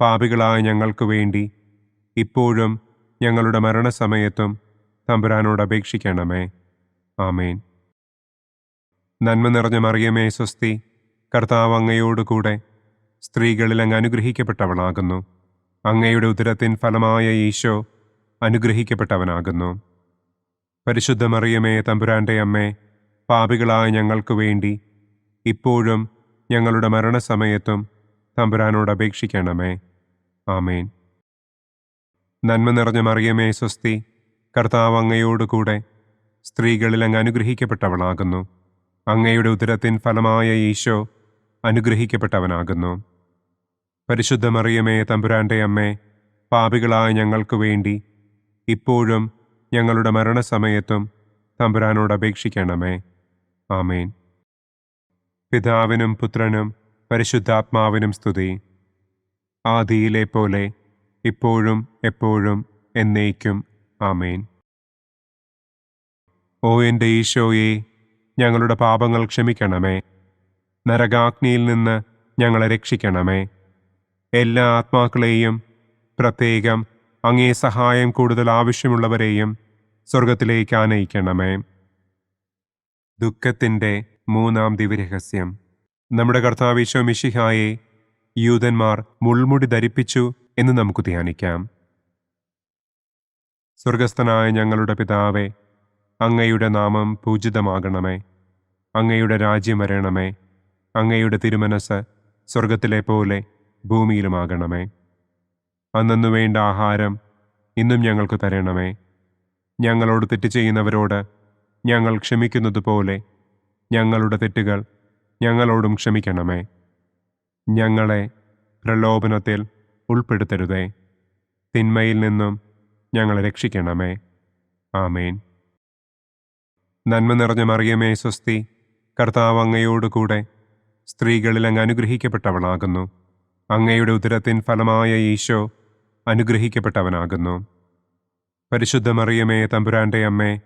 പാപികളായ ഞങ്ങൾക്ക് വേണ്ടി ഇപ്പോഴും ഞങ്ങളുടെ മരണസമയത്തും തമ്പുരാനോട് അപേക്ഷിക്കണമേ. ആമേൻ. നന്മ നിറഞ്ഞ മറിയമേ സ്വസ്തി, കർത്താവ് അങ്ങയോടുകൂടെ സ്ത്രീകളിൽ അങ്ങ് അനുഗ്രഹിക്കപ്പെട്ടവളാകുന്നു. അങ്ങയുടെ ഉദരത്തിൻ ഫലമായ ഈശോ അനുഗ്രഹിക്കപ്പെട്ടവനാകുന്നു. പരിശുദ്ധ മറിയമേ തമ്പുരാന്റെ അമ്മേ, പാപികളായ ഞങ്ങൾക്ക് വേണ്ടി ഇപ്പോഴും ഞങ്ങളുടെ മരണസമയത്തും തമ്പുരാനോട് അപേക്ഷിക്കണമേ. ആമേൻ. നന്മ നിറഞ്ഞ മറിയമേ സ്വസ്തി, കർത്താവ് അങ്ങയോടുകൂടെ സ്ത്രീകളിൽ അങ്ങ് അനുഗ്രഹിക്കപ്പെട്ടവളാകുന്നു. അങ്ങയുടെ ഉദരത്തിൻ ഫലമായ ഈശോ അനുഗ്രഹിക്കപ്പെട്ടവനാകുന്നു. പരിശുദ്ധ മറിയമേ തമ്പുരാന്റെ അമ്മേ, പാപികളായ ഞങ്ങൾക്ക് വേണ്ടി ഇപ്പോഴും ഞങ്ങളുടെ മരണസമയത്തും തമ്പുരാനോട് അപേക്ഷിക്കണമേ. ആമേൻ. പിതാവിനും പുത്രനും പരിശുദ്ധാത്മാവിനും സ്തുതി. ആദിയിലെ പോലെ ഇപ്പോഴും എപ്പോഴും എന്നേക്കും. ആമേൻ. ഓ എൻ്റെ ഈശോയെ, ഞങ്ങളുടെ പാപങ്ങൾ ക്ഷമിക്കണമേ. നരകാഗ്നിയിൽ നിന്ന് ഞങ്ങളെ രക്ഷിക്കണമേ. എല്ലാ ആത്മാക്കളെയും, പ്രത്യേകം അങ്ങേ സഹായം കൂടുതൽ ആവശ്യമുള്ളവരെയും സ്വർഗത്തിലേക്ക് ആനയിക്കണമേ. ദുഃഖത്തിൻ്റെ മൂന്നാം ദിവ്യരഹസ്യം. നമ്മുടെ കർത്താവ് ഈശോ മിശിഹായെ യൂദന്മാർ മുൾമുടി ധരിപ്പിച്ചു എന്ന് നമുക്ക് ധ്യാനിക്കാം. സ്വർഗസ്ഥനായ ഞങ്ങളുടെ പിതാവേ, അങ്ങയുടെ നാമം പൂജിതമാകണമേ. അങ്ങയുടെ രാജ്യം വരണമേ. അങ്ങയുടെ തിരുമനസ് സ്വർഗത്തിലെ പോലെ ഭൂമിയിലുമാകണമേ. അന്നന്നു വേണ്ട ആഹാരം ഇന്നും ഞങ്ങൾക്ക് തരണമേ. ഞങ്ങളോട് തെറ്റ് ചെയ്യുന്നവരോട് ഞങ്ങൾ ക്ഷമിക്കുന്നത് പോലെ ഞങ്ങളുടെ തെറ്റുകൾ ഞങ്ങളോടും ക്ഷമിക്കണമേ. ഞങ്ങളെ പ്രലോഭനത്തിൽ ഉൾപ്പെടുത്തരുതേ. തിന്മയിൽ നിന്നും ഞങ്ങളെ രക്ഷിക്കണമേ. ആമേൻ. നന്മ നിറഞ്ഞ മറിയമേ സ്വസ്തി, കർത്താവ് അങ്ങയോടുകൂടെ സ്ത്രീകളിൽ അങ്ങ് അനുഗ്രഹിക്കപ്പെട്ടവളാകുന്നു. അങ്ങയുടെ ഉദരത്തിൻ ഫലമായ ഈശോ അനുഗ്രഹിക്കപ്പെട്ടവനാകുന്നു. പരിശുദ്ധ മറിയമേ തമ്പുരാന്റെ അമ്മേ,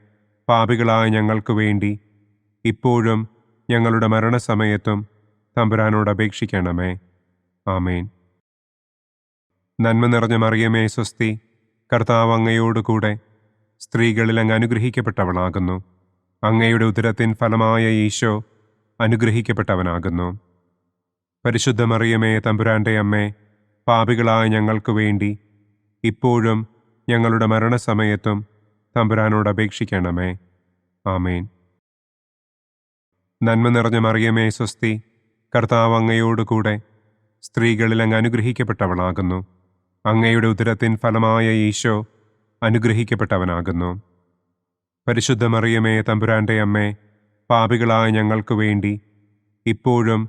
പാപികളായ ഞങ്ങൾക്ക് വേണ്ടി ഇപ്പോഴും ഞങ്ങളുടെ മരണസമയത്തും തമ്പുരാനോട് അപേക്ഷിക്കണമേ. ആമേൻ. നന്മ നിറഞ്ഞ മറിയമേ സ്വസ്തി, കർത്താവ് അങ്ങയോടുകൂടെ സ്ത്രീകളിൽ അങ്ങ് അനുഗ്രഹിക്കപ്പെട്ടവളാകുന്നു. അങ്ങയുടെ ഉദരത്തിൻ ഫലമായ ഈശോ അനുഗ്രഹിക്കപ്പെട്ടവനാകുന്നു. പരിശുദ്ധ മറിയമേ തമ്പുരാന്റെ അമ്മേ, പാപികളായ ഞങ്ങൾക്ക് വേണ്ടി ഇപ്പോഴും ഞങ്ങളുടെ മരണസമയത്തും തമ്പുരാനോട് അപേക്ഷിക്കണമേ. ആമേൻ. നന്മ നിറഞ്ഞ മറിയമേ സ്വസ്തി, കർത്താവ് അങ്ങയോടുകൂടെ സ്ത്രീകളിൽ അങ്ങ് അനുഗ്രഹിക്കപ്പെട്ടവളാകുന്നു. അങ്ങയുടെ ഉദരത്തിൻ ഫലമായ ഈശോ അനുഗ്രഹിക്കപ്പെട്ടവനാകുന്നു. പരിശുദ്ധ മറിയമേ തമ്പുരാന്റെ അമ്മേ, പാപികളായ ഞങ്ങൾക്ക് വേണ്ടി ഇപ്പോഴും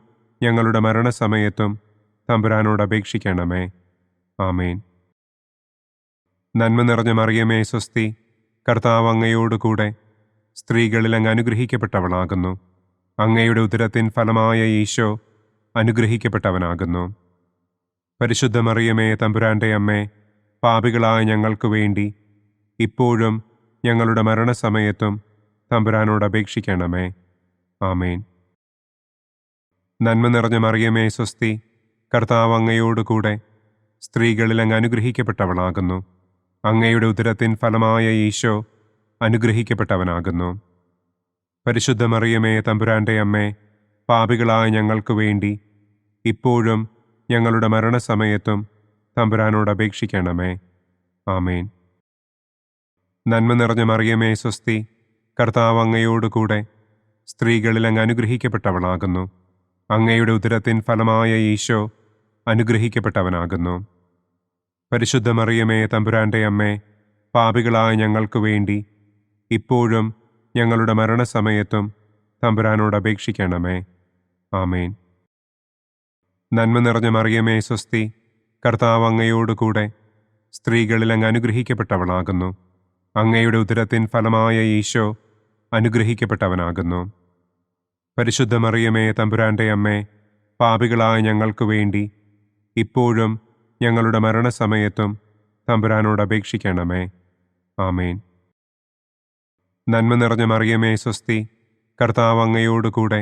ഞങ്ങളുടെ മരണസമയത്തും തമ്പുരാനോട് അപേക്ഷിക്കണമേ. ആമേൻ. നന്മ നിറഞ്ഞ മറിയമേ സ്വസ്തി, കർത്താവ് അങ്ങയോടുകൂടെ സ്ത്രീകളിൽ അങ്ങ് അനുഗ്രഹിക്കപ്പെട്ടവളാകുന്നു. അങ്ങയുടെ ഉദരത്തിൻ ഫലമായ ഈശോ അനുഗ്രഹിക്കപ്പെട്ടവനാകുന്നു. പരിശുദ്ധ മറിയമേ തമ്പുരാന്റെ അമ്മേ, പാപികളായ ഞങ്ങൾക്ക് വേണ്ടി ഇപ്പോഴും ഞങ്ങളുടെ മരണസമയത്തും തമ്പുരാനോട് അപേക്ഷിക്കണമേ. ആമേൻ. നന്മ നിറഞ്ഞ മറിയമേ സ്വസ്തി, കർത്താവ് അങ്ങയോടുകൂടെ സ്ത്രീകളിൽ അങ്ങ് അനുഗ്രഹിക്കപ്പെട്ടവളാകുന്നു. അങ്ങയുടെ ഉദരത്തിൻ ഫലമായ ഈശോ അനുഗ്രഹിക്കപ്പെട്ടവനാകുന്നു. പരിശുദ്ധ മറിയമേ തമ്പുരാന്റെ അമ്മേ, പാപികളായ ഞങ്ങൾക്ക് വേണ്ടി ഇപ്പോഴും ഞങ്ങളുടെ മരണസമയത്തും തമ്പുരാനോട് അപേക്ഷിക്കണമേ. ആമേൻ. നന്മ നിറഞ്ഞ മറിയമേ സ്വസ്തി, കർത്താവ് അങ്ങയോട് കൂടെ സ്ത്രീകളിൽ അങ്ങ് അനുഗ്രഹിക്കപ്പെട്ടവളാകുന്നു. അങ്ങയുടെ ഉദരത്തിൻ ഫലമായ ഈശോ അനുഗ്രഹിക്കപ്പെട്ടവനാകുന്നു. പരിശുദ്ധ മറിയമേ തമ്പുരാന്റെ അമ്മേ, പാപികളായ ഞങ്ങൾക്ക് വേണ്ടി ഇപ്പോഴും ഞങ്ങളുടെ മരണസമയത്തും തമ്പുരാനോട് അപേക്ഷിക്കണമേ. ആമേൻ. നന്മ നിറഞ്ഞ മറിയമേ സ്വസ്തി, കർത്താവ് അങ്ങയോട് കൂടെ സ്ത്രീകളിൽ അങ്ങ് അനുഗ്രഹിക്കപ്പെട്ടവളാകുന്നു. അങ്ങയുടെ ഉദരത്തിൻ ഫലമായ ഈശോ അനുഗ്രഹിക്കപ്പെട്ടവനാകുന്നു. പരിശുദ്ധ മറിയമേ തമ്പുരാന്റെ അമ്മേ, പാപികളായ ഞങ്ങൾക്ക് വേണ്ടി ഇപ്പോഴും ഞങ്ങളുടെ മരണസമയത്തും തമ്പുരാനോട് അപേക്ഷിക്കണമേ. ആമേൻ. നന്മ നിറഞ്ഞ മറിയമേ സ്വസ്തി, കർത്താവ് അങ്ങയോട് കൂടെ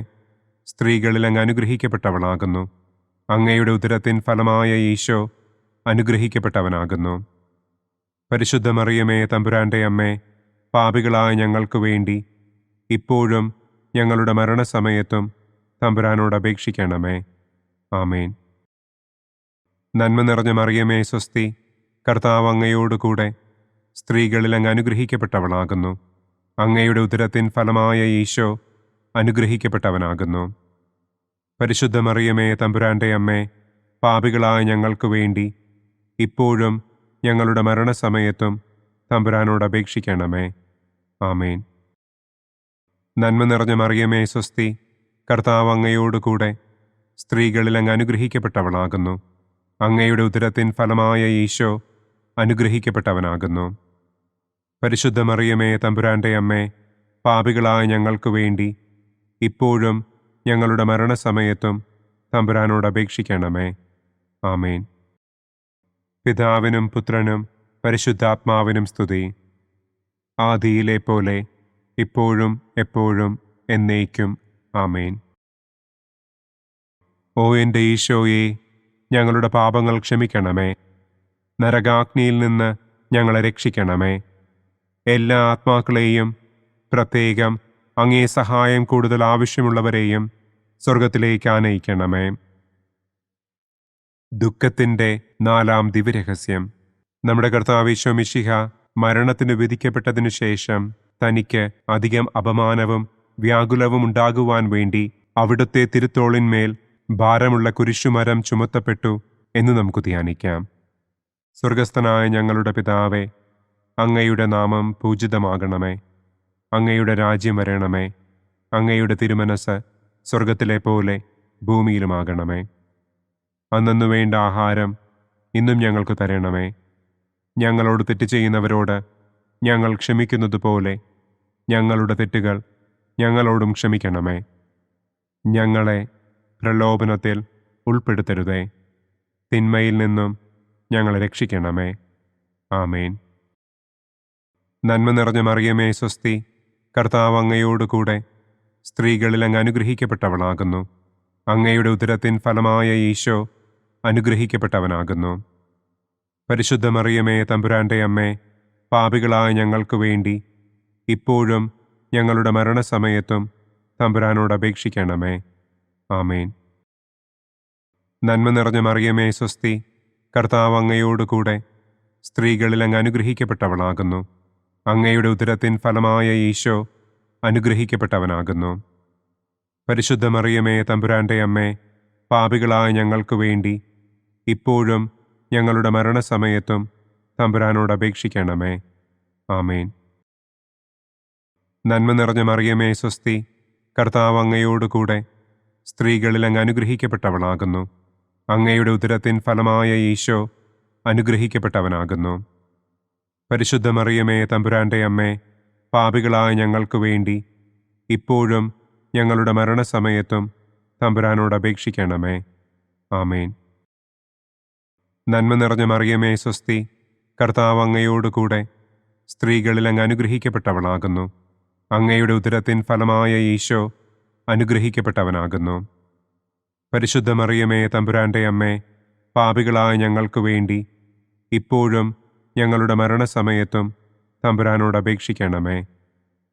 സ്ത്രീകളിൽ അങ്ങ് അനുഗ്രഹിക്കപ്പെട്ടവളാകുന്നു. അങ്ങയുടെ ഉദരത്തിൻ ഫലമായ ഈശോ അനുഗ്രഹിക്കപ്പെട്ടവനാകുന്നു. പരിശുദ്ധ മറിയമേ തമ്പുരാന്റെ അമ്മേ, പാപികളായ ഞങ്ങൾക്ക് വേണ്ടി ഇപ്പോഴും ഞങ്ങളുടെ മരണസമയത്തും തമ്പുരാനോട് അപേക്ഷിക്കണമേ. ആമേൻ. നന്മ നിറഞ്ഞ മറിയമേ സ്വസ്തി, കർത്താവ് അങ്ങയോട് കൂടെ സ്ത്രീകളിൽ അങ്ങ് അനുഗ്രഹിക്കപ്പെട്ടവളാകുന്നു. അങ്ങയുടെ ഉദരത്തിൻ ഫലമായ ഈശോ അനുഗ്രഹിക്കപ്പെട്ടവനാകുന്നു. പരിശുദ്ധ മറിയമേ തമ്പുരാന്റെ അമ്മേ, പാപികളായ ഞങ്ങൾക്ക് വേണ്ടി ഇപ്പോഴും ഞങ്ങളുടെ മരണസമയത്തും തമ്പുരാനോട് അപേക്ഷിക്കണമേ. ആമേൻ. നന്മ നിറഞ്ഞ മറിയമേ സ്വസ്തി, കർത്താവ് അങ്ങയോട് കൂടെ സ്ത്രീകളിൽ അങ്ങ് അനുഗ്രഹിക്കപ്പെട്ടവളാകുന്നു. അങ്ങയുടെ ഉദരത്തിൻ ഫലമായ ഈശോ അനുഗ്രഹിക്കപ്പെട്ടവനാകുന്നു. പരിശുദ്ധ മറിയമേ തമ്പുരാന്റെ അമ്മേ, പാപികളായ ഞങ്ങൾക്ക് വേണ്ടി ഇപ്പോഴും ഞങ്ങളുടെ മരണസമയത്തും തമ്പുരാനോട് അപേക്ഷിക്കണമേ. ആമേൻ. പിതാവിനും പുത്രനും പരിശുദ്ധാത്മാവിനും സ്തുതി. ആദിയിലെ പോലെ ഇപ്പോഴും എപ്പോഴും എന്നേക്കും. ആമേൻ. ഓ എൻ്റെ ഈശോയെ, ഞങ്ങളുടെ പാപങ്ങൾ ക്ഷമിക്കണമേ. നരകാഗ്നിയിൽ നിന്ന് ഞങ്ങളെ രക്ഷിക്കണമേ. എല്ലാ ആത്മാക്കളെയും, പ്രത്യേകം അങ്ങേ സഹായം കൂടുതൽ ആവശ്യമുള്ളവരെയും സ്വർഗത്തിലേക്ക് ആനയിക്കണമേ. ദുഃഖത്തിൻ്റെ 4-ാം ദിവ്യരഹസ്യം. നമ്മുടെ കർത്താവ് ഈശോ മിശിഹ മരണത്തിന് വിധിക്കപ്പെട്ടതിനു ശേഷം തനിക്ക് അധികം അപമാനവും വ്യാകുലവും ഉണ്ടാകുവാൻ വേണ്ടി അവിടുത്തെ തിരുത്തോളിന്മേൽ ഭാരമുള്ള കുരിശുമരം ചുമത്തപ്പെട്ടു എന്ന് നമുക്ക് ധ്യാനിക്കാം. സ്വർഗസ്ഥനായ ഞങ്ങളുടെ പിതാവേ, അങ്ങയുടെ നാമം പൂജിതമാകണമേ. അങ്ങയുടെ രാജ്യം വരണമേ. അങ്ങയുടെ തിരുമനസ് സ്വർഗത്തിലെ പോലെ ഭൂമിയിലുമാകണമേ. അന്നന്നു വേണ്ട ആഹാരം ഇന്നും ഞങ്ങൾക്ക് തരണമേ. ഞങ്ങളോട് തെറ്റ് ചെയ്യുന്നവരോട് ഞങ്ങൾ ക്ഷമിക്കുന്നത് പോലെ ഞങ്ങളുടെ തെറ്റുകൾ ഞങ്ങളോടും ക്ഷമിക്കണമേ. ഞങ്ങളെ പ്രലോഭനത്തിൽ ഉൾപ്പെടുത്തരുതേ. തിന്മയിൽ നിന്നും ഞങ്ങളെ രക്ഷിക്കണമേ. ആമേൻ. നന്മ നിറഞ്ഞ മറിയമേ സ്വസ്തി, കർത്താവ് അങ്ങയോട് കൂടെ സ്ത്രീകളിൽ അങ്ങ് അനുഗ്രഹിക്കപ്പെട്ടവളാകുന്നു. അങ്ങയുടെ ഉദരത്തിൻ ഫലമായ ഈശോ അനുഗ്രഹിക്കപ്പെട്ടവനാകുന്നു. പരിശുദ്ധ മറിയമേ തമ്പുരാന്റെ അമ്മേ, പാപികളായ ഞങ്ങൾക്ക് വേണ്ടി ഇപ്പോഴും ഞങ്ങളുടെ മരണസമയത്തും തമ്പുരാനോട് അപേക്ഷിക്കണമേ. ആമേൻ. നന്മ നിറഞ്ഞ മറിയമേ സ്വസ്തി, കർത്താവ് അങ്ങയോട് കൂടെ സ്ത്രീകളിൽ അങ്ങ് അനുഗ്രഹിക്കപ്പെട്ടവളാകുന്നു. അങ്ങയുടെ ഉദരത്തിൻ ഫലമായ ഈശോ അനുഗ്രഹിക്കപ്പെട്ടവനാകുന്നു. പരിശുദ്ധ മറിയമേ തമ്പുരാന്റെ അമ്മേ, പാപികളായ ഞങ്ങൾക്ക് വേണ്ടി ഇപ്പോഴും ഞങ്ങളുടെ മരണസമയത്തും തമ്പുരാനോട് അപേക്ഷിക്കണമേ. ആമേൻ. നന്മ നിറഞ്ഞ മറിയമേ സ്വസ്തി, കർത്താവ് അങ്ങയോട് കൂടെ സ്ത്രീകളിൽ അങ്ങ് അനുഗ്രഹിക്കപ്പെട്ടവളാകുന്നു. അങ്ങയുടെ ഉദരത്തിൻ ഫലമായ ഈശോ അനുഗ്രഹിക്കപ്പെട്ടവനാകുന്നു. പരിശുദ്ധ മറിയമേ തമ്പുരാന്റെ അമ്മേ, പാപികളായ ഞങ്ങൾക്ക് വേണ്ടി ഇപ്പോഴും ഞങ്ങളുടെ മരണസമയത്തും തമ്പുരാനോട് അപേക്ഷിക്കണമേ. ആമേൻ. നന്മ നിറഞ്ഞ മറിയമേ സ്വസ്തി, കർത്താവ് അങ്ങയോട് കൂടെ സ്ത്രീകളിൽ അങ്ങ് അനുഗ്രഹിക്കപ്പെട്ടവളാകുന്നു. അങ്ങയുടെ ഉദരത്തിൻ ഫലമായ ഈശോ അനുഗ്രഹിക്കപ്പെട്ടവനാകുന്നു. പരിശുദ്ധ മറിയമേ തമ്പുരാന്റെ അമ്മേ, പാപികളായ ഞങ്ങൾക്ക് വേണ്ടി ഇപ്പോഴും ഞങ്ങളുടെ മരണസമയത്തും തമ്പുരാനോട് അപേക്ഷിക്കണമേ.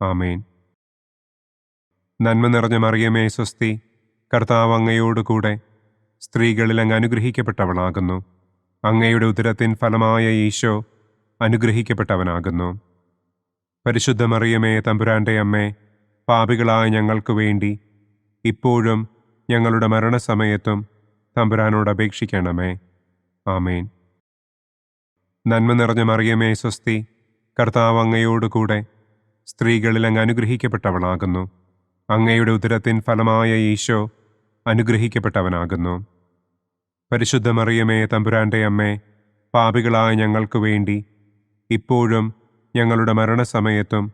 ആമേൻ. നന്മ നിറഞ്ഞ മറിയമേ സ്വസ്തി, കർത്താവ് അങ്ങയോട് കൂടെ സ്ത്രീകളിൽ അങ്ങ് അനുഗ്രഹിക്കപ്പെട്ടവളാകുന്നു. അങ്ങയുടെ ഉദരത്തിൻ ഫലമായ ഈശോ അനുഗ്രഹിക്കപ്പെട്ടവനാകുന്നു. പരിശുദ്ധ മറിയമേ, തമ്പുരാന്റെ അമ്മേ, പാപികളായ ഞങ്ങൾക്ക് വേണ്ടി ഇപ്പോഴും ഞങ്ങളുടെ മരണസമയത്തും തമ്പുരാനോട് അപേക്ഷിക്കണമേ. ആമേൻ. നന്മ നിറഞ്ഞ മറിയമേ, സ്വസ്തി. കർത്താവ് അങ്ങയോടുകൂടെ സ്ത്രീകളിൽ അങ്ങ് അനുഗ്രഹിക്കപ്പെട്ടവളാകുന്നു. അങ്ങയുടെ ഉദരത്തിൻ ഫലമായ ഈശോ അനുഗ്രഹിക്കപ്പെട്ടവനാകുന്നു. പരിശുദ്ധ മറിയമേ, തമ്പുരാന്റെ അമ്മേ, പാപികളായ ഞങ്ങൾക്ക് വേണ്ടി ഇപ്പോഴും ഞങ്ങളുടെ മരണസമയത്തും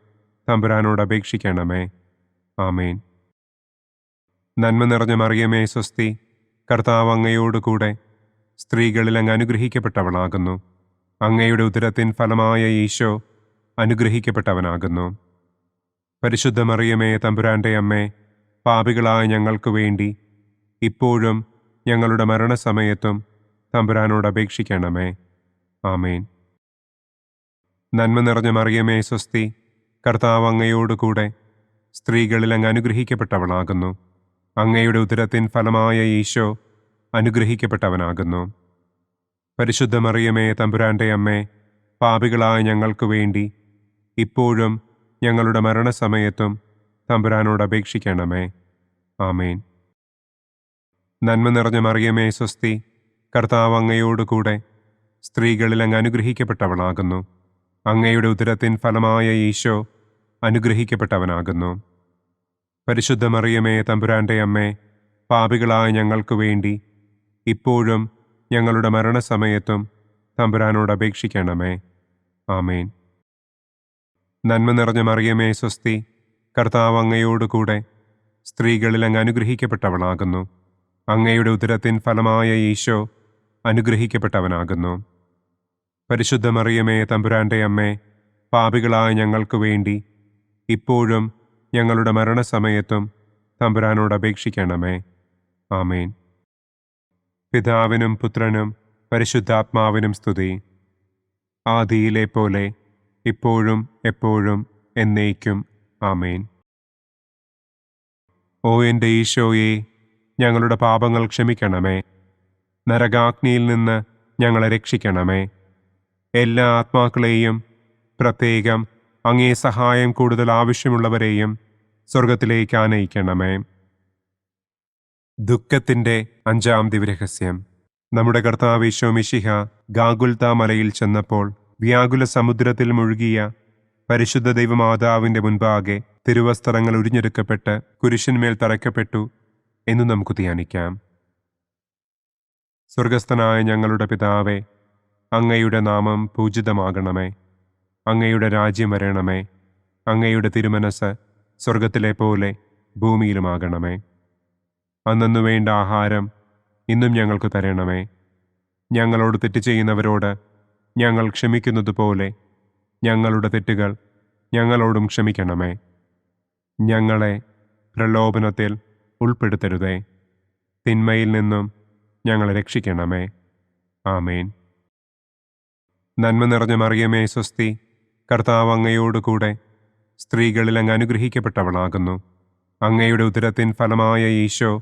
തമ്പുരാനോട് അപേക്ഷിക്കണമേ. ആമേൻ. നന്മ നിറഞ്ഞ മറിയമേ, സ്വസ്തി. കർത്താവ് അങ്ങയോടുകൂടെ സ്ത്രീകളിൽ അങ്ങ് അനുഗ്രഹിക്കപ്പെട്ടവളാകുന്നു. അങ്ങയുടെ ഉദരത്തിൻ ഫലമായ ഈശോ അനുഗ്രഹിക്കപ്പെട്ടവനാകുന്നു. പരിശുദ്ധ മറിയമേ, തമ്പുരാന്റെ അമ്മേ, പാപികളായ ഞങ്ങൾക്ക് വേണ്ടി ഇപ്പോഴും ഞങ്ങളുടെ മരണസമയത്തും തമ്പുരാനോട് അപേക്ഷിക്കണമേ. ആമേൻ. നന്മ നിറഞ്ഞ മറിയമേ, സ്വസ്തി. കർത്താവ് അങ്ങയോടുകൂടെ സ്ത്രീകളിൽ അങ്ങ് അനുഗ്രഹിക്കപ്പെട്ടവളാകുന്നു. അങ്ങയുടെ ഉദരത്തിൻ ഫലമായ ഈശോ അനുഗ്രഹിക്കപ്പെട്ടവനാകുന്നു. പരിശുദ്ധ മറിയമേ, തമ്പുരാന്റെ അമ്മേ, പാപികളായ ഞങ്ങൾക്ക് വേണ്ടി ഇപ്പോഴും ഞങ്ങളുടെ മരണസമയത്തും തമ്പുരാനോട് അപേക്ഷിക്കണമേ. ആമേൻ. നന്മ നിറഞ്ഞ മറിയമേ, സ്വസ്തി. കർത്താവ് അങ്ങയോടുകൂടെ സ്ത്രീകളിൽ അങ്ങ് അനുഗ്രഹിക്കപ്പെട്ടവളാകുന്നു. അങ്ങയുടെ ഉദരത്തിൻ ഫലമായ ഈശോ അനുഗ്രഹിക്കപ്പെട്ടവനാകുന്നു. പരിശുദ്ധ മറിയമേ, തമ്പുരാന്റെ അമ്മേ, പാപികളായ ഞങ്ങൾക്ക് വേണ്ടി ഇപ്പോഴും ഞങ്ങളുടെ മരണസമയത്തും തമ്പുരാനോട് അപേക്ഷിക്കണമേ. ആമേൻ. നന്മ നിറഞ്ഞ മറിയമേ, സ്വസ്തി. കർത്താവ് അങ്ങയോടുകൂടെ സ്ത്രീകളിൽ അങ്ങ് അനുഗ്രഹിക്കപ്പെട്ടവളാകുന്നു. അങ്ങയുടെ ഉദരത്തിൻ ഫലമായ ഈശോ അനുഗ്രഹിക്കപ്പെട്ടവനാകുന്നു. പരിശുദ്ധ മറിയമേ, തമ്പുരാന്റെ അമ്മേ, പാപികളായ ഞങ്ങൾക്ക് വേണ്ടി ഇപ്പോഴും ഞങ്ങളുടെ മരണസമയത്തും തമ്പുരാനോട് അപേക്ഷിക്കണമേ. ആമേൻ. പിതാവിനും പുത്രനും പരിശുദ്ധാത്മാവിനും സ്തുതി. ആദിയിലെ പോലെ ഇപ്പോഴും എപ്പോഴും എന്നേക്കും. ആമേൻ. ഓ എൻ്റെ ഈശോയെ, ഞങ്ങളുടെ പാപങ്ങൾ ക്ഷമിക്കണമേ. നരകാഗ്നിയിൽ നിന്ന് ഞങ്ങളെ രക്ഷിക്കണമേ. എല്ലാ ആത്മാക്കളെയും, പ്രത്യേകം അങ്ങേ സഹായം കൂടുതൽ ആവശ്യമുള്ളവരെയും സ്വർഗത്തിലേക്ക് ആനയിക്കണമേ. ദുഃഖത്തിൻ്റെ 5-ാം ദിവ്യരഹസ്യം. നമ്മുടെ കർത്താവ് ഈശോ മിശിഹ ഗാഗുൽത്ത മലയിൽ ചെന്നപ്പോൾ വ്യാകുല സമുദ്രത്തിൽ മുഴുകിയ പരിശുദ്ധ ദൈവമാതാവിൻ്റെ മുൻപാകെ തിരുവസ്ത്രങ്ങൾ ഉരിഞ്ഞെടുക്കപ്പെട്ട് കുരിശിന്മേൽ തറയ്ക്കപ്പെട്ടു എന്ന് നമുക്ക് ധ്യാനിക്കാം. സ്വർഗസ്ഥനായ ഞങ്ങളുടെ പിതാവേ, അങ്ങയുടെ നാമം പൂജിതമാകണമേ. അങ്ങയുടെ രാജ്യം വരണമേ. അങ്ങയുടെ തിരുമനസ് സ്വർഗത്തിലെ പോലെ ഭൂമിയിലുമാകണമേ. അന്നന്നു വേണ്ട ആഹാരം ഇന്നും ഞങ്ങൾക്ക് തരണമേ. ഞങ്ങളോട് തെറ്റ് ചെയ്യുന്നവരോട് ഞങ്ങൾ ക്ഷമിക്കുന്നത് പോലെ ഞങ്ങളുടെ തെറ്റുകൾ ഞങ്ങളോടും ക്ഷമിക്കണമേ. ഞങ്ങളെ പ്രലോഭനത്തിൽ ഉൾപ്പെടുത്തരുതേ. തിന്മയിൽ നിന്നും ഞങ്ങളെ രക്ഷിക്കണമേ. ആമേൻ. നന്മ നിറഞ്ഞ മറിയമേ, സ്വസ്തി. കർത്താവ് അങ്ങയോടുകൂടെ സ്ത്രീകളിൽ അങ്ങ് അനുഗ്രഹിക്കപ്പെട്ടവളാകുന്നു. അങ്ങയുടെ ഉദരത്തിൻ ഫലമായ ഈശോ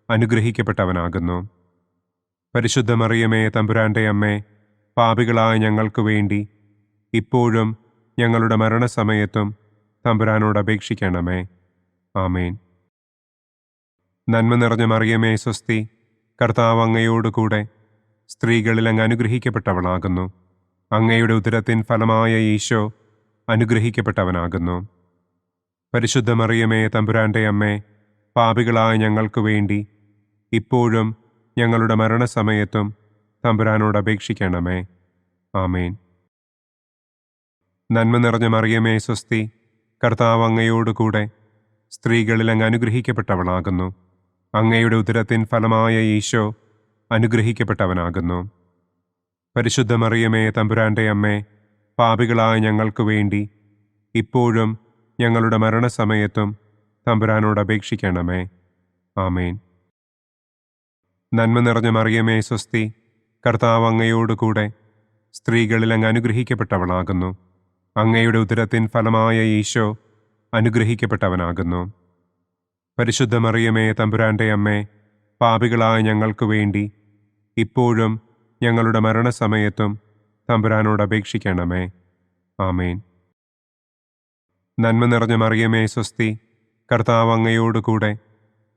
അനുഗ്രഹിക്കപ്പെട്ടവനാകുന്നു. പരിശുദ്ധ മറിയമേ, തമ്പുരാന്റെ അമ്മേ, പാപികളായ ഞങ്ങൾക്ക് വേണ്ടി ഇപ്പോഴും ഞങ്ങളുടെ മരണസമയത്തും തമ്പുരാനോട് അപേക്ഷിക്കണമേ. ആമേൻ. നന്മ നിറഞ്ഞ മറിയമേ, സ്വസ്തി. കർത്താവ് അങ്ങയോടുകൂടെ സ്ത്രീകളിൽ അങ്ങ് അനുഗ്രഹിക്കപ്പെട്ടവളാകുന്നു. അങ്ങയുടെ ഉദരത്തിൻ ഫലമായ ഈശോ അനുഗ്രഹിക്കപ്പെട്ടവനാകുന്നു. പരിശുദ്ധ മറിയമേ, തമ്പുരാന്റെ അമ്മേ, പാപികളായ ഞങ്ങൾക്ക് വേണ്ടി ഇപ്പോഴും ഞങ്ങളുടെ മരണസമയത്തും തമ്പുരാനോട് അപേക്ഷിക്കണമേ. ആമേൻ. നന്മ നിറഞ്ഞ മറിയമേ, സ്വസ്തി. കർത്താവ് അങ്ങയോടുകൂടെ സ്ത്രീകളിൽ അങ്ങ് അനുഗ്രഹിക്കപ്പെട്ടവളാകുന്നു. അങ്ങയുടെ ഉദരത്തിൻ ഫലമായ ഈശോ അനുഗ്രഹിക്കപ്പെട്ടവനാകുന്നു. പരിശുദ്ധ മറിയമേ, തമ്പുരാന്റെ അമ്മേ, പാപികളായ ഞങ്ങൾക്ക് വേണ്ടി ഇപ്പോഴും ഞങ്ങളുടെ മരണസമയത്തും തമ്പുരാനോട് അപേക്ഷിക്കണമേ. ആമേൻ. നന്മ നിറഞ്ഞ മറിയമേ, സ്വസ്തി. കർത്താവ് അങ്ങയോടുകൂടെ സ്ത്രീകളിൽ അങ്ങ് അനുഗ്രഹിക്കപ്പെട്ടവളാകുന്നു. അങ്ങയുടെ ഉദരത്തിൻ ഫലമായ ഈശോ അനുഗ്രഹിക്കപ്പെട്ടവനാകുന്നു. പരിശുദ്ധ മറിയമേ, തമ്പുരാന്റെ അമ്മേ, പാപികളായ ഞങ്ങൾക്ക് വേണ്ടി ഇപ്പോഴും ഞങ്ങളുടെ മരണസമയത്തും തമ്പുരാനോട് അപേക്ഷിക്കണമേ. ആമേൻ. നന്മ നിറഞ്ഞ മറിയമേ സ്വസ്തി, കർത്താവ് അങ്ങയോടുകൂടെ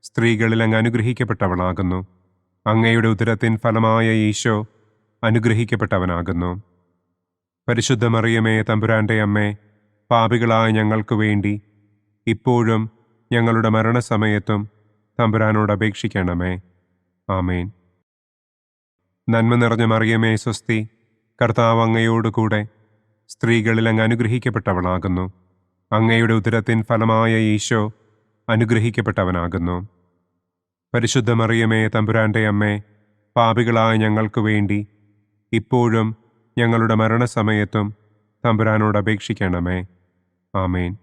സ്ത്രീകളിൽ അങ്ങ് അനുഗ്രഹിക്കപ്പെട്ടവളാകുന്നു. അങ്ങയുടെ ഉദരത്തിൻ ഫലമായ ഈശോ അനുഗ്രഹിക്കപ്പെട്ടവനാകുന്നു. പരിശുദ്ധ മറിയമേ തമ്പുരാന്റെ അമ്മേ, പാപികളായ ഞങ്ങൾക്ക് വേണ്ടി ഇപ്പോഴും ഞങ്ങളുടെ മരണസമയത്തും തമ്പുരാനോട് അപേക്ഷിക്കണമേ. ആമേൻ. നന്മ നിറഞ്ഞ മറിയമേ സ്വസ്തി, കർത്താവ് അങ്ങയോടുകൂടെ സ്ത്രീകളിൽ അങ്ങ് അനുഗ്രഹിക്കപ്പെട്ടവളാകുന്നു. അങ്ങയുടെ ഉദരത്തിൻ ഫലമായ ഈശോ അനുഗ്രഹിക്കപ്പെട്ടവനാകുന്നു. പരിശുദ്ധ മറിയമേ തമ്പുരാന്റെ അമ്മേ, പാപികളായ ഞങ്ങൾക്ക് വേണ്ടി ഇപ്പോഴും ഞങ്ങളുടെ മരണസമയത്തും തമ്പുരാനോട് അപേക്ഷിക്കണമേ. ആമേൻ.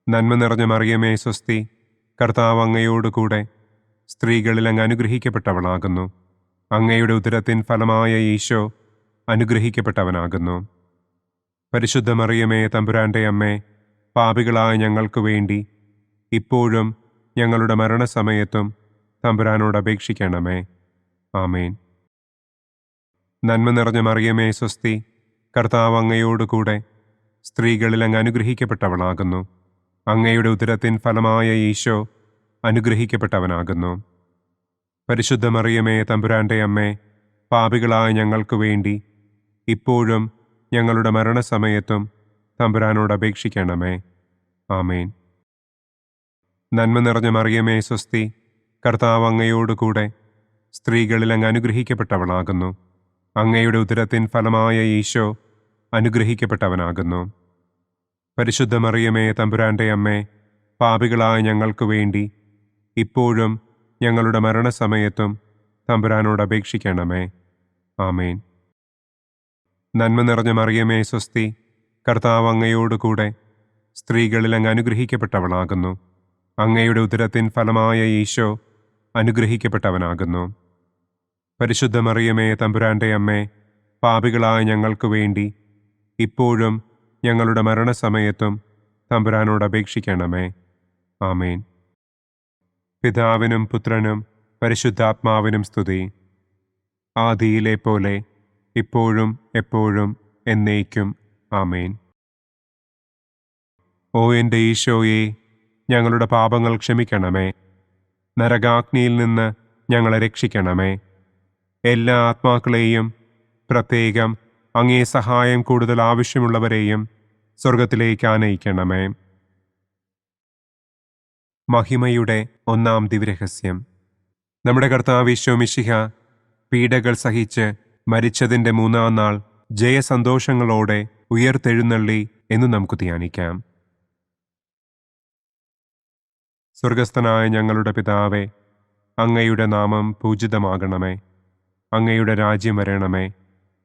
നന്മ നിറഞ്ഞ മറിയമേ സ്വസ്തി, കർത്താവ് അങ്ങയോടുകൂടെ സ്ത്രീകളിൽ അങ്ങ് അനുഗ്രഹിക്കപ്പെട്ടവളാകുന്നു. അങ്ങയുടെ ഉദരത്തിൻ ഫലമായ ഈശോ അനുഗ്രഹിക്കപ്പെട്ടവനാകുന്നു. പരിശുദ്ധ മറിയമേ തമ്പുരാന്റെ അമ്മേ, പാപികളായ ഞങ്ങൾക്ക് വേണ്ടി ഇപ്പോഴും ഞങ്ങളുടെ മരണസമയത്തും തമ്പുരാനോട് അപേക്ഷിക്കണമേ. ആമേൻ. നന്മ നിറഞ്ഞ മറിയമേ സ്വസ്തി, കർത്താവ് അങ്ങയോടുകൂടെ സ്ത്രീകളിൽ അങ്ങ് അനുഗ്രഹിക്കപ്പെട്ടവളാകുന്നു. അങ്ങയുടെ ഉദരത്തിൻ ഫലമായ ഈശോ അനുഗ്രഹിക്കപ്പെട്ടവനാകുന്നു. പരിശുദ്ധ മറിയമേ തമ്പുരാന്റെ അമ്മേ, പാപികളായ ഞങ്ങൾക്ക് വേണ്ടി ഇപ്പോഴും ഞങ്ങളുടെ മരണസമയത്തും തമ്പുരാനോട് അപേക്ഷിക്കണമേ. ആമേൻ. നന്മ നിറഞ്ഞ മറിയമേ സ്വസ്തി, കർത്താവ് അങ്ങയോടുകൂടെ സ്ത്രീകളിൽ അങ്ങ് അനുഗ്രഹിക്കപ്പെട്ടവളാകുന്നു. അങ്ങയുടെ ഉദരത്തിൻ ഫലമായ ഈശോ അനുഗ്രഹിക്കപ്പെട്ടവനാകുന്നു. പരിശുദ്ധ മറിയമേ തമ്പുരാന്റെ അമ്മേ, പാപികളായ ഞങ്ങൾക്ക് വേണ്ടി ഇപ്പോഴും ഞങ്ങളുടെ മരണസമയത്തും തമ്പുരാനോട് അപേക്ഷിക്കണമേ. ആമേൻ. നന്മ നിറഞ്ഞ മറിയമേ സ്വസ്തി, കർത്താവ് അങ്ങയോടുകൂടെ സ്ത്രീകളിൽ അങ്ങ് അനുഗ്രഹിക്കപ്പെട്ടവളാകുന്നു. അങ്ങയുടെ ഉദരത്തിൻ ഫലമായ ഈശോ അനുഗ്രഹിക്കപ്പെട്ടവനാകുന്നു. പരിശുദ്ധ മറിയമേ തമ്പുരാന്റെ അമ്മേ, പാപികളായ ഞങ്ങൾക്ക് വേണ്ടി ഇപ്പോഴും ഞങ്ങളുടെ മരണസമയത്തും തമ്പുരാനോട് അപേക്ഷിക്കണമേ. ആമേൻ. പിതാവിനും പുത്രനും പരിശുദ്ധാത്മാവിനും സ്തുതി. ആദിയിലെ പോലെ ഇപ്പോഴും എപ്പോഴും എന്നേക്കും. ആമേൻ. ഓ എൻ്റെ ഈശോയെ, ഞങ്ങളുടെ പാപങ്ങൾ ക്ഷമിക്കണമേ. നരകാഗ്നിയിൽ നിന്ന് ഞങ്ങളെ രക്ഷിക്കണമേ. എല്ലാ ആത്മാക്കളെയും, പ്രത്യേകം അങ്ങേ സഹായം കൂടുതൽ ആവശ്യമുള്ളവരെയും സ്വർഗത്തിലേക്ക് ആനയിക്കണമേ. മഹിമയുടെ ഒന്നാം ദിവ്യരഹസ്യം. നമ്മുടെ കർത്താവ് ഈശോ മിശിഹ പീഡകൾ സഹിച്ച് മരിച്ചതിൻ്റെ മൂന്നാം നാൾ ജയസന്തോഷങ്ങളോടെ ഉയർത്തെഴുന്നള്ളി എന്ന് നമുക്ക് ധ്യാനിക്കാം. സ്വർഗസ്ഥനായ ഞങ്ങളുടെ പിതാവേ, അങ്ങയുടെ നാമം പൂജിതമാകണമേ. അങ്ങയുടെ രാജ്യം വരണമേ.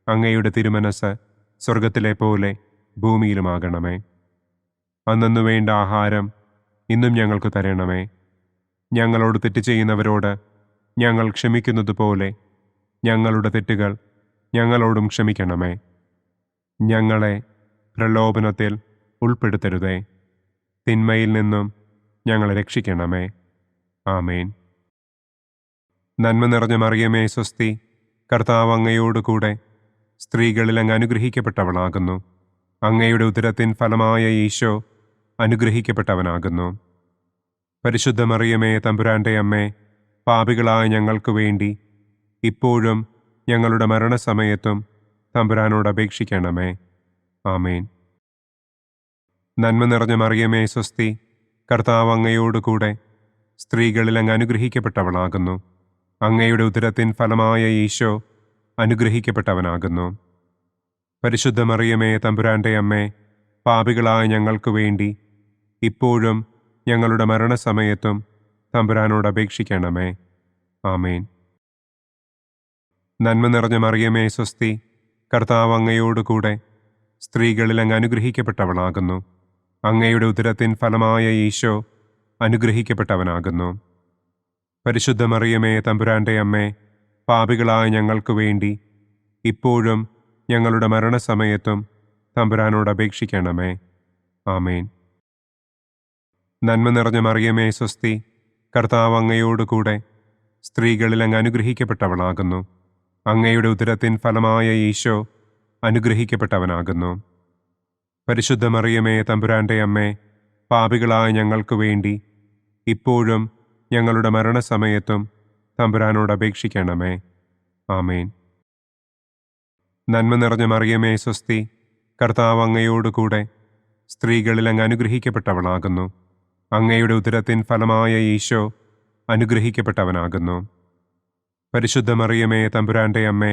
അങ്ങയുടെ തിരുമനസ് സ്വർഗത്തിലെ പോലെ ഭൂമിയിലുമാകണമേ. അന്നന്നു വേണ്ട ആഹാരം ഇന്നും ഞങ്ങൾക്ക് തരണമേ. ഞങ്ങളോട് തെറ്റ് ചെയ്യുന്നവരോട് ഞങ്ങൾ ക്ഷമിക്കുന്നത് പോലെ ഞങ്ങളുടെ തെറ്റുകൾ ഞങ്ങളോടും ക്ഷമിക്കണമേ. ഞങ്ങളെ പ്രലോഭനത്തിൽ ഉൾപ്പെടുത്തരുതേ. തിന്മയിൽ നിന്നും ഞങ്ങളെ രക്ഷിക്കണമേ. ആമേൻ. നന്മ നിറഞ്ഞ മറിയമേ സ്വസ്തി, കർത്താവ് അങ്ങയോടുകൂടെ സ്ത്രീകളിൽ അങ്ങ് അനുഗ്രഹിക്കപ്പെട്ടവളാകുന്നു. അങ്ങയുടെ ഉദരത്തിൻ ഫലമായ ഈശോ അനുഗ്രഹിക്കപ്പെട്ടവനാകുന്നു. പരിശുദ്ധ മറിയമേ തമ്പുരാന്റെ അമ്മേ, പാപികളായ ഞങ്ങൾക്ക് വേണ്ടി ഇപ്പോഴും ഞങ്ങളുടെ മരണസമയത്തും തമ്പുരാനോട് അപേക്ഷിക്കണമേ. ആമേൻ. നന്മ നിറഞ്ഞ മറിയമേ സ്വസ്തി, കർത്താവ് അങ്ങയോടുകൂടെ സ്ത്രീകളിൽ അങ്ങ് അനുഗ്രഹിക്കപ്പെട്ടവളാകുന്നു. അങ്ങയുടെ ഉദരത്തിൻ ഫലമായ ഈശോ അനുഗ്രഹിക്കപ്പെട്ടവനാകുന്നു. പരിശുദ്ധ മറിയമേ തമ്പുരാന്റെ അമ്മേ, പാപികളായ ഞങ്ങൾക്ക് വേണ്ടി ഇപ്പോഴും ഞങ്ങളുടെ മരണസമയത്തും തമ്പുരാനോട് അപേക്ഷിക്കണമേ. ആമേൻ. നന്മ നിറഞ്ഞ മറിയമേ സ്വസ്തി, കർത്താവ് അങ്ങയോടുകൂടെ സ്ത്രീകളിൽ അങ്ങ് അനുഗ്രഹിക്കപ്പെട്ടവളാകുന്നു. അങ്ങയുടെ ഉദരത്തിൻ ഫലമായ ഈശോ അനുഗ്രഹിക്കപ്പെട്ടവനാകുന്നു. പരിശുദ്ധ മറിയമേ തമ്പുരാന്റെ അമ്മേ, പാപികളായ ഞങ്ങൾക്ക് വേണ്ടി ഇപ്പോഴും ഞങ്ങളുടെ മരണസമയത്തും തമ്പുരാനോട് അപേക്ഷിക്കണമേ. ആമേൻ. നന്മ നിറഞ്ഞ മറിയമേ സ്വസ്തി, കർത്താവ് അങ്ങയോടുകൂടെ സ്ത്രീകളിൽ അങ്ങ് അനുഗ്രഹിക്കപ്പെട്ടവളാകുന്നു. അങ്ങയുടെ ഉദരത്തിൻ ഫലമായ ഈശോ അനുഗ്രഹിക്കപ്പെട്ടവനാകുന്നു. പരിശുദ്ധ മറിയമേ, തമ്പുരാന്റെ അമ്മേ, പാപികളായ ഞങ്ങൾക്ക് വേണ്ടി ഇപ്പോഴും ഞങ്ങളുടെ മരണസമയത്തും തമ്പുരാനോട് അപേക്ഷിക്കണമേ. ആമേൻ. നന്മ നിറഞ്ഞ മറിയമേ, സ്വസ്തി. കർത്താവ് അങ്ങയോടുകൂടെ സ്ത്രീകളിൽ അങ്ങ് അനുഗ്രഹിക്കപ്പെട്ടവളാകുന്നു. അങ്ങയുടെ ഉദരത്തിൻ ഫലമായ ഈശോ അനുഗ്രഹിക്കപ്പെട്ടവനാകുന്നു. പരിശുദ്ധ മറിയമേ, തമ്പുരാന്റെ അമ്മേ,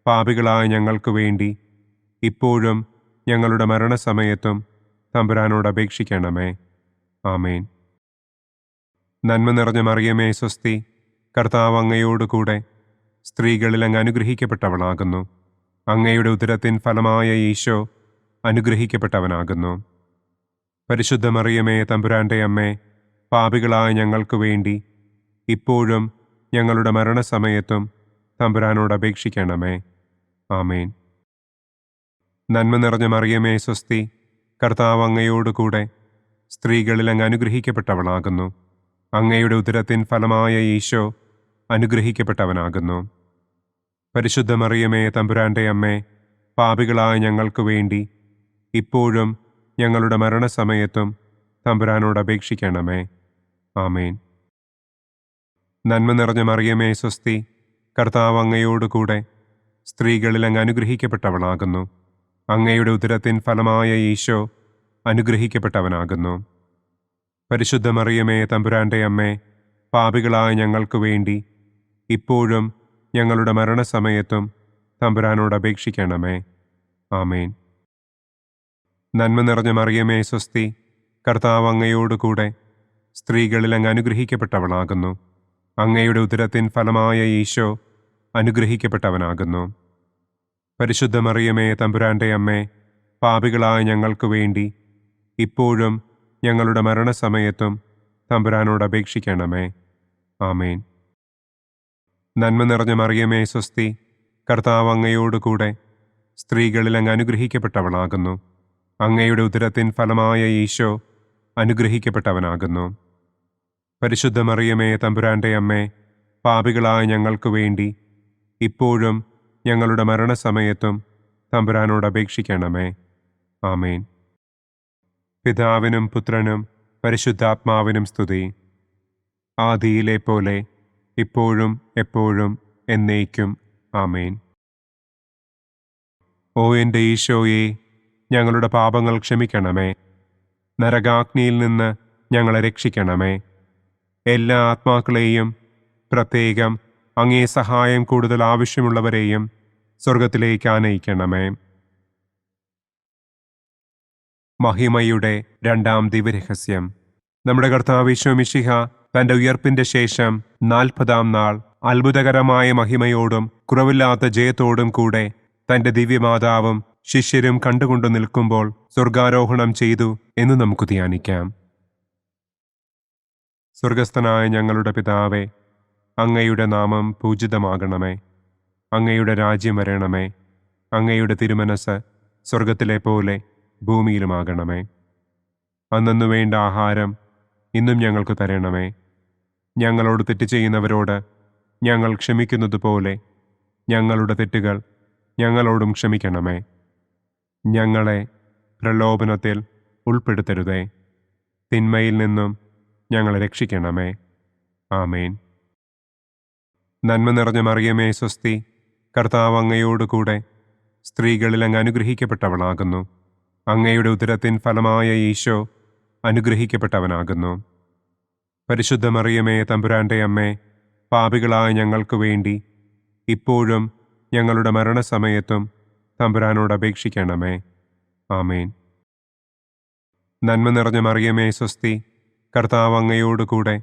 പാപികളായ ഞങ്ങൾക്ക് വേണ്ടി ഇപ്പോഴും ഞങ്ങളുടെ മരണസമയത്തും തമ്പുരാനോട് അപേക്ഷിക്കണമേ. ആമേൻ. നന്മ നിറഞ്ഞ മറിയമേ, സ്വസ്തി. കർത്താവ് അങ്ങയോടുകൂടെ സ്ത്രീകളിൽ അങ്ങ് അനുഗ്രഹിക്കപ്പെട്ടവളാകുന്നു. അങ്ങയുടെ ഉദരത്തിൻ ഫലമായ ഈശോ അനുഗ്രഹിക്കപ്പെട്ടവനാകുന്നു. പരിശുദ്ധ മറിയമേ, തമ്പുരാന്റെ അമ്മേ, പാപികളായ ഞങ്ങൾക്ക് വേണ്ടി ഇപ്പോഴും ഞങ്ങളുടെ മരണസമയത്തും തമ്പുരാനോട് അപേക്ഷിക്കണമേ. ആമേൻ. നന്മ നിറഞ്ഞ മറിയമേ, സ്വസ്തി. കർത്താവ് അങ്ങയോടുകൂടെ സ്ത്രീകളിൽ അങ്ങ് അനുഗ്രഹിക്കപ്പെട്ടവളാകുന്നു. അങ്ങയുടെ ഉദരത്തിൻ ഫലമായ ഈശോ അനുഗ്രഹിക്കപ്പെട്ടവനാകുന്നു. പരിശുദ്ധ മറിയമേ, തമ്പുരാന്റെ അമ്മേ, പാപികളായ ഞങ്ങൾക്ക് വേണ്ടി ഇപ്പോഴും ഞങ്ങളുടെ മരണസമയത്തും തമ്പുരാനോട് അപേക്ഷിക്കണമേ. ആമേൻ. നന്മ നിറഞ്ഞ മറിയമേ, സ്വസ്തി. കർത്താവ് അങ്ങയോടുകൂടെ സ്ത്രീകളിൽ അങ്ങ് അനുഗ്രഹിക്കപ്പെട്ടവളാകുന്നു. അങ്ങയുടെ ഉദരത്തിൻ ഫലമായ ഈശോ അനുഗ്രഹിക്കപ്പെട്ടവനാകുന്നു. പരിശുദ്ധ മറിയമേ, തമ്പുരാന്റെ അമ്മേ, പാപികളായ ഞങ്ങൾക്ക് വേണ്ടി ഇപ്പോഴും ഞങ്ങളുടെ മരണസമയത്തും തമ്പുരാനോട് അപേക്ഷിക്കണമേ. ആമേൻ. നന്മ നിറഞ്ഞ മറിയമേ, സ്വസ്തി. കർത്താവ് അങ്ങയോടുകൂടെ സ്ത്രീകളിൽ അങ്ങ് അനുഗ്രഹിക്കപ്പെട്ടവളാകുന്നു. അങ്ങയുടെ ഉദരത്തിൻ ഫലമായ ഈശോ അനുഗ്രഹിക്കപ്പെട്ടവനാകുന്നു. പരിശുദ്ധ മറിയമേ, തമ്പുരാന്റെ അമ്മേ, പാപികളായ ഞങ്ങൾക്ക് വേണ്ടി ഇപ്പോഴും ഞങ്ങളുടെ മരണസമയത്തും തമ്പുരാനോട് അപേക്ഷിക്കണമേ. ആമേൻ. നന്മ നിറഞ്ഞ മറിയമേ, സ്വസ്തി. കർത്താവ് അങ്ങയോടുകൂടെ സ്ത്രീകളിൽ അങ്ങ് അനുഗ്രഹിക്കപ്പെട്ടവളാകുന്നു. അങ്ങയുടെ ഉദരത്തിൻ ഫലമായ ഈശോ അനുഗ്രഹിക്കപ്പെട്ടവനാകുന്നു. പരിശുദ്ധ മറിയമേ, തമ്പുരാന്റെ അമ്മേ, പാപികളായ ഞങ്ങൾക്ക് വേണ്ടി ഇപ്പോഴും ഞങ്ങളുടെ മരണസമയത്തും തമ്പുരാനോട് അപേക്ഷിക്കണമേ. ആമേൻ. പിതാവിനും പുത്രനും പരിശുദ്ധാത്മാവിനും സ്തുതി. ആദിയിലെ പോലെ ഇപ്പോഴും എപ്പോഴും എന്നേക്കും. ആമേൻ. ഓ എൻ്റെ ഈശോയെ, ഞങ്ങളുടെ പാപങ്ങൾ ക്ഷമിക്കണമേ. നരകാഗ്നിയിൽ നിന്ന് ഞങ്ങളെ രക്ഷിക്കണമേ. എല്ലാ ആത്മാക്കളെയും, പ്രത്യേകം അങ്ങേ സഹായം കൂടുതൽ ആവശ്യമുള്ളവരെയും സ്വർഗത്തിലേക്ക് ആനയിക്കണമേ. മഹിമയുടെ രണ്ടാം ദിവ്യരഹസ്യം. നമ്മുടെ കർത്താവ് ഈശോ മിശിഹ തന്റെ ഉയർപ്പിന്റെ ശേഷം 40-ാം നാൾ അത്ഭുതകരമായ മഹിമയോടും കുറവില്ലാത്ത ജയത്തോടും കൂടെ തന്റെ ദിവ്യമാതാവും ശിഷ്യരും കണ്ടുകൊണ്ടു നിൽക്കുമ്പോൾ സ്വർഗാരോഹണം ചെയ്തു എന്ന് നമുക്ക് ധ്യാനിക്കാം. സ്വർഗസ്ഥനായ ഞങ്ങളുടെ പിതാവേ, അങ്ങയുടെ നാമം പൂജിതമാകണമേ. അങ്ങയുടെ രാജ്യം വരണമേ. അങ്ങയുടെ തിരുമനസ് സ്വർഗത്തിലെ പോലെ ഭൂമിയിലുമാകണമേ. അന്നു വേണ്ട ആഹാരം ഇന്നും ഞങ്ങൾക്ക് തരണമേ. ഞങ്ങളോട് തെറ്റ് ചെയ്യുന്നവരോട് ഞങ്ങൾ ക്ഷമിക്കുന്നത് പോലെ ഞങ്ങളുടെ തെറ്റുകൾ ഞങ്ങളോടും ക്ഷമിക്കണമേ. ഞങ്ങളെ പ്രലോഭനത്തിൽ ഉൾപ്പെടുത്തരുതേ. തിന്മയിൽ നിന്നും ഞങ്ങളെ രക്ഷിക്കണമേ. ആമേൻ. നന്മ നിറഞ്ഞ മറിയമേ, സ്വസ്തി. കർത്താവ് അങ്ങയോടുകൂടെ സ്ത്രീകളിൽ അങ്ങ് അനുഗ്രഹിക്കപ്പെട്ടവളാകുന്നു. അങ്ങയുടെ ഉദരത്തിൻ ഫലമായ ഈശോ അനുഗ്രഹിക്കപ്പെട്ടവനാകുന്നു. പരിശുദ്ധ മറിയമേ, തമ്പുരാന്റെ അമ്മേ, പാപികളായ ഞങ്ങൾക്ക് വേണ്ടി ഇപ്പോഴും ഞങ്ങളുടെ മരണസമയത്തും തമ്പുരാനോട് അപേക്ഷിക്കണമേ. ആമേൻ. നന്മ നിറഞ്ഞ മറിയമേ, സ്വസ്തി. കർത്താവ് അങ്ങയോടുകൂടെ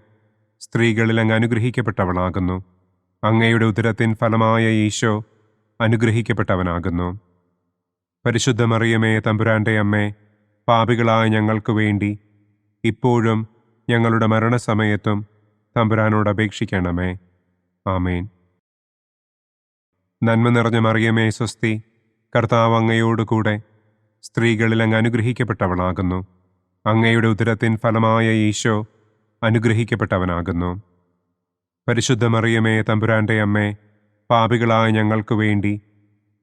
സ്ത്രീകളിൽ അങ്ങ് അനുഗ്രഹിക്കപ്പെട്ടവളാകുന്നു. അങ്ങയുടെ ഉദരത്തിൻ ഫലമായ ഈശോ അനുഗ്രഹിക്കപ്പെട്ടവനാകുന്നു. പരിശുദ്ധ മറിയമേ, തമ്പുരാന്റെ അമ്മേ, പാപികളായ ഞങ്ങൾക്ക് വേണ്ടി ഇപ്പോഴും ഞങ്ങളുടെ മരണസമയത്തും തമ്പുരാനോട് അപേക്ഷിക്കണമേ. ആമേൻ. നന്മ നിറഞ്ഞ മറിയമേ, സ്വസ്തി. കർത്താവ് അങ്ങയോടുകൂടെ സ്ത്രീകളിൽ അങ്ങ് അനുഗ്രഹിക്കപ്പെട്ടവളാകുന്നു. അങ്ങയുടെ ഉദരത്തിൻ ഫലമായ ഈശോ അനുഗ്രഹിക്കപ്പെട്ടവനാകുന്നു. പരിശുദ്ധ മറിയമേ തമ്പുരാന്റെ അമ്മേ, പാപികളായ ഞങ്ങൾക്ക് വേണ്ടി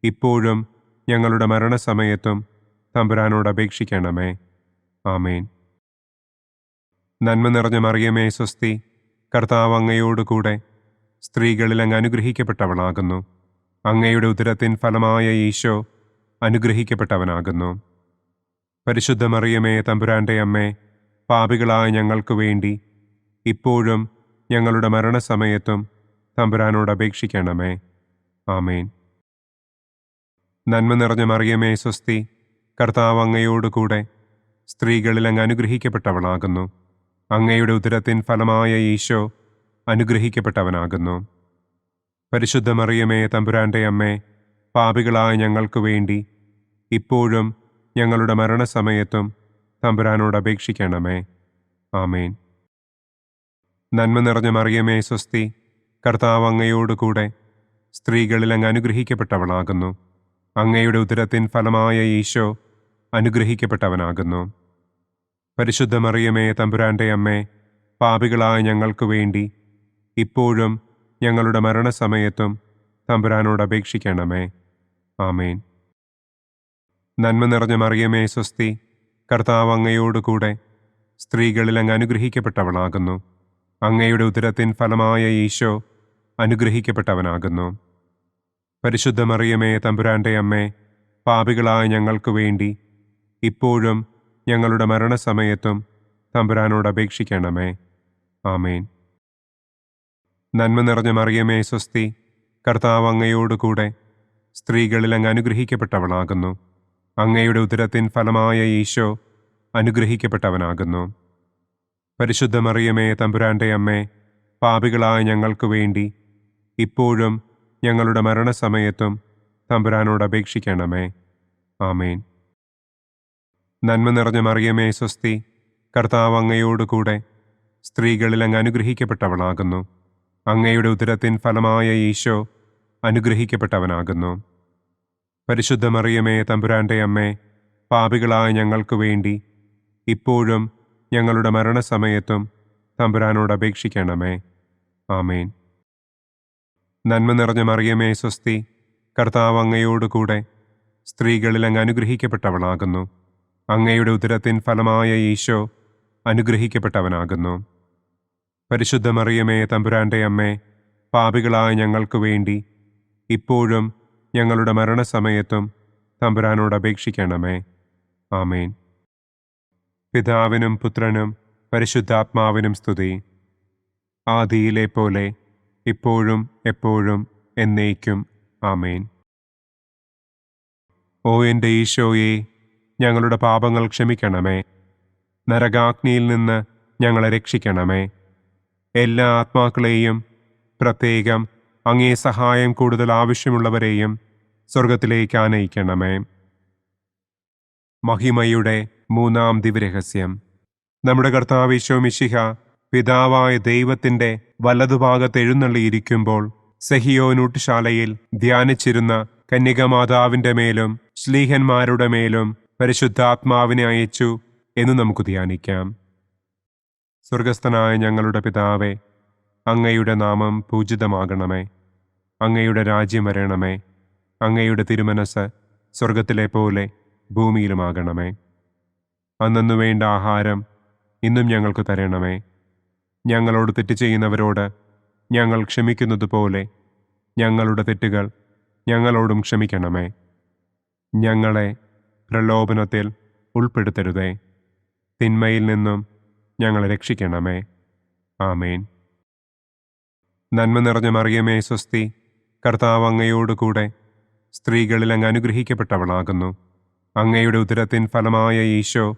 ഇപ്പോഴും ഞങ്ങളുടെ മരണസമയത്തും തമ്പുരാനോട് അപേക്ഷിക്കണമേ. ആമേൻ. നന്മ നിറഞ്ഞ മറിയമേ സ്വസ്തി, കർത്താവ് അങ്ങയോടുകൂടെ സ്ത്രീകളിൽ അങ്ങ് അനുഗ്രഹിക്കപ്പെട്ടവളാകുന്നു. അങ്ങയുടെ ഉദരത്തിൻ ഫലമായ ഈശോ അനുഗ്രഹിക്കപ്പെട്ടവനാകുന്നു. പരിശുദ്ധ മറിയമേ തമ്പുരാന്റെ അമ്മേ, പാപികളായ ഞങ്ങൾക്ക് വേണ്ടി ഇപ്പോഴും ഞങ്ങളുടെ മരണസമയത്തും തമ്പുരാനോട് അപേക്ഷിക്കണമേ. ആമേൻ. നന്മ നിറഞ്ഞ മറിയമേ സ്വസ്തി, കർത്താവ് അങ്ങയോടുകൂടെ സ്ത്രീകളിൽ അങ്ങ് അനുഗ്രഹിക്കപ്പെട്ടവളാകുന്നു. അങ്ങയുടെ ഉദരത്തിൻ ഫലമായ ഈശോ അനുഗ്രഹിക്കപ്പെട്ടവനാകുന്നു. പരിശുദ്ധ മറിയമേ തമ്പുരാന്റെ അമ്മേ, പാപികളായ ഞങ്ങൾക്ക് വേണ്ടി ഇപ്പോഴും ഞങ്ങളുടെ മരണസമയത്തും തമ്പുരാനോട് അപേക്ഷിക്കണമേ. ആമേൻ. നന്മ നിറഞ്ഞ മറിയമേ സ്വസ്തി, കർത്താവ് അങ്ങയോടുകൂടെ സ്ത്രീകളിൽ അങ്ങ് അനുഗ്രഹിക്കപ്പെട്ടവളാകുന്നു. അങ്ങയുടെ ഉദരത്തിൻ ഫലമായ ഈശോ അനുഗ്രഹിക്കപ്പെട്ടവനാകുന്നു. പരിശുദ്ധ മറിയമേ തമ്പുരാന്റെ അമ്മേ, പാപികളായ ഞങ്ങൾക്ക് വേണ്ടി ഇപ്പോഴും ഞങ്ങളുടെ മരണസമയത്തും തമ്പുരാനോട് അപേക്ഷിക്കണമേ. ആമേൻ. നന്മ നിറഞ്ഞ മറിയമേ സ്വസ്തി, കർത്താവ് അങ്ങയോടുകൂടെ സ്ത്രീകളിൽ അങ്ങ് അനുഗ്രഹിക്കപ്പെട്ടവളാകുന്നു. അങ്ങയുടെ ഉദരത്തിൻ ഫലമായ ഈശോ അനുഗ്രഹിക്കപ്പെട്ടവനാകുന്നു. പരിശുദ്ധ മറിയമേ തമ്പുരാന്റെ അമ്മേ, പാപികളായ ഞങ്ങൾക്ക് വേണ്ടി ഇപ്പോഴും ഞങ്ങളുടെ മരണസമയത്തും തമ്പുരാനോട് അപേക്ഷിക്കണമേ. ആമേൻ. നന്മ നിറഞ്ഞ മറിയമേ സ്വസ്തി, കർത്താവ് അങ്ങയോടുകൂടെ സ്ത്രീകളിൽ അങ്ങ് അനുഗ്രഹിക്കപ്പെട്ടവളാകുന്നു. അങ്ങയുടെ ഉദരത്തിൻ ഫലമായ ഈശോ അനുഗ്രഹിക്കപ്പെട്ടവനാകുന്നു. പരിശുദ്ധ മറിയമേ തമ്പുരാന്റെ അമ്മേ, പാപികളായ ഞങ്ങൾക്ക് വേണ്ടി ഇപ്പോഴും ഞങ്ങളുടെ മരണസമയത്തും തമ്പുരാനോട് അപേക്ഷിക്കണമേ. ആമേൻ. നന്മ നിറഞ്ഞ മറിയമേ സ്വസ്തി, കർത്താവ് അങ്ങയോടുകൂടെ സ്ത്രീകളിൽ അങ്ങ് അനുഗ്രഹിക്കപ്പെട്ടവളാകുന്നു. അങ്ങയുടെ ഉദരത്തിൻ ഫലമായ ഈശോ അനുഗ്രഹിക്കപ്പെട്ടവനാകുന്നു. പരിശുദ്ധ മറിയമേ തമ്പുരാന്റെ അമ്മേ, പാപികളായ ഞങ്ങൾക്ക് വേണ്ടി ഇപ്പോഴും ഞങ്ങളുടെ മരണസമയത്തും തമ്പുരാനോട് അപേക്ഷിക്കണമേ. ആമേൻ. നന്മ നിറഞ്ഞ മറിയമേ സ്വസ്തി, കർത്താവ് അങ്ങയോടുകൂടെ സ്ത്രീകളിൽ അങ്ങ് അനുഗ്രഹിക്കപ്പെട്ടവളാകുന്നു. അങ്ങയുടെ ഉദരത്തിൻ ഫലമായ ഈശോ അനുഗ്രഹിക്കപ്പെട്ടവനാകുന്നു. പരിശുദ്ധ മറിയമേ തമ്പുരാന്റെ അമ്മേ, പാപികളായ ഞങ്ങൾക്ക് വേണ്ടി ഇപ്പോഴും ഞങ്ങളുടെ മരണസമയത്തും തമ്പുരാനോട് അപേക്ഷിക്കണമേ. ആമേൻ. പിതാവിനും പുത്രനും പരിശുദ്ധാത്മാവിനും സ്തുതി. ആദിയിലെ പോലെ ഇപ്പോഴും എപ്പോഴും എന്നേക്കും. ആമേൻ. ഓ എൻ്റെ ഈശോയെ, ഞങ്ങളുടെ പാപങ്ങൾ ക്ഷമിക്കണമേ. നരകാഗ്നിയിൽ നിന്ന് ഞങ്ങളെ രക്ഷിക്കണമേ. എല്ലാ ആത്മാക്കളെയും, പ്രത്യേകം അങ്ങേ സഹായം കൂടുതൽ ആവശ്യമുള്ളവരെയും സ്വർഗത്തിലേക്ക് ആനയിക്കണമേ. മഹിമയുടെ മൂന്നാം ദിവ്യരഹസ്യം. നമ്മുടെ കർത്താവ് ഈശോ മിശിഹ പിതാവായ ദൈവത്തിൻ്റെ വലതുഭാഗത്ത് എഴുന്നള്ളിയിരിക്കുമ്പോൾ സെഹിയോനൂട്ടുശാലയിൽ ധ്യാനിച്ചിരുന്ന കന്യകമാതാവിൻ്റെ മേലും ശ്ലീഹന്മാരുടെ മേലും പരിശുദ്ധാത്മാവിനെ അയച്ചു എന്ന് നമുക്ക് ധ്യാനിക്കാം. സ്വർഗസ്ഥനായ ഞങ്ങളുടെ പിതാവേ, അങ്ങയുടെ നാമം പൂജിതമാകണമേ. അങ്ങയുടെ രാജ്യം വരണമേ. അങ്ങയുടെ തിരുമനസ് സ്വർഗത്തിലെ പോലെ ഭൂമിയിലുമാകണമേ. അന്നു വേണ്ട ആഹാരം ഇന്നും ഞങ്ങൾക്ക് തരണമേ. ഞങ്ങളോട് തെറ്റ് ചെയ്യുന്നവരോട് ഞങ്ങൾ ക്ഷമിക്കുന്നത് പോലെ ഞങ്ങളുടെ തെറ്റുകൾ ഞങ്ങളോടും ക്ഷമിക്കണമേ. ഞങ്ങളെ പ്രലോഭനത്തിൽ ഉൾപ്പെടുത്തരുതേ. തിന്മയിൽ നിന്നും ഞങ്ങളെ രക്ഷിക്കണമേ. ആമേൻ. നന്മ നിറഞ്ഞ മറിയമേ സ്വസ്തി, കർത്താവ് അങ്ങയോടുകൂടെ സ്ത്രീകളിൽ അങ്ങ് അനുഗ്രഹിക്കപ്പെട്ടവളാകുന്നു. അങ്ങയുടെ ഉദരത്തിൻ ഫലമായ ഈശോ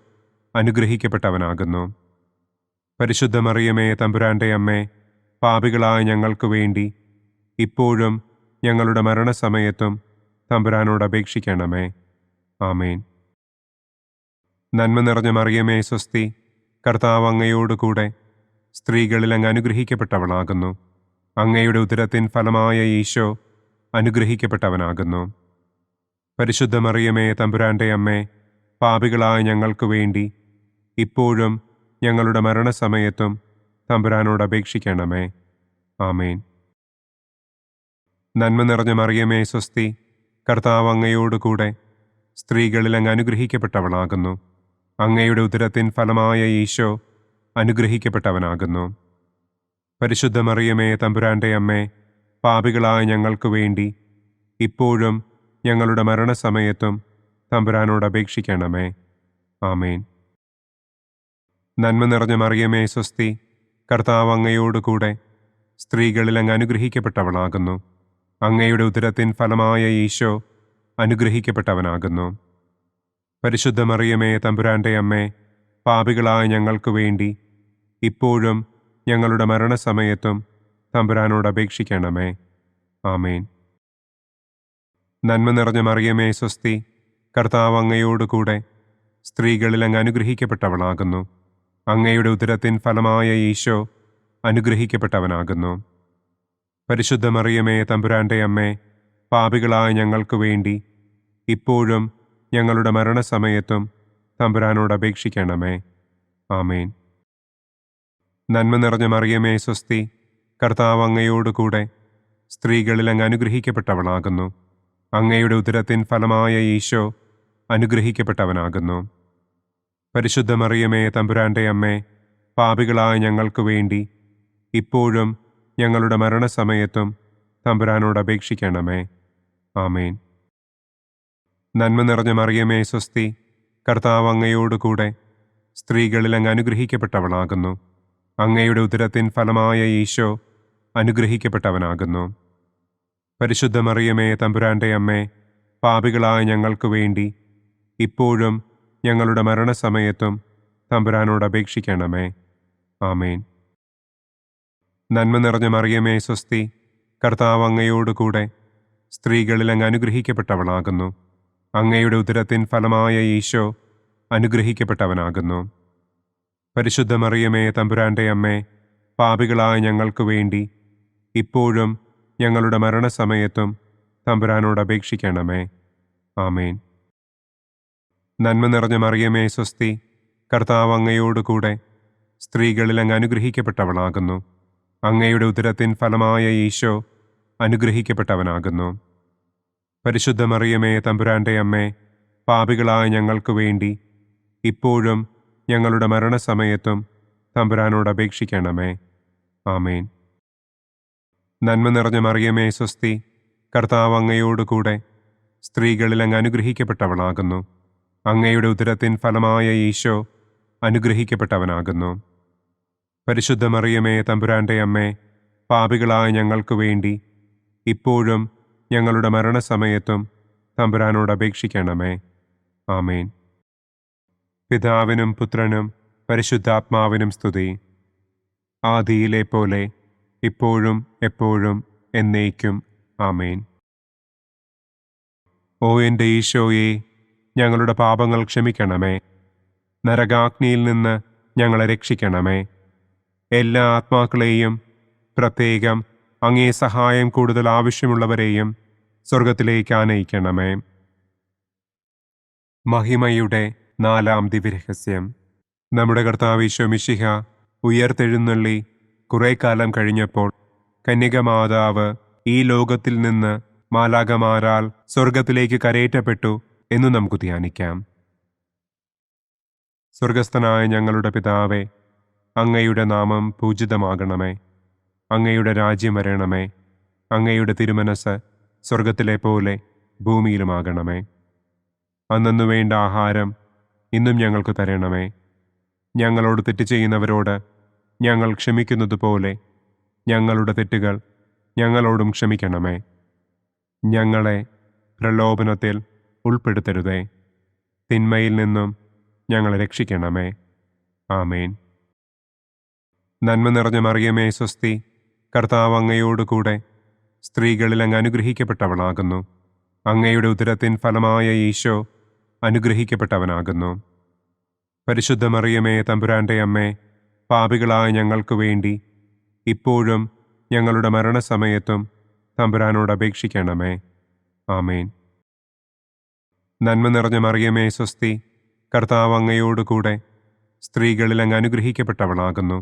അനുഗ്രഹിക്കപ്പെട്ടവനാകുന്നു. പരിശുദ്ധ മറിയമേ തമ്പുരാന്റെ അമ്മേ, പാപികളായ ഞങ്ങൾക്ക് വേണ്ടി ഇപ്പോഴും ഞങ്ങളുടെ മരണസമയത്തും തമ്പുരാനോട് അപേക്ഷിക്കണമേ. ആമേൻ. നന്മ നിറഞ്ഞ മറിയമേ സ്വസ്തി, കർത്താവ് അങ്ങയോടുകൂടെ സ്ത്രീകളിൽ അങ്ങ് അനുഗ്രഹിക്കപ്പെട്ടവളാകുന്നു. അങ്ങയുടെ ഉദരത്തിൻ ഫലമായ ഈശോ അനുഗ്രഹിക്കപ്പെട്ടവനാകുന്നു. പരിശുദ്ധ മറിയമേ തമ്പുരാന്റെ അമ്മേ, പാപികളായ ഞങ്ങൾക്ക് വേണ്ടി ഇപ്പോഴും ഞങ്ങളുടെ മരണസമയത്തും തമ്പുരാനോട് അപേക്ഷിക്കണമേ. ആമേൻ. നന്മ നിറഞ്ഞ മറിയമേ സ്വസ്തി, കർത്താവ് അങ്ങയോടുകൂടെ സ്ത്രീകളിൽ അങ്ങ് അനുഗ്രഹിക്കപ്പെട്ടവളാകുന്നു. അങ്ങയുടെ ഉദരത്തിൻ ഫലമായ ഈശോ അനുഗ്രഹിക്കപ്പെട്ടവനാകുന്നു. പരിശുദ്ധ മറിയമേ തമ്പുരാന്റെ അമ്മേ, പാപികളായ ഞങ്ങൾക്ക് വേണ്ടി ഇപ്പോഴും ഞങ്ങളുടെ മരണസമയത്തും തമ്പുരാനോട് അപേക്ഷിക്കണമേ. ആമേൻ. നന്മ നിറഞ്ഞ മറിയമേ സ്വസ്തി, കർത്താവ് അങ്ങയോടുകൂടെ സ്ത്രീകളിൽ അങ്ങ് അനുഗ്രഹിക്കപ്പെട്ടവളാകുന്നു. അങ്ങയുടെ ഉദരത്തിൻ ഫലമായ ഈശോ അനുഗ്രഹിക്കപ്പെട്ടവനാകുന്നു. പരിശുദ്ധ മറിയമേ തമ്പുരാന്റെ അമ്മേ, പാപികളായ ഞങ്ങൾക്ക് വേണ്ടി ഇപ്പോഴും ഞങ്ങളുടെ മരണസമയത്തും തമ്പുരാനോട് അപേക്ഷിക്കണമേ. ആമേൻ. നന്മ നിറഞ്ഞ മറിയമേ സ്വസ്തി, കർത്താവ് അങ്ങയോടുകൂടെ സ്ത്രീകളിൽ അങ്ങ് അനുഗ്രഹിക്കപ്പെട്ടവളാകുന്നു. അങ്ങയുടെ ഉദരത്തിൻ ഫലമായ ഈശോ അനുഗ്രഹിക്കപ്പെട്ടവനാകുന്നു. പരിശുദ്ധ മറിയമേ തമ്പുരാന്റെ അമ്മേ, പാപികളായ ഞങ്ങൾക്ക് വേണ്ടി ഇപ്പോഴും ഞങ്ങളുടെ മരണസമയത്തും തമ്പുരാനോട് അപേക്ഷിക്കണമേ. ആമേൻ. നന്മ നിറഞ്ഞ മറിയമേ സ്വസ്തി, കർത്താവ് അങ്ങയോടുകൂടെ സ്ത്രീകളിൽ അങ്ങ് അനുഗ്രഹിക്കപ്പെട്ടവളാകുന്നു. അങ്ങയുടെ ഉദരത്തിൻ ഫലമായ ഈശോ അനുഗ്രഹിക്കപ്പെട്ടവനാകുന്നു. പരിശുദ്ധ മറിയമേ തമ്പുരാന്റെ അമ്മേ, പാപികളായ ഞങ്ങൾക്ക് വേണ്ടി ഇപ്പോഴും ഞങ്ങളുടെ മരണസമയത്തും തമ്പുരാനോട് അപേക്ഷിക്കണമേ. ആമേൻ. നന്മ നിറഞ്ഞ മറിയമേ സ്വസ്തി, കർത്താവ് അങ്ങയോടുകൂടെ സ്ത്രീകളിൽ അങ്ങ് അനുഗ്രഹിക്കപ്പെട്ടവളാകുന്നു. അങ്ങയുടെ ഉദരത്തിൻ ഫലമായ ഈശോ അനുഗ്രഹിക്കപ്പെട്ടവനാകുന്നു. പരിശുദ്ധ മറിയമേ തമ്പുരാന്റെ അമ്മേ, പാപികളായ ഞങ്ങൾക്ക് വേണ്ടി ഇപ്പോഴും ഞങ്ങളുടെ മരണസമയത്തും തമ്പുരാനോട് അപേക്ഷിക്കണമേ. ആമേൻ. നന്മ നിറഞ്ഞ മറിയമേ സ്വസ്തി, കർത്താവ് അങ്ങയോടുകൂടെ സ്ത്രീകളിൽ അങ്ങ് അനുഗ്രഹിക്കപ്പെട്ടവളാകുന്നു. അങ്ങയുടെ ഉദരത്തിൻ ഫലമായ ഈശോ അനുഗ്രഹിക്കപ്പെട്ടവനാകുന്നു. പരിശുദ്ധ മറിയമേ തമ്പുരാന്റെ അമ്മേ, പാപികളായ ഞങ്ങൾക്ക് വേണ്ടി ഇപ്പോഴും ഞങ്ങളുടെ മരണസമയത്തും തമ്പുരാനോട് അപേക്ഷിക്കണമേ. ആമേൻ. നന്മ നിറഞ്ഞ മറിയമേ സ്വസ്തി, കർത്താവ് അങ്ങയോടുകൂടെ സ്ത്രീകളിൽ അങ്ങ് അനുഗ്രഹിക്കപ്പെട്ടവളാകുന്നു. അങ്ങയുടെ ഉദരത്തിൻ ഫലമായ ഈശോ അനുഗ്രഹിക്കപ്പെട്ടവനാകുന്നു. പരിശുദ്ധ മറിയമേ തമ്പുരാന്റെ അമ്മേ, പാപികളായ ഞങ്ങൾക്ക് വേണ്ടി ഇപ്പോഴും ഞങ്ങളുടെ മരണസമയത്തും തമ്പുരാനോട് അപേക്ഷിക്കണമേ. ആമേൻ. നന്മ നിറഞ്ഞ മറിയമേ സ്വസ്തി, കർത്താവ് അങ്ങയോടുകൂടെ സ്ത്രീകളിൽ അങ്ങ് അനുഗ്രഹിക്കപ്പെട്ടവളാകുന്നു. അങ്ങയുടെ ഉദരത്തിൻ ഫലമായ ഈശോ അനുഗ്രഹിക്കപ്പെട്ടവനാകുന്നു. പരിശുദ്ധ മറിയമേ തമ്പുരാന്റെ അമ്മേ, പാപികളായ ഞങ്ങൾക്ക് വേണ്ടി ഇപ്പോഴും ഞങ്ങളുടെ മരണസമയത്തും തമ്പുരാനോട് അപേക്ഷിക്കണമേ. ആമേൻ. പിതാവിനും പുത്രനും പരിശുദ്ധാത്മാവിനും സ്തുതി. ആദിയിലെ പോലെ ഇപ്പോഴും എപ്പോഴും എന്നേക്കും. ആമേൻ. ഓ എൻ്റെ ഈശോയെ, ഞങ്ങളുടെ പാപങ്ങൾ ക്ഷമിക്കണമേ. നരകാഗ്നിയിൽ നിന്ന് ഞങ്ങളെ രക്ഷിക്കണമേ. എല്ലാ ആത്മാക്കളെയും, പ്രത്യേകം അങ്ങേ സഹായം കൂടുതൽ ആവശ്യമുള്ളവരെയും സ്വർഗത്തിലേക്ക് ആനയിക്കണമേ. മഹിമയുടെ 4-ാം ദിവ്യരഹസ്യം. നമ്മുടെ കർത്താവ് ഈശോ മിശിഹ ഉയർത്തെഴുന്നള്ളി കുറെ കാലം കഴിഞ്ഞപ്പോൾ കന്യകമാതാവ് ഈ ലോകത്തിൽ നിന്ന് മാലാഖമാരാൽ സ്വർഗത്തിലേക്ക് കരയേറ്റപ്പെട്ടു എന്നു നമുക്ക് ധ്യാനിക്കാം. സ്വർഗസ്ഥനായ ഞങ്ങളുടെ പിതാവേ, അങ്ങയുടെ നാമം പൂജിതമാകണമേ. അങ്ങയുടെ രാജ്യം വരണമേ. അങ്ങയുടെ തിരുമനസ് സ്വർഗത്തിലെ പോലെ ഭൂമിയിലുമാകണമേ. അന്നന്നു വേണ്ട ആഹാരം ഇന്നും ഞങ്ങൾക്ക് തരണമേ. ഞങ്ങളോട് തെറ്റ് ചെയ്യുന്നവരോട് ഞങ്ങൾ ക്ഷമിക്കുന്നത് പോലെ ഞങ്ങളുടെ തെറ്റുകൾ ഞങ്ങളോടും ക്ഷമിക്കണമേ. ഞങ്ങളെ പ്രലോഭനത്തിൽ ഉൾപ്പെടുത്തരുതേ. തിന്മയിൽ നിന്നും ഞങ്ങളെ രക്ഷിക്കണമേ. ആമേൻ. നന്മ നിറഞ്ഞ മറിയമേ സ്വസ്തി, കർത്താവ് അങ്ങയോടുകൂടെ സ്ത്രീകളിൽ അങ്ങ് അനുഗ്രഹിക്കപ്പെട്ടവളാകുന്നു. അങ്ങയുടെ ഉദരത്തിൻ ഫലമായ ഈശോ അനുഗ്രഹിക്കപ്പെട്ടവനാകുന്നു. പരിശുദ്ധ മറിയമേ തമ്പുരാന്റെ അമ്മേ, പാപികളായ ഞങ്ങൾക്ക് വേണ്ടി ഇപ്പോഴും ഞങ്ങളുടെ മരണസമയത്തും തമ്പുരാനോട് അപേക്ഷിക്കണമേ. ആമേൻ. നന്മ നിറഞ്ഞ മറിയമേ സ്വസ്തി, കർത്താവ് അങ്ങയോടുകൂടെ സ്ത്രീകളിൽ അങ്ങ് അനുഗ്രഹിക്കപ്പെട്ടവളാകുന്നു.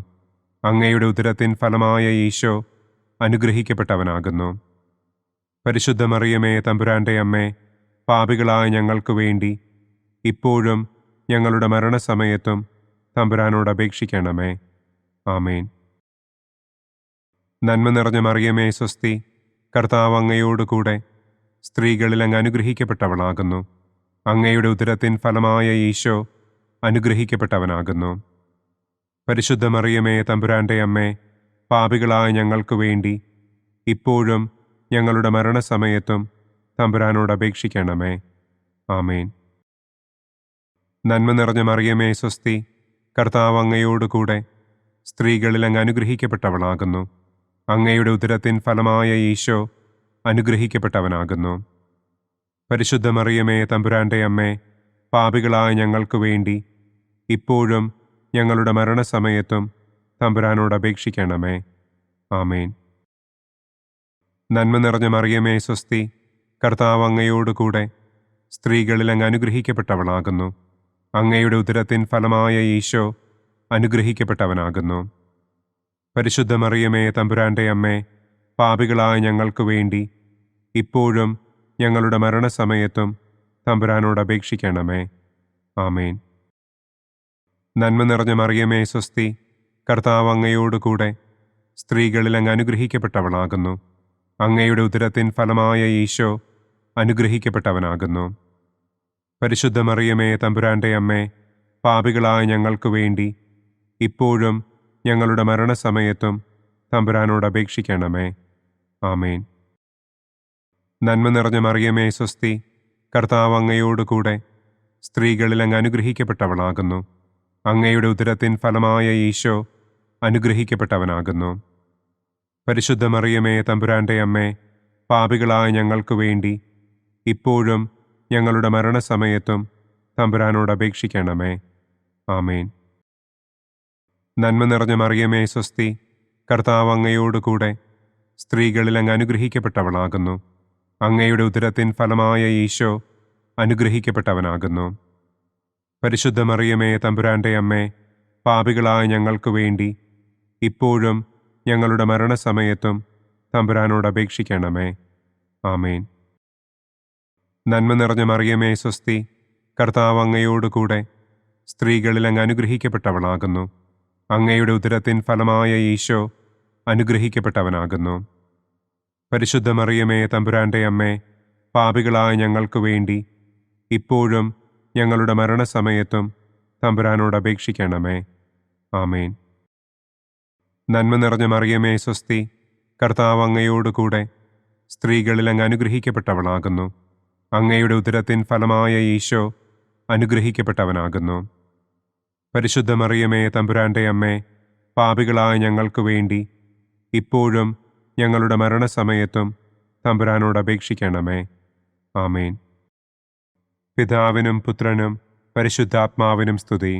അങ്ങയുടെ ഉദരത്തിൻ ഫലമായ ഈശോ അനുഗ്രഹിക്കപ്പെട്ടവനാകുന്നു. പരിശുദ്ധ മറിയമേ, തമ്പുരാന്റെ അമ്മേ, പാപികളായ ഞങ്ങൾക്ക് വേണ്ടി ഇപ്പോഴും ഞങ്ങളുടെ മരണസമയത്തും തമ്പുരാനോട് അപേക്ഷിക്കണമേ. ആമേൻ. നന്മ നിറഞ്ഞ മറിയമേ, സ്വസ്തി. കർത്താവ് അങ്ങയോടുകൂടെ സ്ത്രീകളിൽ അങ്ങ് അനുഗ്രഹിക്കപ്പെട്ടവളാകുന്നു. അങ്ങയുടെ ഉദരത്തിൻ ഫലമായ ഈശോ അനുഗ്രഹിക്കപ്പെട്ടവനാകുന്നു. പരിശുദ്ധ മറിയമേ, തമ്പുരാന്റെ അമ്മേ, പാപികളായ ഞങ്ങൾക്ക് വേണ്ടി ഇപ്പോഴും ഞങ്ങളുടെ മരണസമയത്തും തമ്പുരാനോട് അപേക്ഷിക്കണമേ. ആമേൻ. നന്മ നിറഞ്ഞ മറിയമേ, സ്വസ്തി. കർത്താവ് അങ്ങയോടുകൂടെ സ്ത്രീകളിൽ അങ്ങ് അനുഗ്രഹിക്കപ്പെട്ടവളാകുന്നു. അങ്ങയുടെ ഉദരത്തിൻ ഫലമായ ഈശോ അനുഗ്രഹിക്കപ്പെട്ടവനാകുന്നു. പരിശുദ്ധ മറിയമേ, തമ്പുരാന്റെ അമ്മേ, പാപികളായ ഞങ്ങൾക്ക് വേണ്ടി ഇപ്പോഴും ഞങ്ങളുടെ മരണസമയത്തും തമ്പുരാനോട് അപേക്ഷിക്കണമേ. ആമേൻ. നന്മ നിറഞ്ഞ മറിയമേ, സ്വസ്തി. കർത്താവ് അങ്ങയോടുകൂടെ സ്ത്രീകളിൽ അങ്ങ് അനുഗ്രഹിക്കപ്പെട്ടവളാകുന്നു. അങ്ങയുടെ ഉദരത്തിൻ ഫലമായ ഈശോ അനുഗ്രഹിക്കപ്പെട്ടവനാകുന്നു. പരിശുദ്ധ മറിയമേ, തമ്പുരാന്റെ അമ്മേ, പാപികളായ ഞങ്ങൾക്ക് വേണ്ടി ഇപ്പോഴും ഞങ്ങളുടെ മരണസമയത്തും തമ്പുരാനോട് അപേക്ഷിക്കണമേ. ആമേൻ. നന്മ നിറഞ്ഞ മറിയമേ, സ്വസ്തി. കർത്താവ് അങ്ങയോടുകൂടെ സ്ത്രീകളിൽ അങ്ങ് അനുഗ്രഹിക്കപ്പെട്ടവളാകുന്നു. അങ്ങയുടെ ഉദരത്തിൻ ഫലമായ ഈശോ അനുഗ്രഹിക്കപ്പെട്ടവനാകുന്നു. പരിശുദ്ധ മറിയമേ, തമ്പുരാന്റെ അമ്മേ, പാപികളായ ഞങ്ങൾക്ക് വേണ്ടി ഇപ്പോഴും ഞങ്ങളുടെ മരണസമയത്തും തമ്പുരാനോട് അപേക്ഷിക്കണമേ. ആമേൻ. നന്മ നിറഞ്ഞ മറിയമേ, സ്വസ്തി. കർത്താവ് അങ്ങയോടുകൂടെ സ്ത്രീകളിൽ അങ്ങ് അനുഗ്രഹിക്കപ്പെട്ടവളാകുന്നു. അങ്ങയുടെ ഉദരത്തിൻ ഫലമായ ഈശോ അനുഗ്രഹിക്കപ്പെട്ടവനാകുന്നു. പരിശുദ്ധ മറിയമേ, തമ്പുരാന്റെ അമ്മേ, പാപികളായ ഞങ്ങൾക്ക് വേണ്ടി ഇപ്പോഴും ഞങ്ങളുടെ മരണസമയത്തും തമ്പുരാനോട് അപേക്ഷിക്കണമേ. ആമേൻ. നന്മ നിറഞ്ഞ മറിയമേ, സ്വസ്തി. കർത്താവ് അങ്ങയോടുകൂടെ സ്ത്രീകളിൽ അങ്ങ് അനുഗ്രഹിക്കപ്പെട്ടവളാകുന്നു. അങ്ങയുടെ ഉദരത്തിൻ ഫലമായ ഈശോ അനുഗ്രഹിക്കപ്പെട്ടവനാകുന്നു. പരിശുദ്ധ മറിയമേ, തമ്പുരാന്റെ അമ്മേ, പാപികളായ ഞങ്ങൾക്ക് വേണ്ടി ഇപ്പോഴും ഞങ്ങളുടെ മരണസമയത്തും തമ്പുരാനോട് അപേക്ഷിക്കണമേ. ആമേൻ. നന്മ നിറഞ്ഞ മറിയമേ, സ്വസ്തി. കർത്താവ് അങ്ങയോടുകൂടെ സ്ത്രീകളിൽ അങ്ങ് അനുഗ്രഹിക്കപ്പെട്ടവളാകുന്നു. അങ്ങയുടെ ഉദരത്തിൻ ഫലമായ ഈശോ അനുഗ്രഹിക്കപ്പെട്ടവനാകുന്നു. പരിശുദ്ധ മറിയമേ, തമ്പുരാന്റെ അമ്മേ, പാപികളായ ഞങ്ങൾക്ക് വേണ്ടി ഇപ്പോഴും ഞങ്ങളുടെ മരണസമയത്തും തമ്പുരാനോട് അപേക്ഷിക്കണമേ. ആമേൻ. നന്മ നിറഞ്ഞ മറിയമേ, സ്വസ്തി. കർത്താവ് അങ്ങയോടുകൂടെ സ്ത്രീകളിൽ അങ്ങ് അനുഗ്രഹിക്കപ്പെട്ടവളാകുന്നു. അങ്ങയുടെ ഉദരത്തിൻ ഫലമായ ഈശോ അനുഗ്രഹിക്കപ്പെട്ടവനാകുന്നു. പരിശുദ്ധ മറിയമേ, തമ്പുരാന്റെ അമ്മേ, പാപികളായ ഞങ്ങൾക്ക് വേണ്ടി ഇപ്പോഴും ഞങ്ങളുടെ മരണസമയത്തും തമ്പുരാനോട് അപേക്ഷിക്കണമേ. ആമേൻ. പിതാവിനും പുത്രനും പരിശുദ്ധാത്മാവിനും സ്തുതി.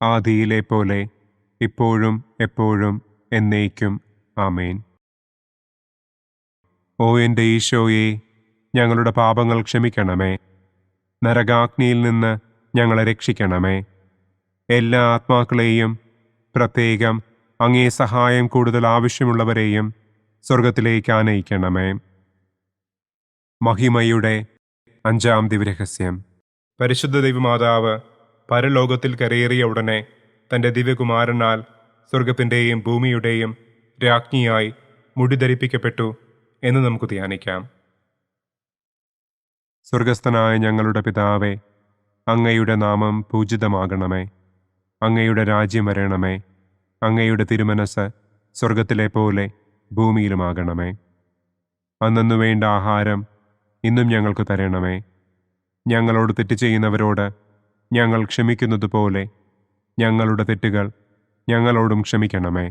ആദിയിലെ പോലെ ഇപ്പോഴും എപ്പോഴും എന്നേക്കും. ആമേൻ. ഓ എൻ്റെ ഈശോയെ, ഞങ്ങളുടെ പാപങ്ങൾ ക്ഷമിക്കണമേ. നരകാഗ്നിയിൽ നിന്ന് ഞങ്ങളെ രക്ഷിക്കണമേ. എല്ലാ ആത്മാക്കളെയും, പ്രത്യേകം അങ്ങേ സഹായം കൂടുതൽ ആവശ്യമുള്ളവരെയും സ്വർഗത്തിലേക്ക് ആനയിക്കണമേ. മഹിമയുടെ 5-ാം ദിവ്യരഹസ്യം. പരിശുദ്ധ ദൈവമാതാവ് പരലോകത്തിൽ കരയേറിയ ഉടനെ തൻ്റെ ദിവ്യകുമാരനാൽ സ്വർഗത്തിൻ്റെയും ഭൂമിയുടെയും രാജ്ഞിയായി മുടിധരിപ്പിക്കപ്പെട്ടു എന്ന് നമുക്ക് ധ്യാനിക്കാം. സ്വർഗസ്ഥനായ ഞങ്ങളുടെ പിതാവേ, അങ്ങയുടെ നാമം പൂജിതമാകണമേ. അങ്ങയുടെ രാജ്യം വരണമേ. അങ്ങയുടെ തിരുമനസ് സ്വർഗത്തിലെ പോലെ ഭൂമിയിലുമാകണമേ. അന്നു വേണ്ട ആഹാരം ഇന്നും ഞങ്ങൾക്ക് തരണമേ. ഞങ്ങളോട് തെറ്റ് ചെയ്യുന്നവരോട് ഞങ്ങൾ ക്ഷമിക്കുന്നത് പോലെ ഞങ്ങളുടെ തെറ്റുകൾ ഞങ്ങളോടും ക്ഷമിക്കണമേ.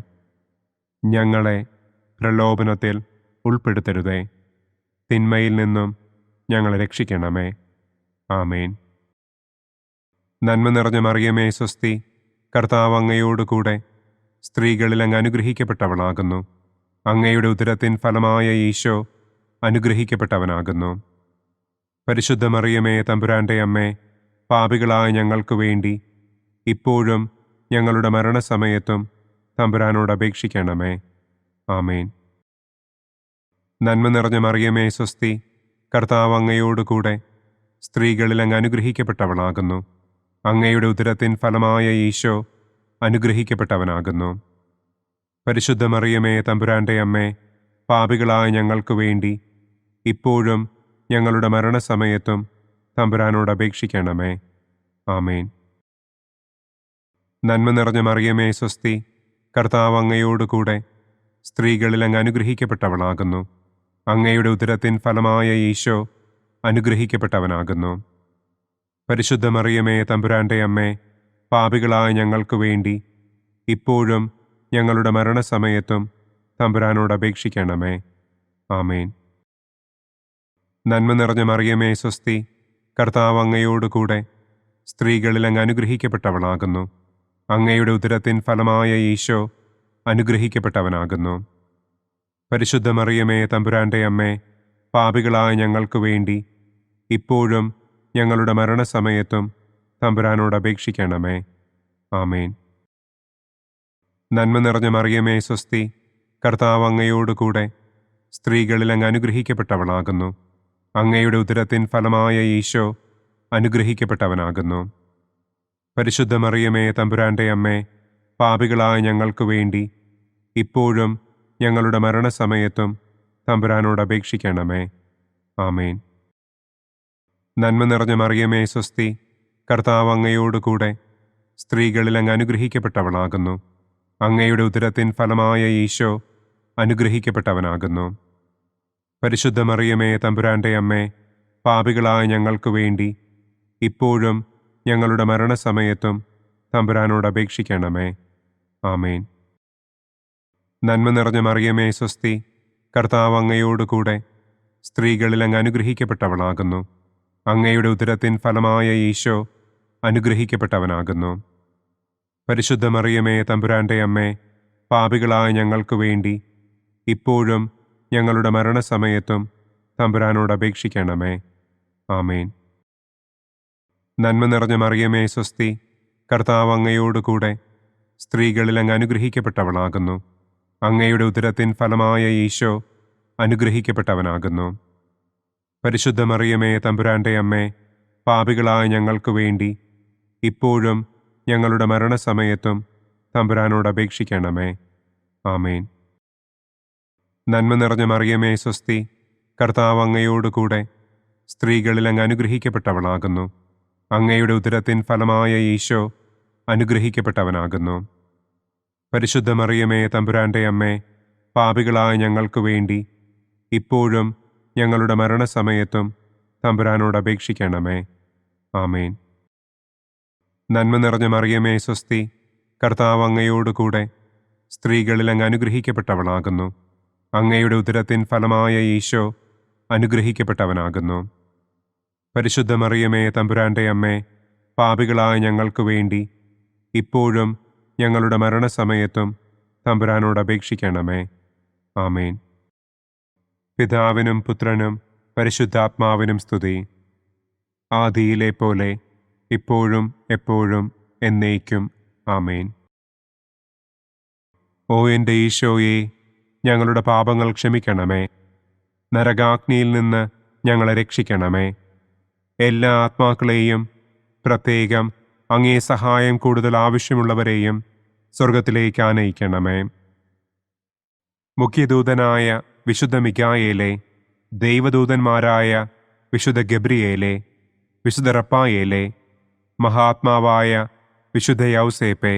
ഞങ്ങളെ പ്രലോഭനത്തിൽ ഉൾപ്പെടുത്തരുതേ. തിന്മയിൽ നിന്നും ഞങ്ങളെ രക്ഷിക്കണമേ. ആമേൻ. നന്മ നിറഞ്ഞ മറിയമേ, സ്വസ്തി. കർത്താവ് അങ്ങയോടുകൂടെ സ്ത്രീകളിൽ അങ്ങ് അനുഗ്രഹിക്കപ്പെട്ടവളാകുന്നു. അങ്ങയുടെ ഉദരത്തിൻ ഫലമായ ഈശോ അനുഗ്രഹിക്കപ്പെട്ടവനാകുന്നു. പരിശുദ്ധ മറിയമേ, തമ്പുരാന്റെ അമ്മേ, പാപികളായ ഞങ്ങൾക്ക് വേണ്ടി ഇപ്പോഴും ഞങ്ങളുടെ മരണസമയത്തും തമ്പുരാനോട് അപേക്ഷിക്കണമേ. ആമേൻ. നന്മ നിറഞ്ഞ മറിയമേ സ്വസ്തി, കർത്താവ് അങ്ങയോടുകൂടെ സ്ത്രീകളിൽ അങ്ങ് അനുഗ്രഹിക്കപ്പെട്ടവളാകുന്നു. അങ്ങയുടെ ഉദരത്തിൻ ഫലമായ ഈശോ അനുഗ്രഹിക്കപ്പെട്ടവനാകുന്നു. പരിശുദ്ധ മറിയമേ തമ്പുരാന്റെ അമ്മേ, പാപികളായ ഞങ്ങൾക്ക് വേണ്ടി ഇപ്പോഴും ഞങ്ങളുടെ മരണസമയത്തും തമ്പുരാനോട് അപേക്ഷിക്കണമേ. ആമേൻ. നന്മ നിറഞ്ഞ മറിയമേ സ്വസ്തി, കർത്താവ് അങ്ങയോടുകൂടെ സ്ത്രീകളിൽ അങ്ങ് അനുഗ്രഹിക്കപ്പെട്ടവളാകുന്നു. അങ്ങയുടെ ഉദരത്തിൻ ഫലമായ ഈശോ അനുഗ്രഹിക്കപ്പെട്ടവനാകുന്നു. പരിശുദ്ധ മറിയമേ തമ്പുരാന്റെ അമ്മേ, പാപികളായ ഞങ്ങൾക്ക് വേണ്ടി ഇപ്പോഴും ഞങ്ങളുടെ മരണസമയത്തും തമ്പുരാനോട് അപേക്ഷിക്കണമേ. ആമേൻ. നന്മ നിറഞ്ഞ മറിയമേ സ്വസ്തി, കർത്താവ് അങ്ങയോടുകൂടെ സ്ത്രീകളിൽ അങ്ങ് അനുഗ്രഹിക്കപ്പെട്ടവളാകുന്നു. അങ്ങയുടെ ഉദരത്തിൻ ഫലമായ ഈശോ അനുഗ്രഹിക്കപ്പെട്ടവനാകുന്നു. പരിശുദ്ധ മറിയമേ തമ്പുരാന്റെ അമ്മേ, പാപികളായ ഞങ്ങൾക്ക് വേണ്ടി ഇപ്പോഴും ഞങ്ങളുടെ മരണസമയത്തും തമ്പുരാനോട് അപേക്ഷിക്കണമേ. ആമേൻ. നന്മ നിറഞ്ഞ മറിയമേ സ്വസ്തി, കർത്താവ് അങ്ങയോടുകൂടെ സ്ത്രീകളിൽ അങ്ങ് അനുഗ്രഹിക്കപ്പെട്ടവളാകുന്നു. അങ്ങയുടെ ഉദരത്തിൻ ഫലമായ ഈശോ അനുഗ്രഹിക്കപ്പെട്ടവനാകുന്നു. പരിശുദ്ധ മറിയമേ തമ്പുരാന്റെ അമ്മേ, പാപികളായ ഞങ്ങൾക്ക് വേണ്ടി ഇപ്പോഴും ഞങ്ങളുടെ മരണസമയത്തും തമ്പുരാനോട് അപേക്ഷിക്കണമേ. ആമേൻ. നന്മ നിറഞ്ഞ മറിയമേ സ്വസ്തി, കർത്താവ് അങ്ങയോടുകൂടെ സ്ത്രീകളിൽ അങ്ങ് അനുഗ്രഹിക്കപ്പെട്ടവളാകുന്നു. അങ്ങയുടെ ഉദരത്തിൻ ഫലമായ ഈശോ അനുഗ്രഹിക്കപ്പെട്ടവനാകുന്നു. പരിശുദ്ധ മറിയമേ തമ്പുരാന്റെ അമ്മേ, പാപികളായ ഞങ്ങൾക്ക് വേണ്ടി ഇപ്പോഴും ഞങ്ങളുടെ മരണസമയത്തും തമ്പുരാനോട് അപേക്ഷിക്കണമേ. ആമേൻ. നന്മ നിറഞ്ഞ മറിയമേ സ്വസ്തി, കർത്താവ് അങ്ങയോടുകൂടെ സ്ത്രീകളിൽ അങ്ങ് അനുഗ്രഹിക്കപ്പെട്ടവളാകുന്നു. അങ്ങയുടെ ഉദരത്തിൻ ഫലമായ ഈശോ അനുഗ്രഹിക്കപ്പെട്ടവനാകുന്നു. പരിശുദ്ധ മറിയമേ തമ്പുരാന്റെ അമ്മേ, പാപികളായ ഞങ്ങൾക്ക് വേണ്ടി ഇപ്പോഴും ഞങ്ങളുടെ മരണസമയത്തും തമ്പുരാനോട് അപേക്ഷിക്കണമേ. ആമേൻ. നന്മ നിറഞ്ഞ മറിയമേ സ്വസ്തി, കർത്താവ് അങ്ങയോടുകൂടെ സ്ത്രീകളിൽ അങ്ങ് അനുഗ്രഹിക്കപ്പെട്ടവളാകുന്നു. അങ്ങയുടെ ഉദരത്തിൻ ഫലമായ ഈശോ അനുഗ്രഹിക്കപ്പെട്ടവനാകുന്നു. പരിശുദ്ധ മറിയമേ തമ്പുരാന്റെ അമ്മേ, പാപികളായ ഞങ്ങൾക്ക് വേണ്ടി ഇപ്പോഴും ഞങ്ങളുടെ മരണസമയത്തും തമ്പുരാനോട് അപേക്ഷിക്കണമേ. ആമേൻ. നന്മ നിറഞ്ഞ മറിയമേ സ്വസ്തി, കർത്താവ് അങ്ങയോടുകൂടെ സ്ത്രീകളിൽ അങ്ങ് അനുഗ്രഹിക്കപ്പെട്ടവളാകുന്നു. അങ്ങയുടെ ഉദരത്തിൻ ഫലമായ ഈശോ അനുഗ്രഹിക്കപ്പെട്ടവനാകുന്നു. പരിശുദ്ധ മറിയമേ തമ്പുരാന്റെ അമ്മേ, പാപികളായ ഞങ്ങൾക്ക് വേണ്ടി ഇപ്പോഴും ഞങ്ങളുടെ മരണസമയത്തും തമ്പുരാനോട് അപേക്ഷിക്കണമേ. ആമേൻ. നന്മ നിറഞ്ഞ മറിയമേ സ്വസ്തി, കർത്താവ് അങ്ങയോടുകൂടെ സ്ത്രീകളിൽ അങ്ങ് അനുഗ്രഹിക്കപ്പെട്ടവളാകുന്നു. അങ്ങയുടെ ഉദരത്തിൻ ഫലമായ ഈശോ അനുഗ്രഹിക്കപ്പെട്ടവനാകുന്നു. പരിശുദ്ധ മറിയമേ തമ്പുരാന്റെ അമ്മേ, പാപികളായ ഞങ്ങൾക്ക് വേണ്ടി ഇപ്പോഴും ഞങ്ങളുടെ മരണസമയത്തും തമ്പുരാനോട് അപേക്ഷിക്കണമേ. ആമേൻ. പിതാവിനും പുത്രനും പരിശുദ്ധാത്മാവിനും സ്തുതി. ആദിയിലെ പോലെ ഇപ്പോഴും എപ്പോഴും എന്നേക്കും. ആമേൻ. ഓ എൻ്റെ ഈശോയെ, ഞങ്ങളുടെ പാപങ്ങൾ ക്ഷമിക്കണമേ. നരകാഗ്നിയിൽ നിന്ന് ഞങ്ങളെ രക്ഷിക്കണമേ. എല്ലാ ആത്മാക്കളെയും, പ്രത്യേകം അങ്ങേ സഹായം കൂടുതൽ ആവശ്യമുള്ളവരെയും സ്വർഗത്തിലേക്ക് ആനയിക്കണമേ. മുഖ്യദൂതനായ വിശുദ്ധ മിഖായേലേ, ദൈവദൂതന്മാരായ വിശുദ്ധ ഗബ്രിയേലേ, വിശുദ്ധ റപ്പായേലേ, മഹാത്മാവായ വിശുദ്ധ യൗസേപ്പേ,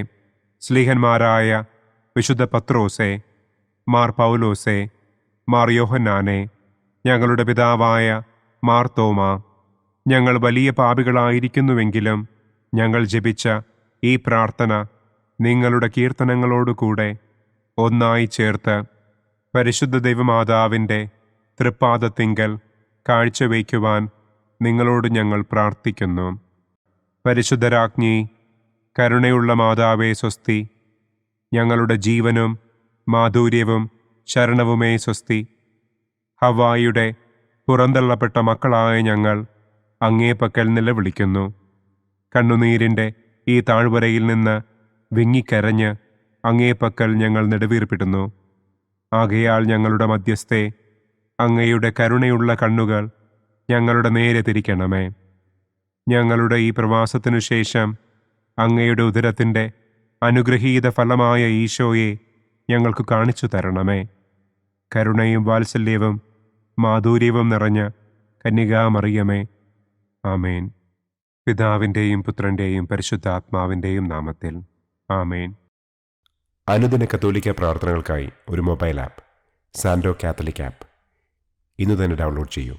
സ്ലീഹന്മാരായ വിശുദ്ധ പത്രോസേ, മാർ പൗലോസേ, മാർ യോഹന്നാനെ, ഞങ്ങളുടെ പിതാവായ മാർ തോമാ, ഞങ്ങൾ വലിയ പാപികളായിരിക്കുന്നുവെങ്കിലും ഞങ്ങൾ ജപിച്ച ഈ പ്രാർത്ഥന നിങ്ങളുടെ കീർത്തനങ്ങളോടുകൂടെ ഒന്നായി ചേർത്ത് പരിശുദ്ധ ദൈവമാതാവിൻ്റെ തൃപ്പാദത്തിങ്കൽ കാഴ്ചവയ്ക്കുവാൻ നിങ്ങളോട് ഞങ്ങൾ പ്രാർത്ഥിക്കുന്നു. പരിശുദ്ധരാജ്ഞി, കരുണയുള്ള മാതാവേ സ്വസ്തി. ഞങ്ങളുടെ ജീവനും മാധുര്യവും ശരണവുമേ സ്വസ്തി. ഹവ്വായുടെ പുറന്തള്ളപ്പെട്ട മക്കളായ ഞങ്ങൾ അങ്ങേപ്പക്കൽ നിലവിളിക്കുന്നു. കണ്ണുനീരിൻ്റെ ഈ താഴ്വരയിൽ നിന്ന് വിങ്ങിക്കരഞ്ഞ് അങ്ങേപ്പക്കൽ ഞങ്ങൾ നെടുവീർപ്പിടുന്നു. ആകയാൽ ഞങ്ങളുടെ മധ്യസ്ഥെ, അങ്ങയുടെ കരുണയുള്ള കണ്ണുകൾ ഞങ്ങളുടെ നേരെ തിരിക്കണമേ. ഞങ്ങളുടെ ഈ പ്രവാസത്തിനു ശേഷം അങ്ങയുടെ ഉദരത്തിൻ്റെ അനുഗ്രഹീത ഫലമായ ഈശോയെ ഞങ്ങൾക്ക് കാണിച്ചു തരണമേ. കരുണയും വാത്സല്യവും മാധുര്യവും നിറഞ്ഞ കന്യകാമറിയമേ, ആമേൻ. പിതാവിൻ്റെയും പുത്രൻ്റെയും പരിശുദ്ധാത്മാവിൻ്റെയും നാമത്തിൽ, ആമേൻ. അനുദിന കത്തോലിക്ക പ്രാർത്ഥനകൾക്കായി ഒരു മൊബൈൽ ആപ്പ്, സാൻഡോ കാത്തലിക് ആപ്പ്, ഇന്ന് തന്നെ ഡൗൺലോഡ് ചെയ്യൂ.